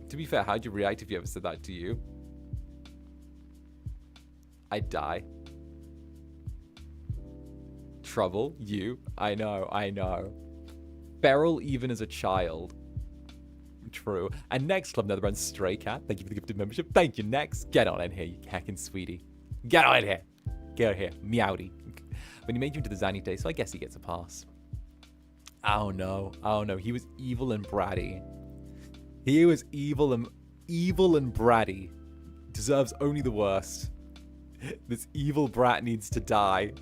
To be fair, how'd you react if you ever said that to you? I'd die. Trouble, you. I know. Feral even as a child. True. And next, Club Netherbrand Stray Cat. Thank you for the gifted membership. Thank you, next. Get on in here, you heckin' sweetie. Get on in here. Get on here. Meowdy. But he made you into the Zanny day, so I guess he gets a pass. Oh no. He was evil and bratty. He was evil and bratty. Deserves only the worst. This evil brat needs to die.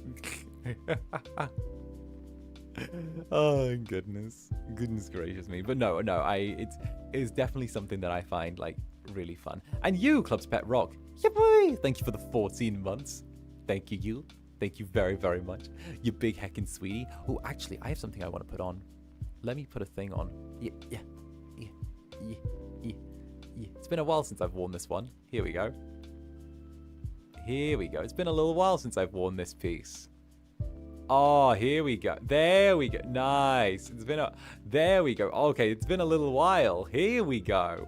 Oh goodness gracious me. But no, it's definitely something that I find like really fun. And you, Club's Pet Rock, yeah boy, thank you for the 14 months. Thank you very, very much, you big heckin' sweetie. Oh, actually, I have something I want to put on. Let me put a thing on. Yeah. It's been a while since I've worn this one. Here we go. It's been a little while since I've worn this piece. Oh, here we go. There we go. Nice. There we go. Okay, it's been a little while. Here we go.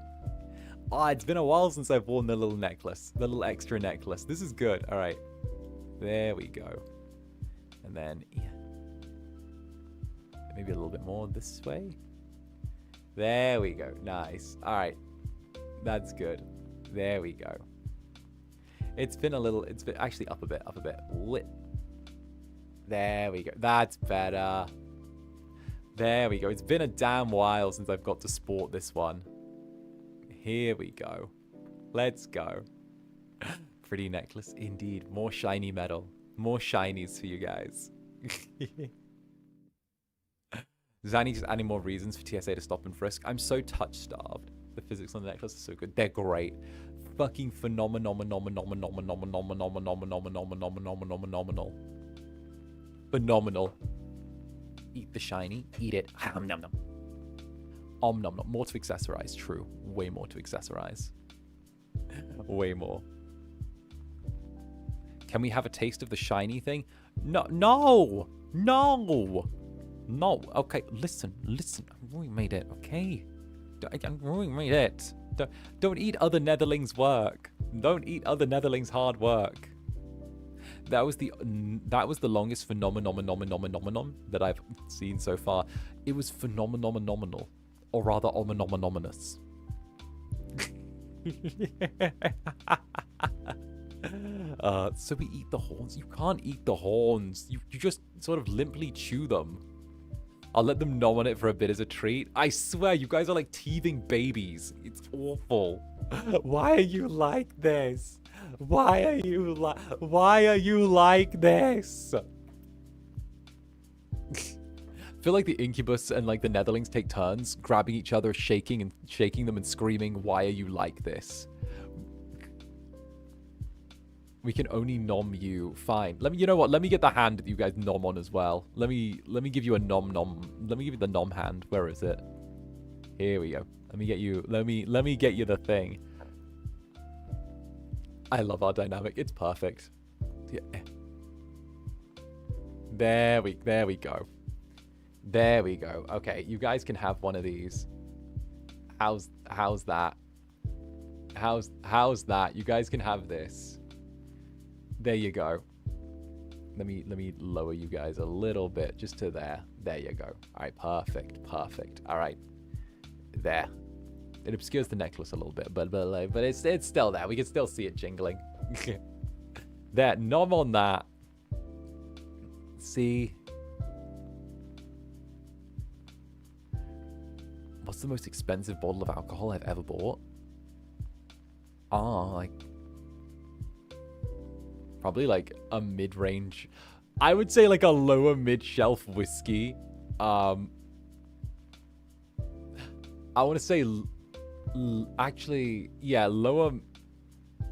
Oh, it's been a while since I've worn the little necklace. The little extra necklace. This is good. All right. There we go. And then, yeah. Maybe a little bit more this way. There we go. Nice. All right. That's good. There we go. It's been actually up a bit. There we go. That's better. There we go. It's been a damn while since I've got to sport this one. Here we go. Let's go. Pretty necklace. Indeed. More shiny metal. More shinies for you guys. Zanny just adding more reasons for TSA to stop and frisk. I'm so touch-starved. The physics on the necklace are so good. They're great. Fucking phenomenal. Phenomenal. Eat the shiny. Eat it. Nom nom nom. Nom nom. More to accessorize. True. Way more to accessorize. Way more. Can we have a taste of the shiny thing? No. No. No. No. Okay. Listen. Listen. I've already made it. Okay. I've already made it. Don't eat other Netherlings' work. Don't eat other Netherlings' hard work. That was the longest phenomenon that I've seen so far. It was phenomenal, or rather ominous. So we eat the horns. You can't eat the horns. You just sort of limply chew them. I'll let them gnaw on it for a bit as a treat. I swear, you guys are like teething babies. It's awful. Why are you like this? Why are you like this? I feel like the Incubus and like the Netherlings take turns grabbing each other, shaking them and screaming, "Why are you like this?" We can only nom you. Fine. You know what? Let me get the hand that you guys nom on as well. Let me give you a nom. Let me give you the nom hand. Where is it? Here we go. Let me get you. Let me get you the thing. I love our dynamic. It's perfect. Yeah. There we go. There we go. Okay, you guys can have one of these. How's that? How's that? You guys can have this. There you go. Let me lower you guys a little bit just to there. There you go. All right, perfect. All right, there. It obscures the necklace a little bit, but it's still there. We can still see it jingling. There, nom on that. See. What's the most expensive bottle of alcohol I've ever bought? Like. Probably like a mid-range. I would say like a lower mid-shelf whiskey. I want to say actually, yeah, lower.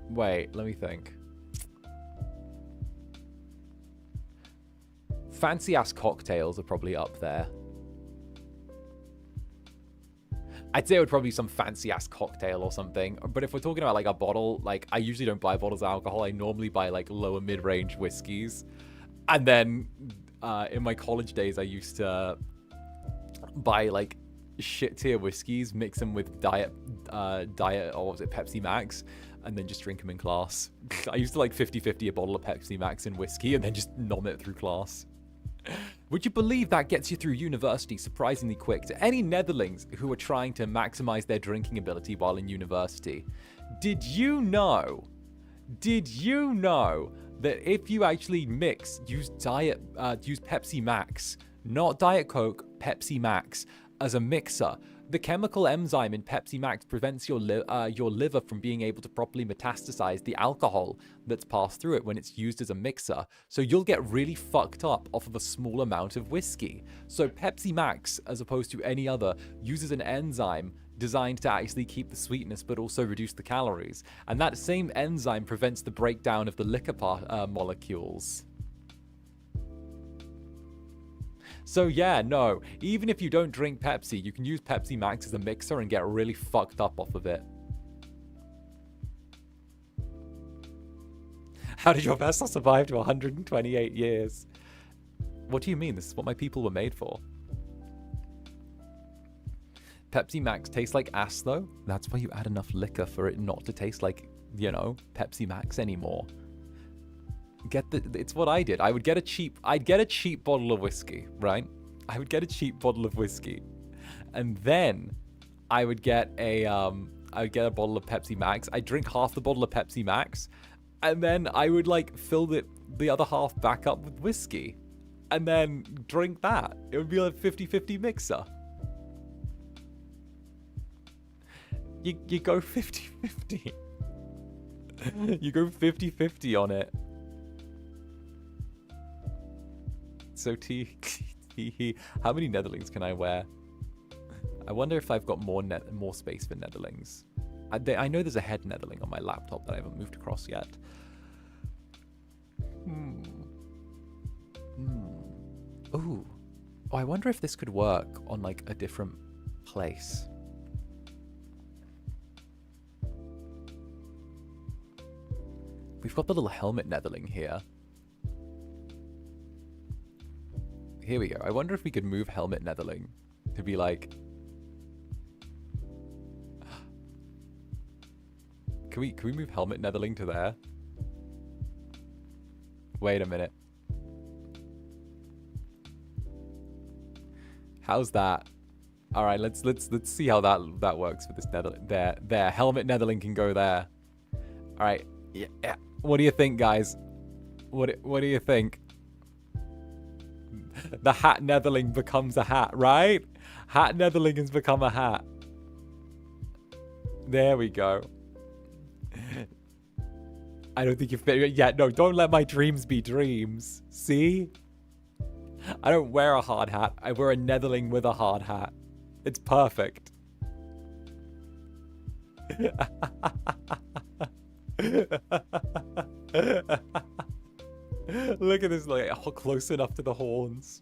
Wait, let me think. Fancy ass cocktails are probably up there. I'd say it would probably be some fancy ass cocktail or something. But if we're talking about like a bottle, like I usually don't buy bottles of alcohol. I normally buy like lower mid-range whiskeys. And then in my college days, I used to buy like shit tier whiskeys, mix them with diet, or what was it, Pepsi Max, and then just drink them in class. I used to like 50-50 a bottle of Pepsi Max in whiskey and then just nom it through class. Would you believe that gets you through university surprisingly quick? To any Netherlings who are trying to maximize their drinking ability while in university, did you know that if you actually use Pepsi Max, not Diet Coke, Pepsi Max, as a mixer, the chemical enzyme in Pepsi Max prevents your liver from being able to properly metastasize the alcohol that's passed through it when it's used as a mixer. So you'll get really fucked up off of a small amount of whiskey. So Pepsi Max, as opposed to any other, uses an enzyme designed to actually keep the sweetness but also reduce the calories. And that same enzyme prevents the breakdown of the liquor molecules. So yeah, no, even if you don't drink Pepsi, you can use Pepsi Max as a mixer and get really fucked up off of it. How did your vessel survive to 128 years? What do you mean? This is what my people were made for. Pepsi Max tastes like ass though. That's why you add enough liquor for it not to taste like, you know, Pepsi Max anymore. It's what I did. I'd get a cheap bottle of whiskey, right? I would get a cheap bottle of whiskey, and then I would get a bottle of Pepsi Max. I'd drink half the bottle of Pepsi Max, and then I would like fill the other half back up with whiskey, and then drink that. It would be like 50-50 mixer. You go 50-50. You go 50-50 on it. So TSA How many netherlings can I wear? I wonder if I've got more space for netherlings. I know there's a head netherling on my laptop that I haven't moved across yet. Ooh. Oh, I wonder if this could work on like a different place. We've got the little helmet netherling here. Here we go. I wonder if we could move helmet netherling to be like... Can we move helmet netherling to there? Wait a minute. How's that? All right, let's see how that works for this netherling. There. Helmet netherling can go there. All right. Yeah. What do you think, guys? What do you think? The hat netherling becomes a hat, right? Hat netherling has become a hat. There we go. I don't think you fit. Yeah, no, don't let my dreams be dreams. See? I don't wear a hard hat. I wear a netherling with a hard hat. It's perfect. Look at this, like, close enough to the horns.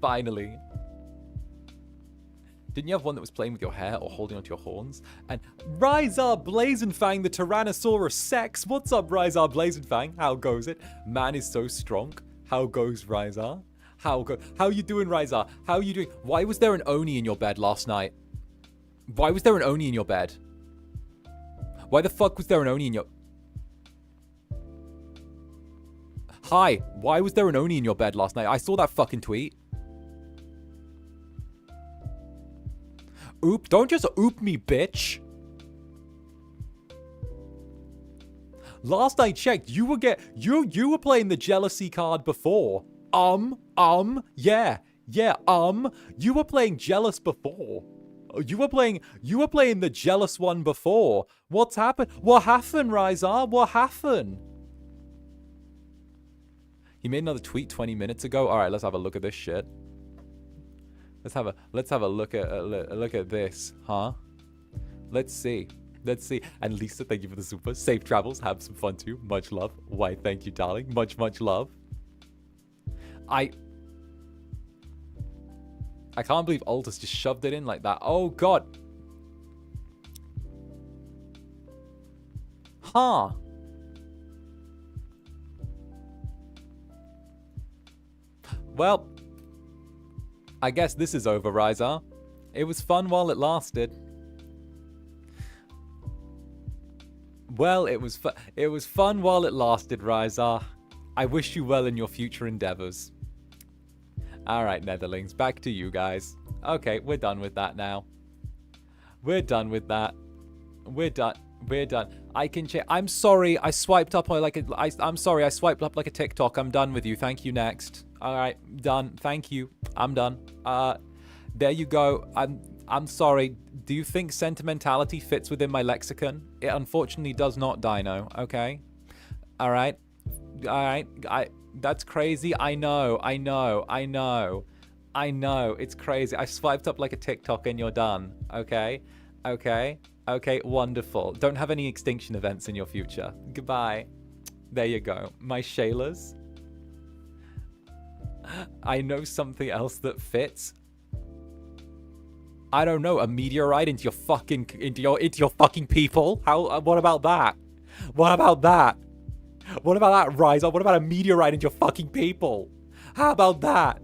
Finally. Didn't you have one that was playing with your hair or holding onto your horns? And Rizar Blazenfang, the Tyrannosaurus Sex. What's up, Rizar Blazenfang? How goes it? Man is so strong. How goes Rizar? How you doing, Rizar? How you doing? Why was there an Oni in your bed last night? Why was there an Oni in your bed? Why the fuck was there an Oni in your... Hi, why was there an Oni in your bed last night? I saw that fucking tweet. Oop, don't just oop me, bitch. Last I checked, you were playing the jealousy card before. Yeah. You were playing jealous before. You were playing the jealous one before. What's happened? What happened, Rizar? What happened? He made another tweet 20 minutes ago. All right, let's have a look at this shit. Let's have a look at this, huh? Let's see. And Lisa, thank you for the super. Safe travels. Have some fun too. Much love. Why, thank you, darling. Much love. I can't believe Aldous just shoved it in like that. Oh, God. Huh. Well, I guess this is over, Rizar. It was fun while it lasted. Well, it was fun while it lasted, Rizar. I wish you well in your future endeavors. All right, Netherlings, back to you guys. Okay, we're done with that now. We're done with that. We're done. I can check. I'm sorry. I swiped up like a. I'm sorry. I swiped up like a TikTok. I'm done with you. Thank you. Next. All right, done. Thank you. I'm done. There you go. I'm sorry. Do you think sentimentality fits within my lexicon? It unfortunately does not, Dino. Okay. All right. That's crazy. I know. It's crazy. I swiped up like a TikTok and you're done. Okay. Wonderful. Don't have any extinction events in your future. Goodbye. There you go. My Shaylas. I know something else that fits. I don't know, a meteorite into your fucking people. What about that? What about that, Rizar? What about a meteorite into your fucking people? How about that?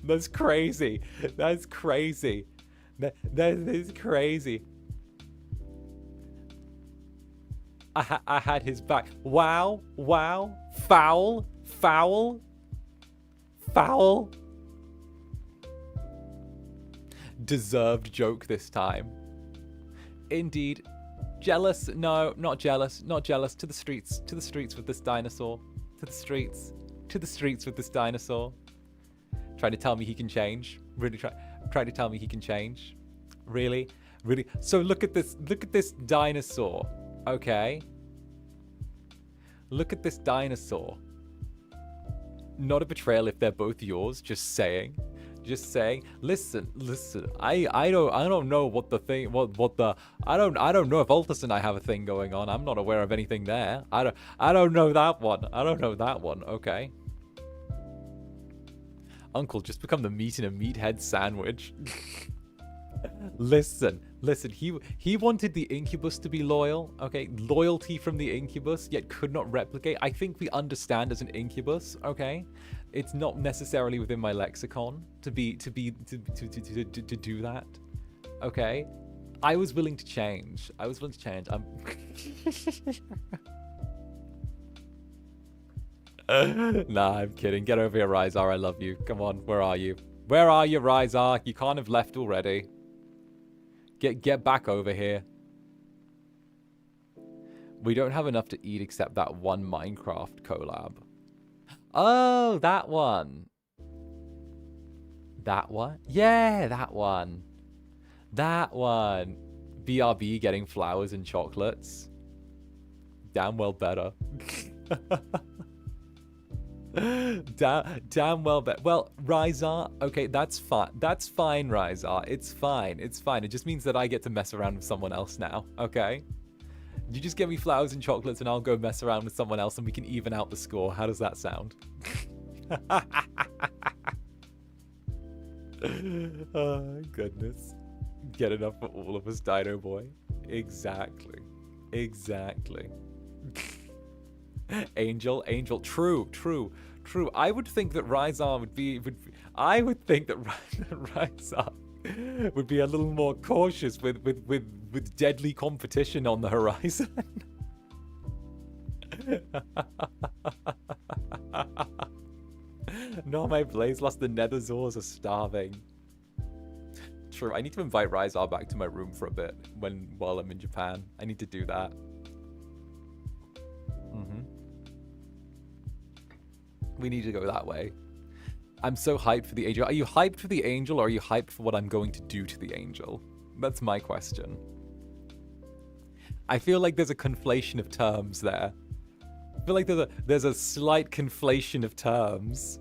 That's crazy. That is crazy. I had his back. Wow. Foul. Deserved joke this time. Indeed. Jealous? No, not jealous. To the streets with this dinosaur. To the streets with this dinosaur. Trying to tell me he can change. Really trying to tell me he can change. Really. So look at this dinosaur. Okay. Look at this dinosaur. Not a betrayal if they're both yours. Just saying. Just saying. Listen. I don't know what the thing. I don't know if Altus and I have a thing going on. I'm not aware of anything there. I don't know that one. I don't know that one. Okay. Uncle, just become the meat in a meathead sandwich. Listen, he wanted the Incubus to be loyal, okay? Loyalty from the Incubus, yet could not replicate. I think we understand as an Incubus, okay? It's not necessarily within my lexicon to do that, okay? I was willing to change. I'm Nah, I'm kidding. Get over here, Ryzar. I love you. Come on, where are you? Where are you, Ryzar? You can't have left already. Get back over here. We don't have enough to eat except that one Minecraft collab. Oh, that one. That one? Yeah, that one. That one. BRB getting flowers and chocolates. Damn well better. Damn well bet. Well, Ryzar, okay, that's fine. That's fine, Ryzar. It's fine. It's fine. It just means that I get to mess around with someone else now, okay? You just get me flowers and chocolates and I'll go mess around with someone else and we can even out the score. How does that sound? Oh, goodness. Get enough for all of us, Dino Boy. Exactly. Exactly. Angel. True. I would think that Ryzar would be a little more cautious with deadly competition on the horizon. No, my Blaze lost. The Netherzors are starving. True. I need to invite Ryzar back to my room for a bit while I'm in Japan. I need to do that. We need to go that way. I'm so hyped for the angel. Are you hyped for the angel or are you hyped for what I'm going to do to the angel? That's my question. I feel like there's a conflation of terms there. I feel like there's a slight conflation of terms.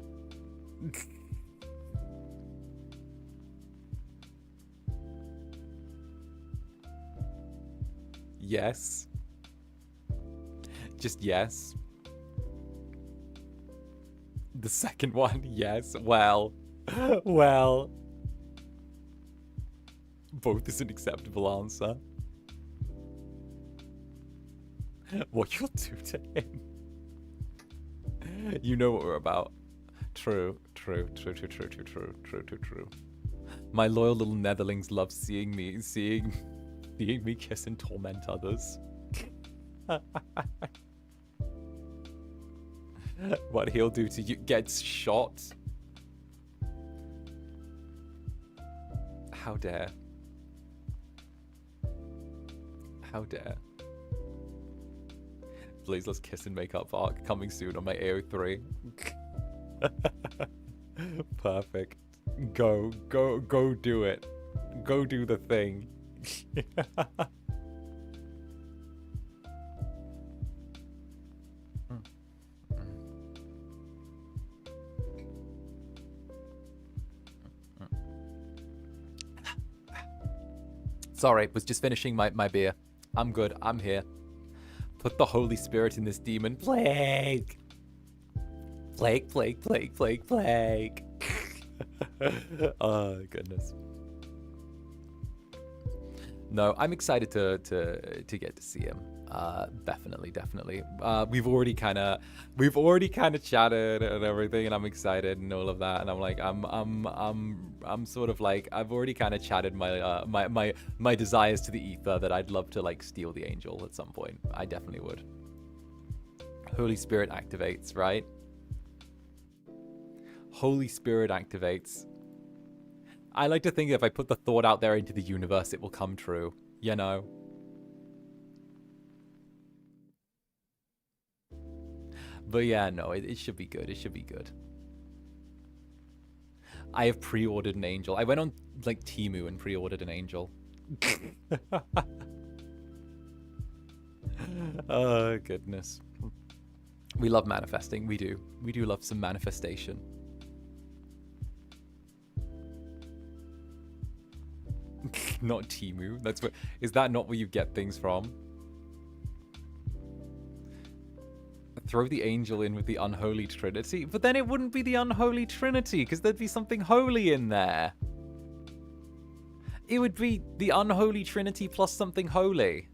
Yes. Just yes. The second one, yes. Well. Both is an acceptable answer. What you'll do to him. You know what we're about. True. My loyal little netherlings love seeing me kiss and torment others. What he'll do to you gets shot. How dare. How dare. Blazeless kiss and makeup arc coming soon on my AO3. Perfect. Go do it. Go do the thing. Sorry, was just finishing my beer. I'm good. I'm here. Put the Holy Spirit in this demon. Plague. Oh, goodness. No, I'm excited to get to see him. Definitely. We've already kind of chatted and everything, and I'm excited and all of that. And I'm like, I'm sort of like, I've already kind of chatted my desires to the ether that I'd love to like steal the angel at some point. I definitely would. Holy Spirit activates, right? Holy Spirit activates. I like to think if I put the thought out there into the universe, it will come true, you know? But yeah, no, it should be good. It should be good. I have pre-ordered an angel. I went on, like, Temu and pre-ordered an angel. Oh, goodness. We love manifesting. We do. We do love some manifestation. Not Timu. That's what. Is that not where you get things from? Throw the angel in with the unholy trinity, but then it wouldn't be the unholy trinity because there'd be something holy in there. It would be the unholy trinity plus something holy.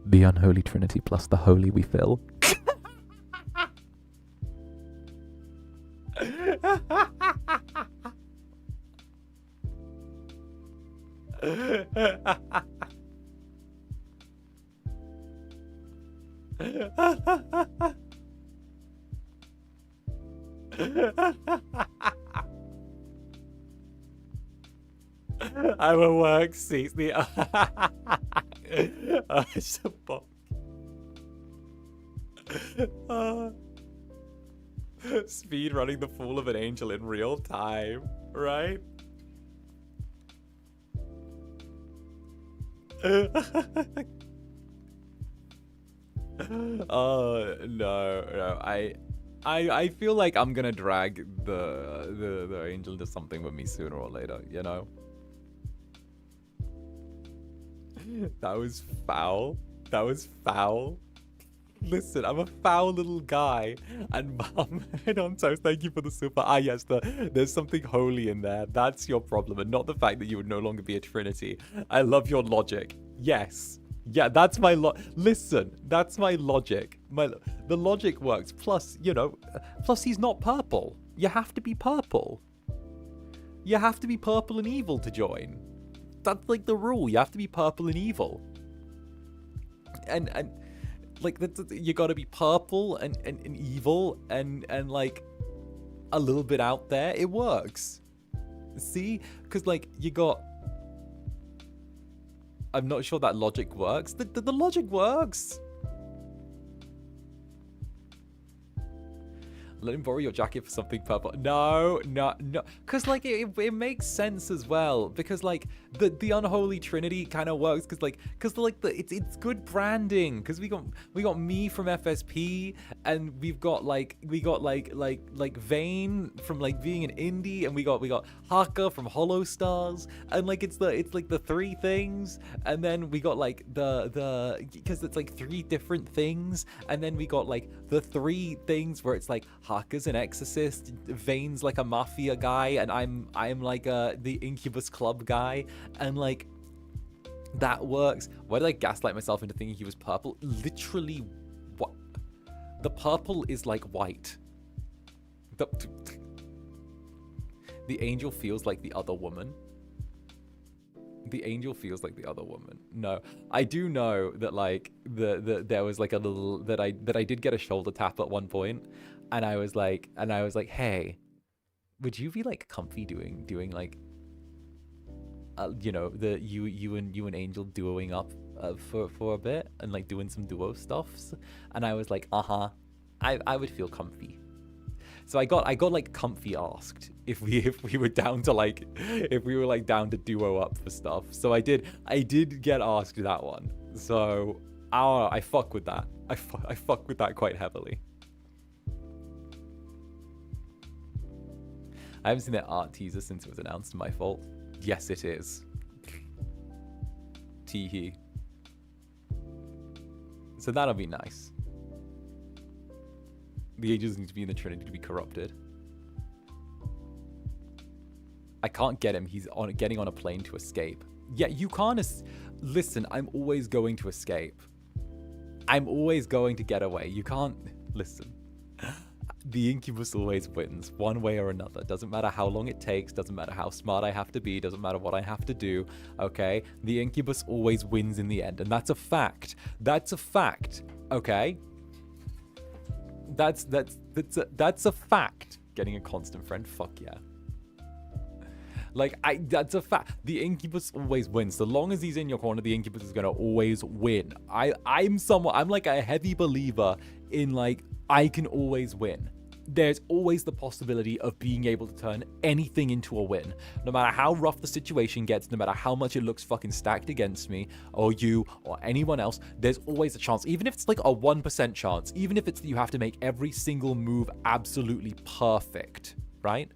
The unholy trinity plus the holy we fill. I will work seats the speed running the fall of an angel in real time, right? No. I feel like I'm gonna drag the angel into something with me sooner or later, you know? That was foul. That was foul. Listen, I'm a foul little guy. And Mum and Ontos, thank you for the super. Ah, yes, there's something holy in there. That's your problem, and not the fact that you would no longer be a trinity. I love your logic. Yes. Yeah, that's my listen, that's my logic. The logic works. Plus, you know, plus he's not purple. You have to be purple. You have to be purple and evil to join. That's like the rule. You have to be purple and evil. And like you got to be purple and evil and like a little bit out there. It works. See? Because like you got. I'm not sure that logic works. The logic works. Let him borrow your jacket for something purple. No. Because, like, it makes sense as well. Because, like, the unholy trinity kind of works. Because it's good branding. Because we got me from FSP, and we got Vane from like being an indie, and we got Haka from Hollow Stars, and like it's like the three things, and then we got like the because it's like three different things, and then we got like the three things where it's like Haka's an exorcist, Vane's like a mafia guy, and I'm like the Incubus club guy, and like that works. Why did I gaslight myself into thinking he was purple? Literally, what? The purple is like white. The angel feels like the other woman. The angel feels like the other woman. No, I do know that like there was like a little that I did get a shoulder tap at one point, and I was like, hey, would you be like comfy doing like, you know, the you and Angel duoing up for a bit and like doing some duo stuffs, and I was like, I would feel comfy. So I got like comfy asked if we were down to like if we were like down to duo up for stuff. So I did get asked that one. So I fuck with that. I fuck with that quite heavily. I haven't seen that art teaser since it was announced. My fault. Yes, it is. Teehee. So that'll be nice. The angels need to be in the Trinity to be corrupted. I can't get him. He's getting on a plane to escape. Yeah, you can't. Listen, I'm always going to escape. I'm always going to get away. You can't. Listen. The Incubus always wins, one way or another. Doesn't matter how long it takes. Doesn't matter how smart I have to be. Doesn't matter what I have to do. Okay? The Incubus always wins in the end. And that's a fact. That's a fact. Okay? That's a fact. Getting a constant friend, fuck yeah. Like that's a fact. The Incubus always wins. So long as he's in your corner, the Incubus is gonna always win. I'm like a heavy believer in like I can always win. there's always the possibility of being able to turn anything into a win. No matter how rough the situation gets, no matter how much it looks fucking stacked against me, or you, or anyone else, there's always a chance. Even if it's like a 1% chance, even if it's that you have to make every single move absolutely perfect, right?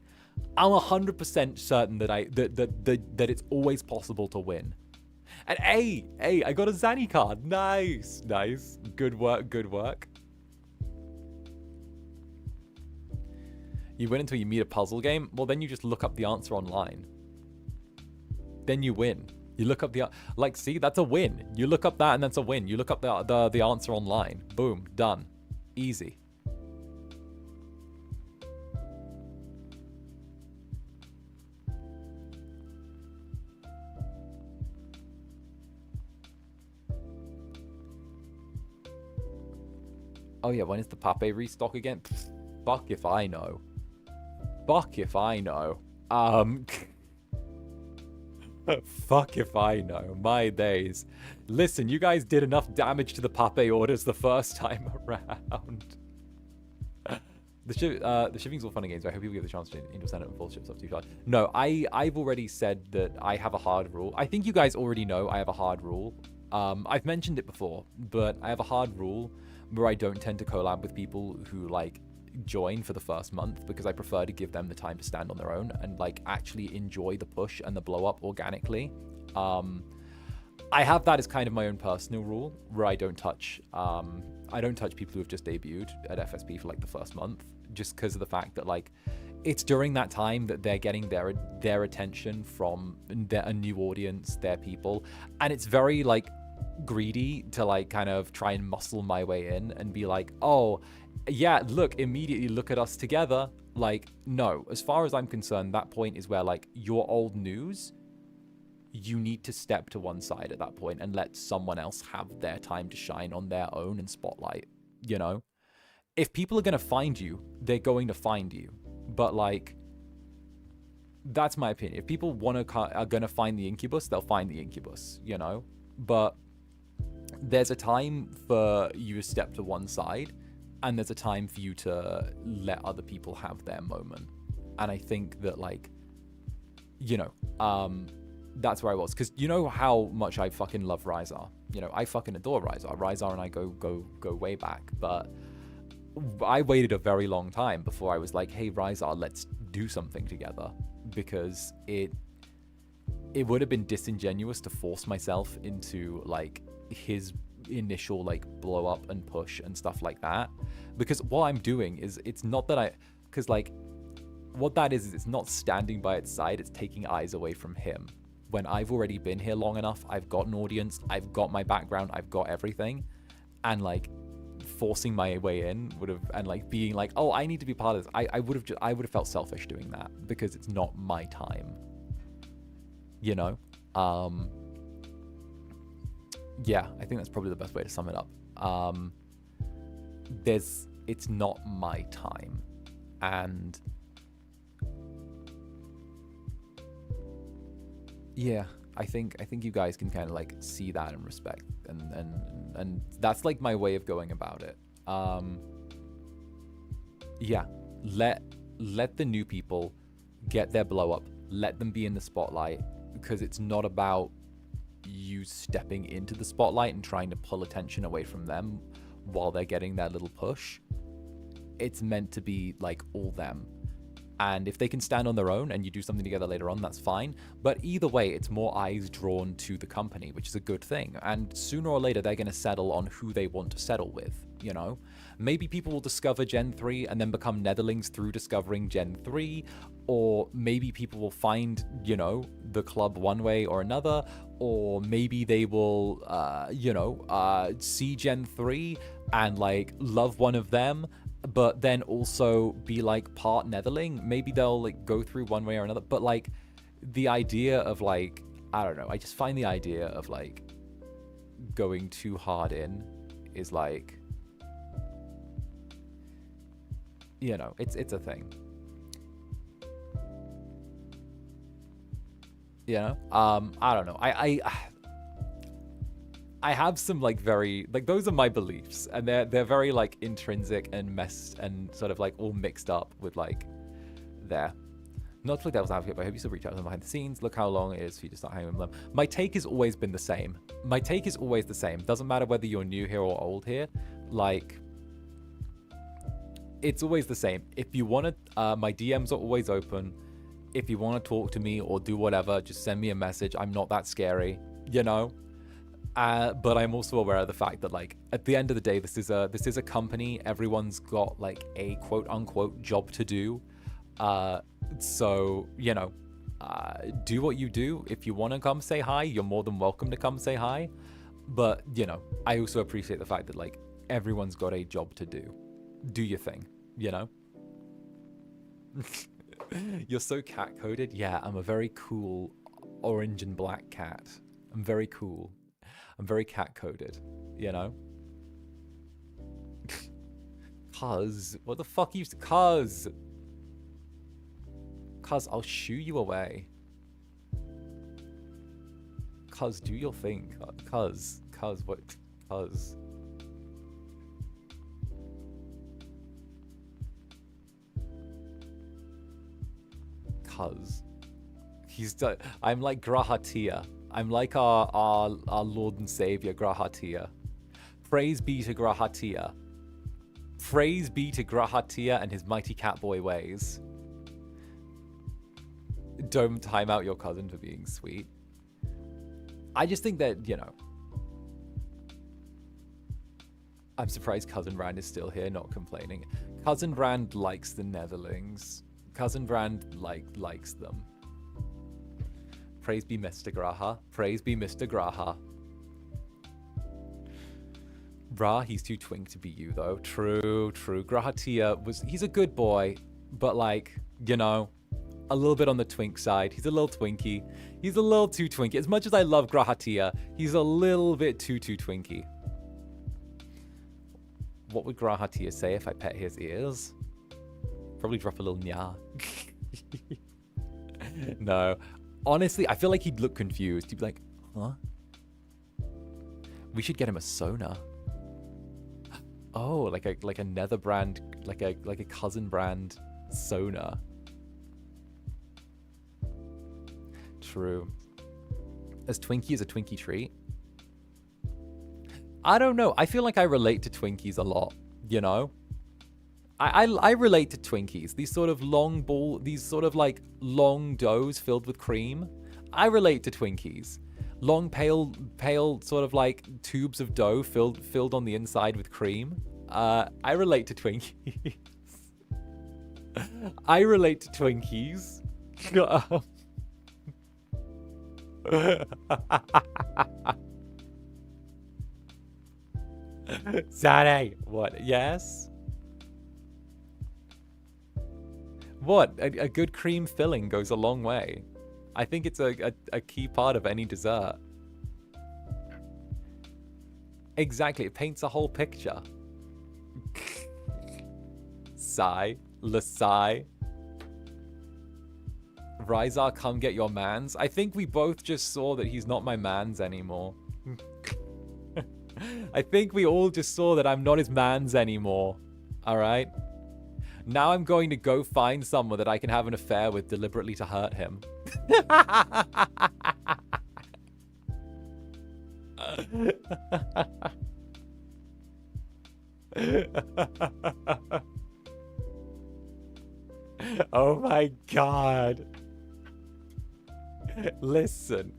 I'm 100% certain that that it's always possible to win. And hey, I got a Zanny card. Nice. Good work. You win until you meet a puzzle game? Well, then you just look up the answer online. Then you win. You look up the... Like, see, that's a win. You look up that and that's a win. You look up the answer online. Boom. Done. Easy. Oh yeah, when is the Pape restock again? Pfft, fuck if I know. Fuck if I know. Fuck if I know. My days. Listen, you guys did enough damage to the Pape orders the first time around. The shipping's all fun and games, but I hope people get the chance to understand it and full ships up too far. No, I've already said that I have a hard rule. I think you guys already know I have a hard rule. I've mentioned it before, but I have a hard rule where I don't tend to collab with people who like join for the first month, because I prefer to give them the time to stand on their own and like actually enjoy the push and the blow up organically. I have that as kind of my own personal rule where I don't touch people who have just debuted at FSP for like the first month, just because of the fact that like it's during that time that they're getting their attention from a new audience, their people, and it's very like greedy to like kind of try and muscle my way in and be like, oh yeah, look, immediately look at us together. Like, no, as far as I'm concerned, that point is where like your old news, you need to step to one side at that point and let someone else have their time to shine on their own and spotlight. You know, if people are going to find you, they're going to find you. But like, that's my opinion. If people are going to find the Incubus, they'll find the Incubus, you know. But there's a time for you to step to one side, and there's a time for you to let other people have their moment. And I think that like, you know, that's where I was, because you know how much I fucking love Ryzar. You know, I fucking adore Ryzar. Ryzar and I go way back, but I waited a very long time before I was like, hey Ryzar, let's do something together, because it would have been disingenuous to force myself into like his initial like blow up and push and stuff like that, because what I'm doing is, it's not that because like what that is it's not standing by its side, it's taking eyes away from him. When I've already been here long enough, I've got an audience, I've got my background, I've got everything, and like forcing my way in would have, and like being like, oh, I need to be part of this, I would have felt selfish doing that, because it's not my time, you know. Yeah, I think that's probably the best way to sum it up. It's not my time, and yeah, I think you guys can kind of like see that and respect, and that's like my way of going about it. Yeah, let the new people get their blow up, let them be in the spotlight, because it's not about you stepping into the spotlight and trying to pull attention away from them while they're getting their little push. It's meant to be like all them. And if they can stand on their own and you do something together later on, that's fine. But either way, it's more eyes drawn to the company, which is a good thing. And sooner or later, they're going to settle on who they want to settle with, you know? Maybe people will discover Gen 3 and then become Netherlings through discovering Gen 3. Or maybe people will find, you know, the club one way or another. Or maybe they will, see Gen 3 and, like, love one of them, but then also be like part Netherling. Maybe they'll like go through one way or another, but like the idea of like, I don't know, I just find the idea of like going too hard in is like, you know, it's a thing, you know. I don't know, I have some like very like those are my beliefs, and they're very like intrinsic and messed and sort of like all mixed up with like there. Not to play devil's advocate, but I hope you still reach out to them behind the scenes. Look how long it is for you to start hanging with them. My take has always been the same. My take is always the same. Doesn't matter whether you're new here or old here. Like, it's always the same. If you want to, my DMs are always open. If you want to talk to me or do whatever, just send me a message. I'm not that scary, you know? But I'm also aware of the fact that, like, at the end of the day, this is a company. Everyone's got, like, a quote-unquote job to do. So, you know, do what you do. If you want to come say hi, you're more than welcome to come say hi. But, you know, I also appreciate the fact that, like, everyone's got a job to do. Do your thing, you know? You're so cat-coded. Yeah, I'm a very cool orange and black cat. I'm very cool. I'm very cat-coded, you know? Cuz, what the fuck you... Cuz, I'll shoo you away. Cuz, do your thing. Cuz, what? Cuz. He's done. I'm like 𝓂𝓸𝓾𝓻. I'm like our Lord and Savior 𝓂𝓸𝓾𝓻. Praise be to 𝓂𝓸𝓾𝓻. Praise be to 𝓂𝓸𝓾𝓻 and his mighty catboy ways. Don't time out your cousin for being sweet. I just think that, you know, I'm surprised Cousin Brand is still here, not complaining. Cousin Brand likes the Netherlings. Cousin Brand likes them. Praise be Mr. 𝓂𝓻. Praise be Mr. 𝓂𝓻. Brah, he's too twink to be you, though. True. 𝓂𝓸𝓾𝓻 he's a good boy, but, like, you know, a little bit on the twink side. He's a little twinky. He's a little too twinky. As much as I love 𝓂𝓸𝓾𝓻, he's a little bit too twinky. What would 𝓂𝓸𝓾𝓻 say if I pet his ears? Probably drop a little nya. No. Honestly, I feel like he'd look confused. He'd be like, huh? We should get him a sonar. Oh, like a Netherbrand, like a cousin brand sonar. True. As Twinkie as a Twinkie treat? I don't know. I feel like I relate to Twinkies a lot, you know? I relate to Twinkies. These sort of these sort of like long doughs filled with cream. I relate to Twinkies. Long pale sort of like tubes of dough filled on the inside with cream. I relate to Twinkies. I relate to Twinkies. Zane, what? Yes? What? A good cream filling goes a long way. I think it's a key part of any dessert. Exactly, it paints a whole picture. Sigh. Lasai. Ryzar, come get your mans. I think we both just saw that he's not my mans anymore. I think we all just saw that I'm not his mans anymore. Alright? Now I'm going to go find someone that I can have an affair with deliberately to hurt him. Oh my god. Listen.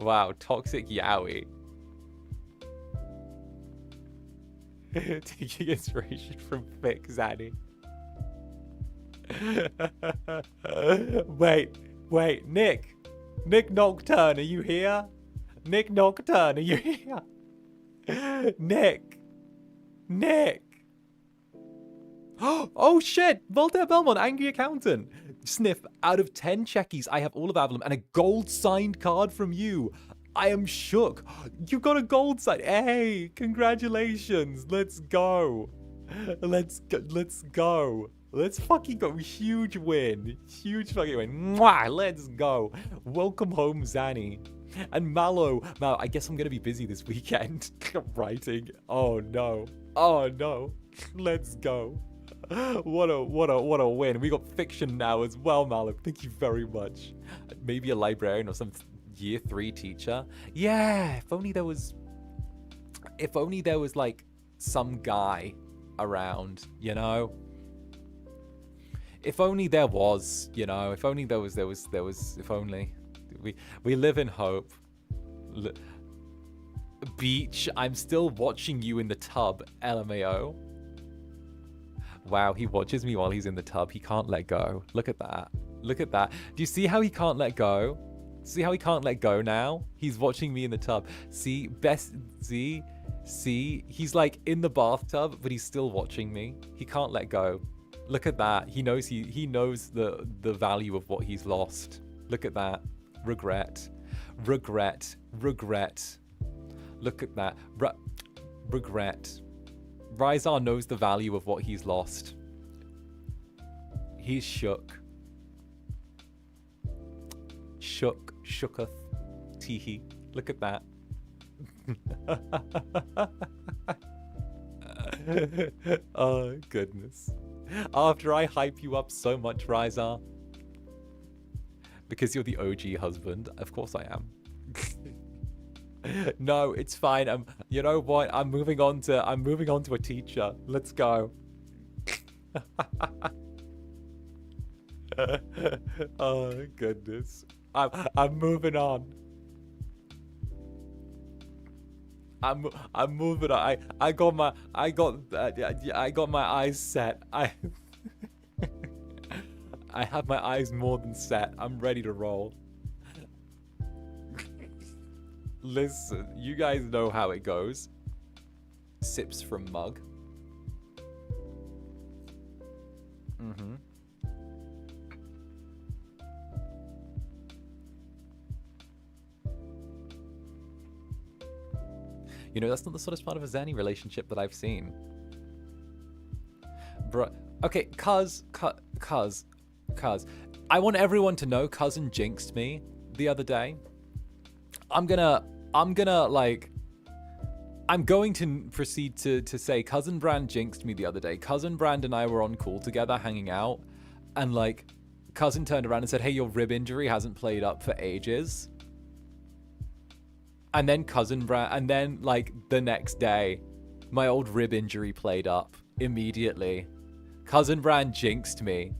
Wow, toxic yaoi. Taking inspiration from Vic Zanny. Wait, Nick 𝓂𝓚𝓾𝓻, are you here? Nick 𝓂𝓚𝓾𝓻, are you here? Nick. Oh shit! Voltaire Belmont, angry accountant. Sniff, out of 10 checkies, I have all of Avalon and a gold signed card from you. I am shook. You got a gold sign. Hey, congratulations. Let's go. Let's go. Let's fucking go. Huge win. Huge fucking win. Mwah, let's go. Welcome home, Zanny. And Mallow, I guess I'm gonna be busy this weekend. Writing. Oh no. Oh no. Let's go. What a win. We got fiction now as well, Mallow. Thank you very much. Maybe a librarian or some year 3 teacher. Yeah, if only there was like some guy around, you know? If only there was, you know, if only there was, if only. We live in hope. Beach, I'm still watching you in the tub, LMAO. Wow, he watches me while he's in the tub. He can't let go. Look at that. Look at that. Do you see how he can't let go? See how he can't let go now? He's watching me in the tub. See, see, he's like in the bathtub, but he's still watching me. He can't let go. Look at that. He knows he knows the value of what he's lost. Look at that. Regret. Regret. Regret. Look at that. Regret. Rysar knows the value of what he's lost. He's shook. Shooketh. Teehee. Look at that. Oh, goodness. After I hype you up so much, Rysar. Because you're the OG husband. Of course I am. No, it's fine. You know what? I'm moving on to a teacher. Let's go. Oh goodness. I'm moving on. I'm moving on. I got my eyes set. I have my eyes more than set. I'm ready to roll. Listen, you guys know how it goes. Sips from mug. Mm-hmm. You know, that's not the sort of part of a Zanny relationship that I've seen. Bruh. Okay, cuz. I want everyone to know cousin jinxed me the other day. I'm going to proceed to say Cousin Brand jinxed me the other day. Cousin Brand and I were on call together hanging out, and like Cousin turned around and said, hey, your rib injury hasn't played up for ages. And then Cousin Brand, and then like the next day, my old rib injury played up immediately. Cousin Brand jinxed me.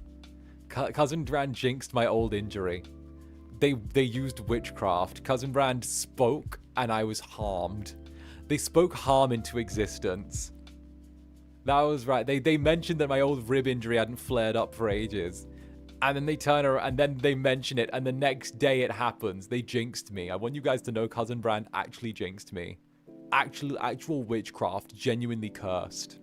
Cousin Brand jinxed my old injury. They used witchcraft. Cousin Brand spoke and I was harmed. They spoke harm into existence. That was right. They mentioned that my old rib injury hadn't flared up for ages. And then they turn around and then they mention it, and the next day it happens. They jinxed me. I want you guys to know Cousin Brand actually jinxed me. Actual witchcraft, genuinely cursed.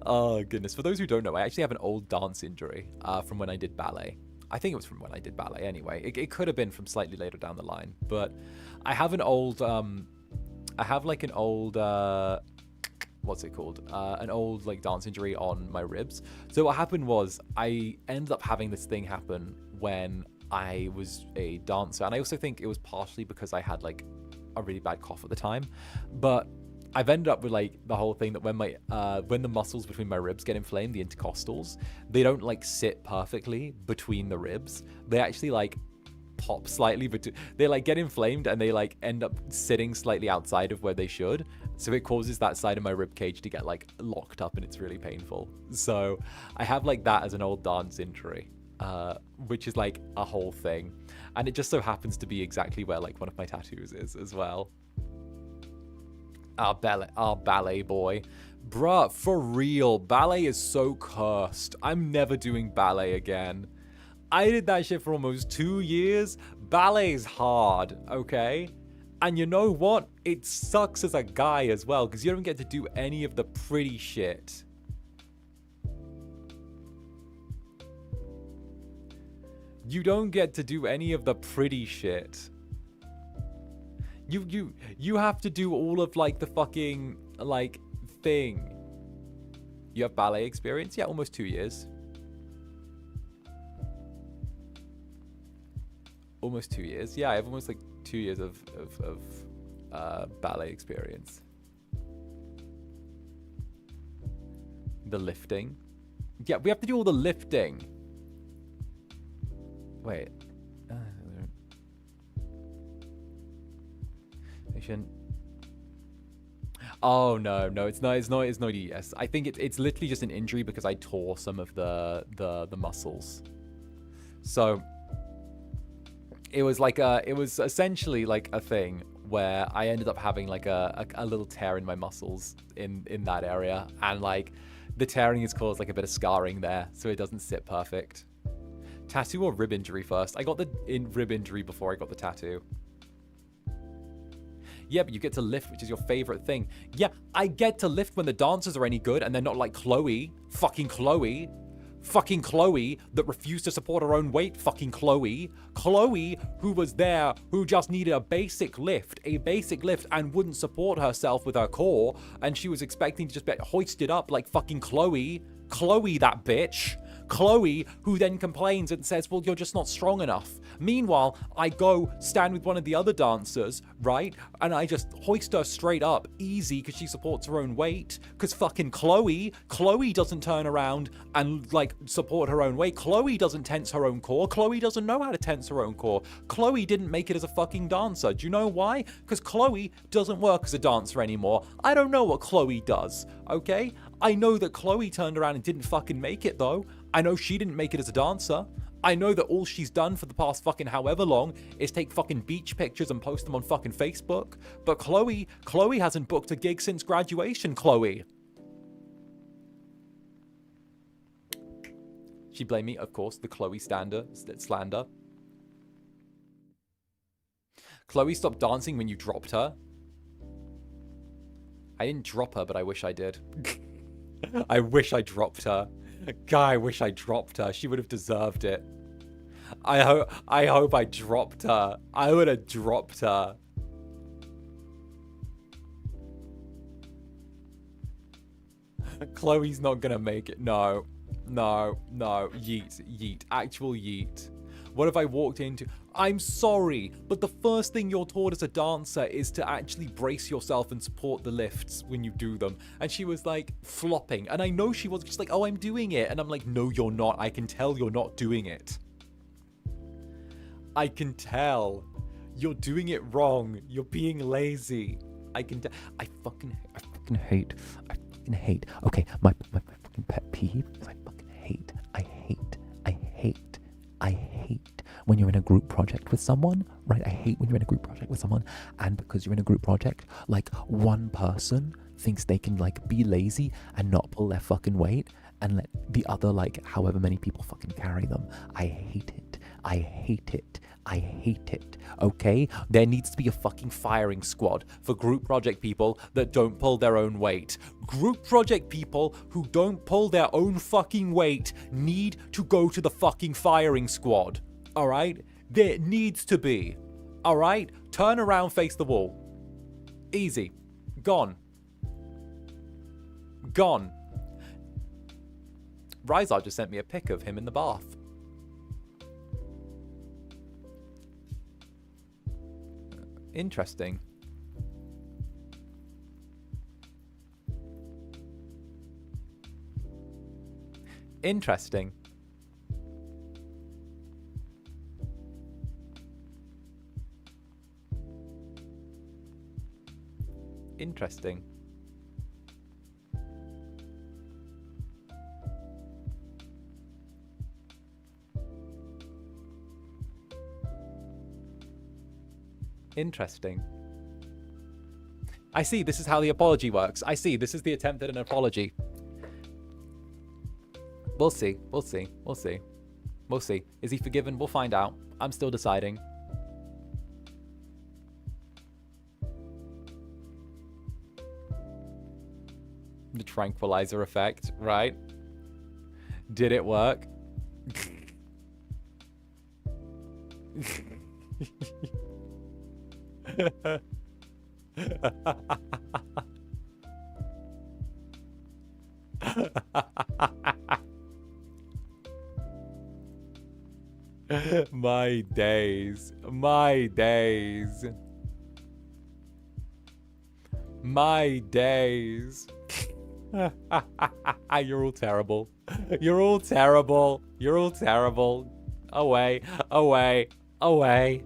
Oh goodness. For those who don't know, I actually have an old dance injury from when I did ballet. I think it was from when I did ballet anyway. It could have been from slightly later down the line, but I have an old what's it called? An old like dance injury on my ribs. So what happened was I ended up having this thing happen when I was a dancer, and I also think it was partially because I had like a really bad cough at the time, but I've ended up with like the whole thing that when the muscles between my ribs get inflamed, the intercostals, they don't like sit perfectly between the ribs. They actually like pop slightly, but they like get inflamed and they like end up sitting slightly outside of where they should. So it causes that side of my rib cage to get like locked up, and it's really painful. So I have like that as an old dance injury, which is like a whole thing. And it just so happens to be exactly where like one of my tattoos is as well. Our ballet boy. Bruh, for real, ballet is so cursed. I'm never doing ballet again. I did that shit for almost 2 years. Ballet's hard, okay? And you know what? It sucks as a guy as well, because you don't get to do any of the pretty shit. You don't get to do any of the pretty shit. You have to do all of like the fucking like thing. You have ballet experience? Yeah, almost 2 years. almost 2 years. Yeah, I have almost like 2 years of ballet experience. The lifting. Yeah, we have to do all the lifting. Wait. I shouldn't. Oh no, it's not ES. I think it's literally just an injury because I tore some of the muscles. So it was like it was essentially like a thing where I ended up having like a little tear in my muscles in that area, and like the tearing has caused like a bit of scarring there, so it doesn't sit perfect. Tattoo or rib injury first? I got the rib injury before I got the tattoo. Yeah, but you get to lift, which is your favorite thing. Yeah, I get to lift when the dancers are any good and they're not like Chloe. Fucking Chloe. Fucking Chloe that refused to support her own weight. Fucking Chloe. Chloe, who was there, who just needed a basic lift and wouldn't support herself with her core. And she was expecting to just get hoisted up like fucking Chloe. Chloe, that bitch. Chloe, who then complains and says, well, you're just not strong enough. Meanwhile, I go stand with one of the other dancers, right? And I just hoist her straight up, easy, because she supports her own weight. Because fucking Chloe doesn't turn around and, like, support her own weight. Chloe doesn't tense her own core. Chloe doesn't know how to tense her own core. Chloe didn't make it as a fucking dancer. Do you know why? Because Chloe doesn't work as a dancer anymore. I don't know what Chloe does, okay? I know that Chloe turned around and didn't fucking make it, though. I know she didn't make it as a dancer. I know that all she's done for the past fucking however long is take fucking beach pictures and post them on fucking Facebook. But Chloe hasn't booked a gig since graduation, Chloe. She blamed me, of course, the Chloe slander. Chloe stopped dancing when you dropped her. I didn't drop her, but I wish I did. I wish I dropped her. God, I wish I dropped her. She would have deserved it. I hope I dropped her. I would have dropped her. Chloe's not gonna make it. No. Yeet. Actual yeet. What if I walked into... I'm sorry, but the first thing you're taught as a dancer is to actually brace yourself and support the lifts when you do them. And she was like flopping. And I know she was just like, oh, I'm doing it. And I'm like, no, you're not. I can tell you're not doing it. I can tell. You're doing it wrong. You're being lazy. I can tell. I fucking hate. Okay, my fucking pet peeve is I fucking hate when you're in a group project with someone, right? I hate when you're in a group project with someone, and because you're in a group project, like one person thinks they can like be lazy and not pull their fucking weight and let the other like however many people fucking carry them. I hate it. Okay? There needs to be a fucking firing squad for group project people that don't pull their own weight. Group project people who don't pull their own fucking weight need to go to the fucking firing squad. Alright? There needs to be. Alright? Turn around, face the wall. Easy. Gone. Rizar just sent me a pic of him in the bath. Interesting. Interesting. Interesting. Interesting. I see, this is how the apology works. I see, this is the attempt at an apology. We'll see. Is he forgiven? We'll find out. I'm still deciding. The tranquilizer effect, right? Did it work? My days. My days. My days. You're all terrible. You're all terrible. You're all terrible. Away. Away. Away.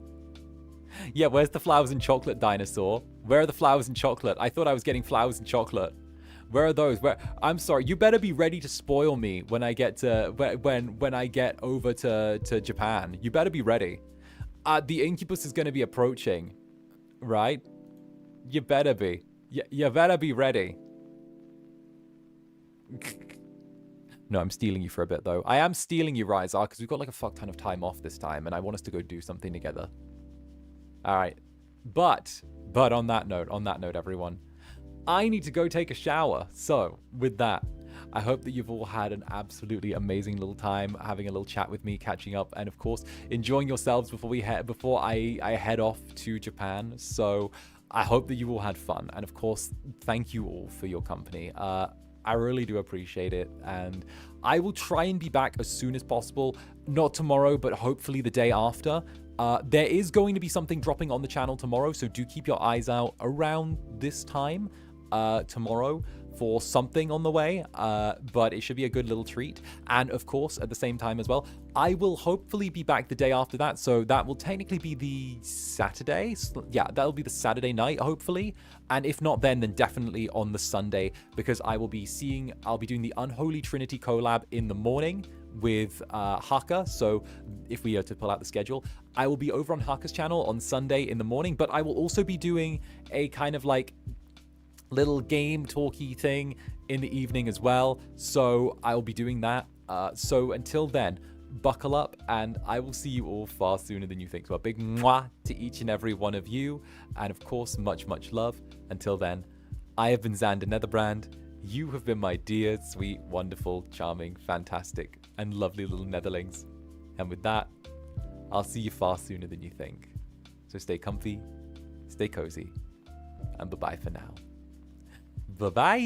Yeah, where's the flowers and chocolate dinosaur? Where are the flowers and chocolate? I thought I was getting flowers and chocolate. Where are those? Where? I'm sorry. You better be ready to spoil me when I get to when I get over to Japan. You better be ready. The Incubus is going to be approaching, right? You better be. You better be ready. No, I'm stealing you for a bit though. I am stealing you, Ryzar, because we've got like a fuck ton of time off this time, and I want us to go do something together. All right, but on that note, everyone, I need to go take a shower. So with that, I hope that you've all had an absolutely amazing little time having a little chat with me, catching up, and of course enjoying yourselves before I head off to Japan. So I hope that you all had fun, and of course, thank you all for your company. I really do appreciate it, and I will try and be back as soon as possible. Not tomorrow, but hopefully the day after. There is going to be something dropping on the channel tomorrow, so do keep your eyes out around this time tomorrow for something on the way, but it should be a good little treat. And of course, at the same time as well, I will hopefully be back the day after that, so that will technically be the Saturday. Yeah, that'll be the Saturday night, hopefully. And if not then definitely on the Sunday, because I'll be doing the Unholy Trinity collab in the morning with 𝓂𝓾𝓻. So if we are to pull out the schedule, I will be over on 𝓂𝓻𝓻's channel on Sunday in the morning, but I will also be doing a kind of like little game talky thing in the evening as well. So I'll be doing that. So until then, buckle up, and I will see you all far sooner than you think. So a big mwah to each and every one of you, and of course, much, much love. Until then, I have been Zander Netherbrand. You have been my dear, sweet, wonderful, charming, fantastic, and lovely little Netherlings. And with that, I'll see you far sooner than you think. So stay comfy, stay cozy, and bye-bye for now. Bye-bye!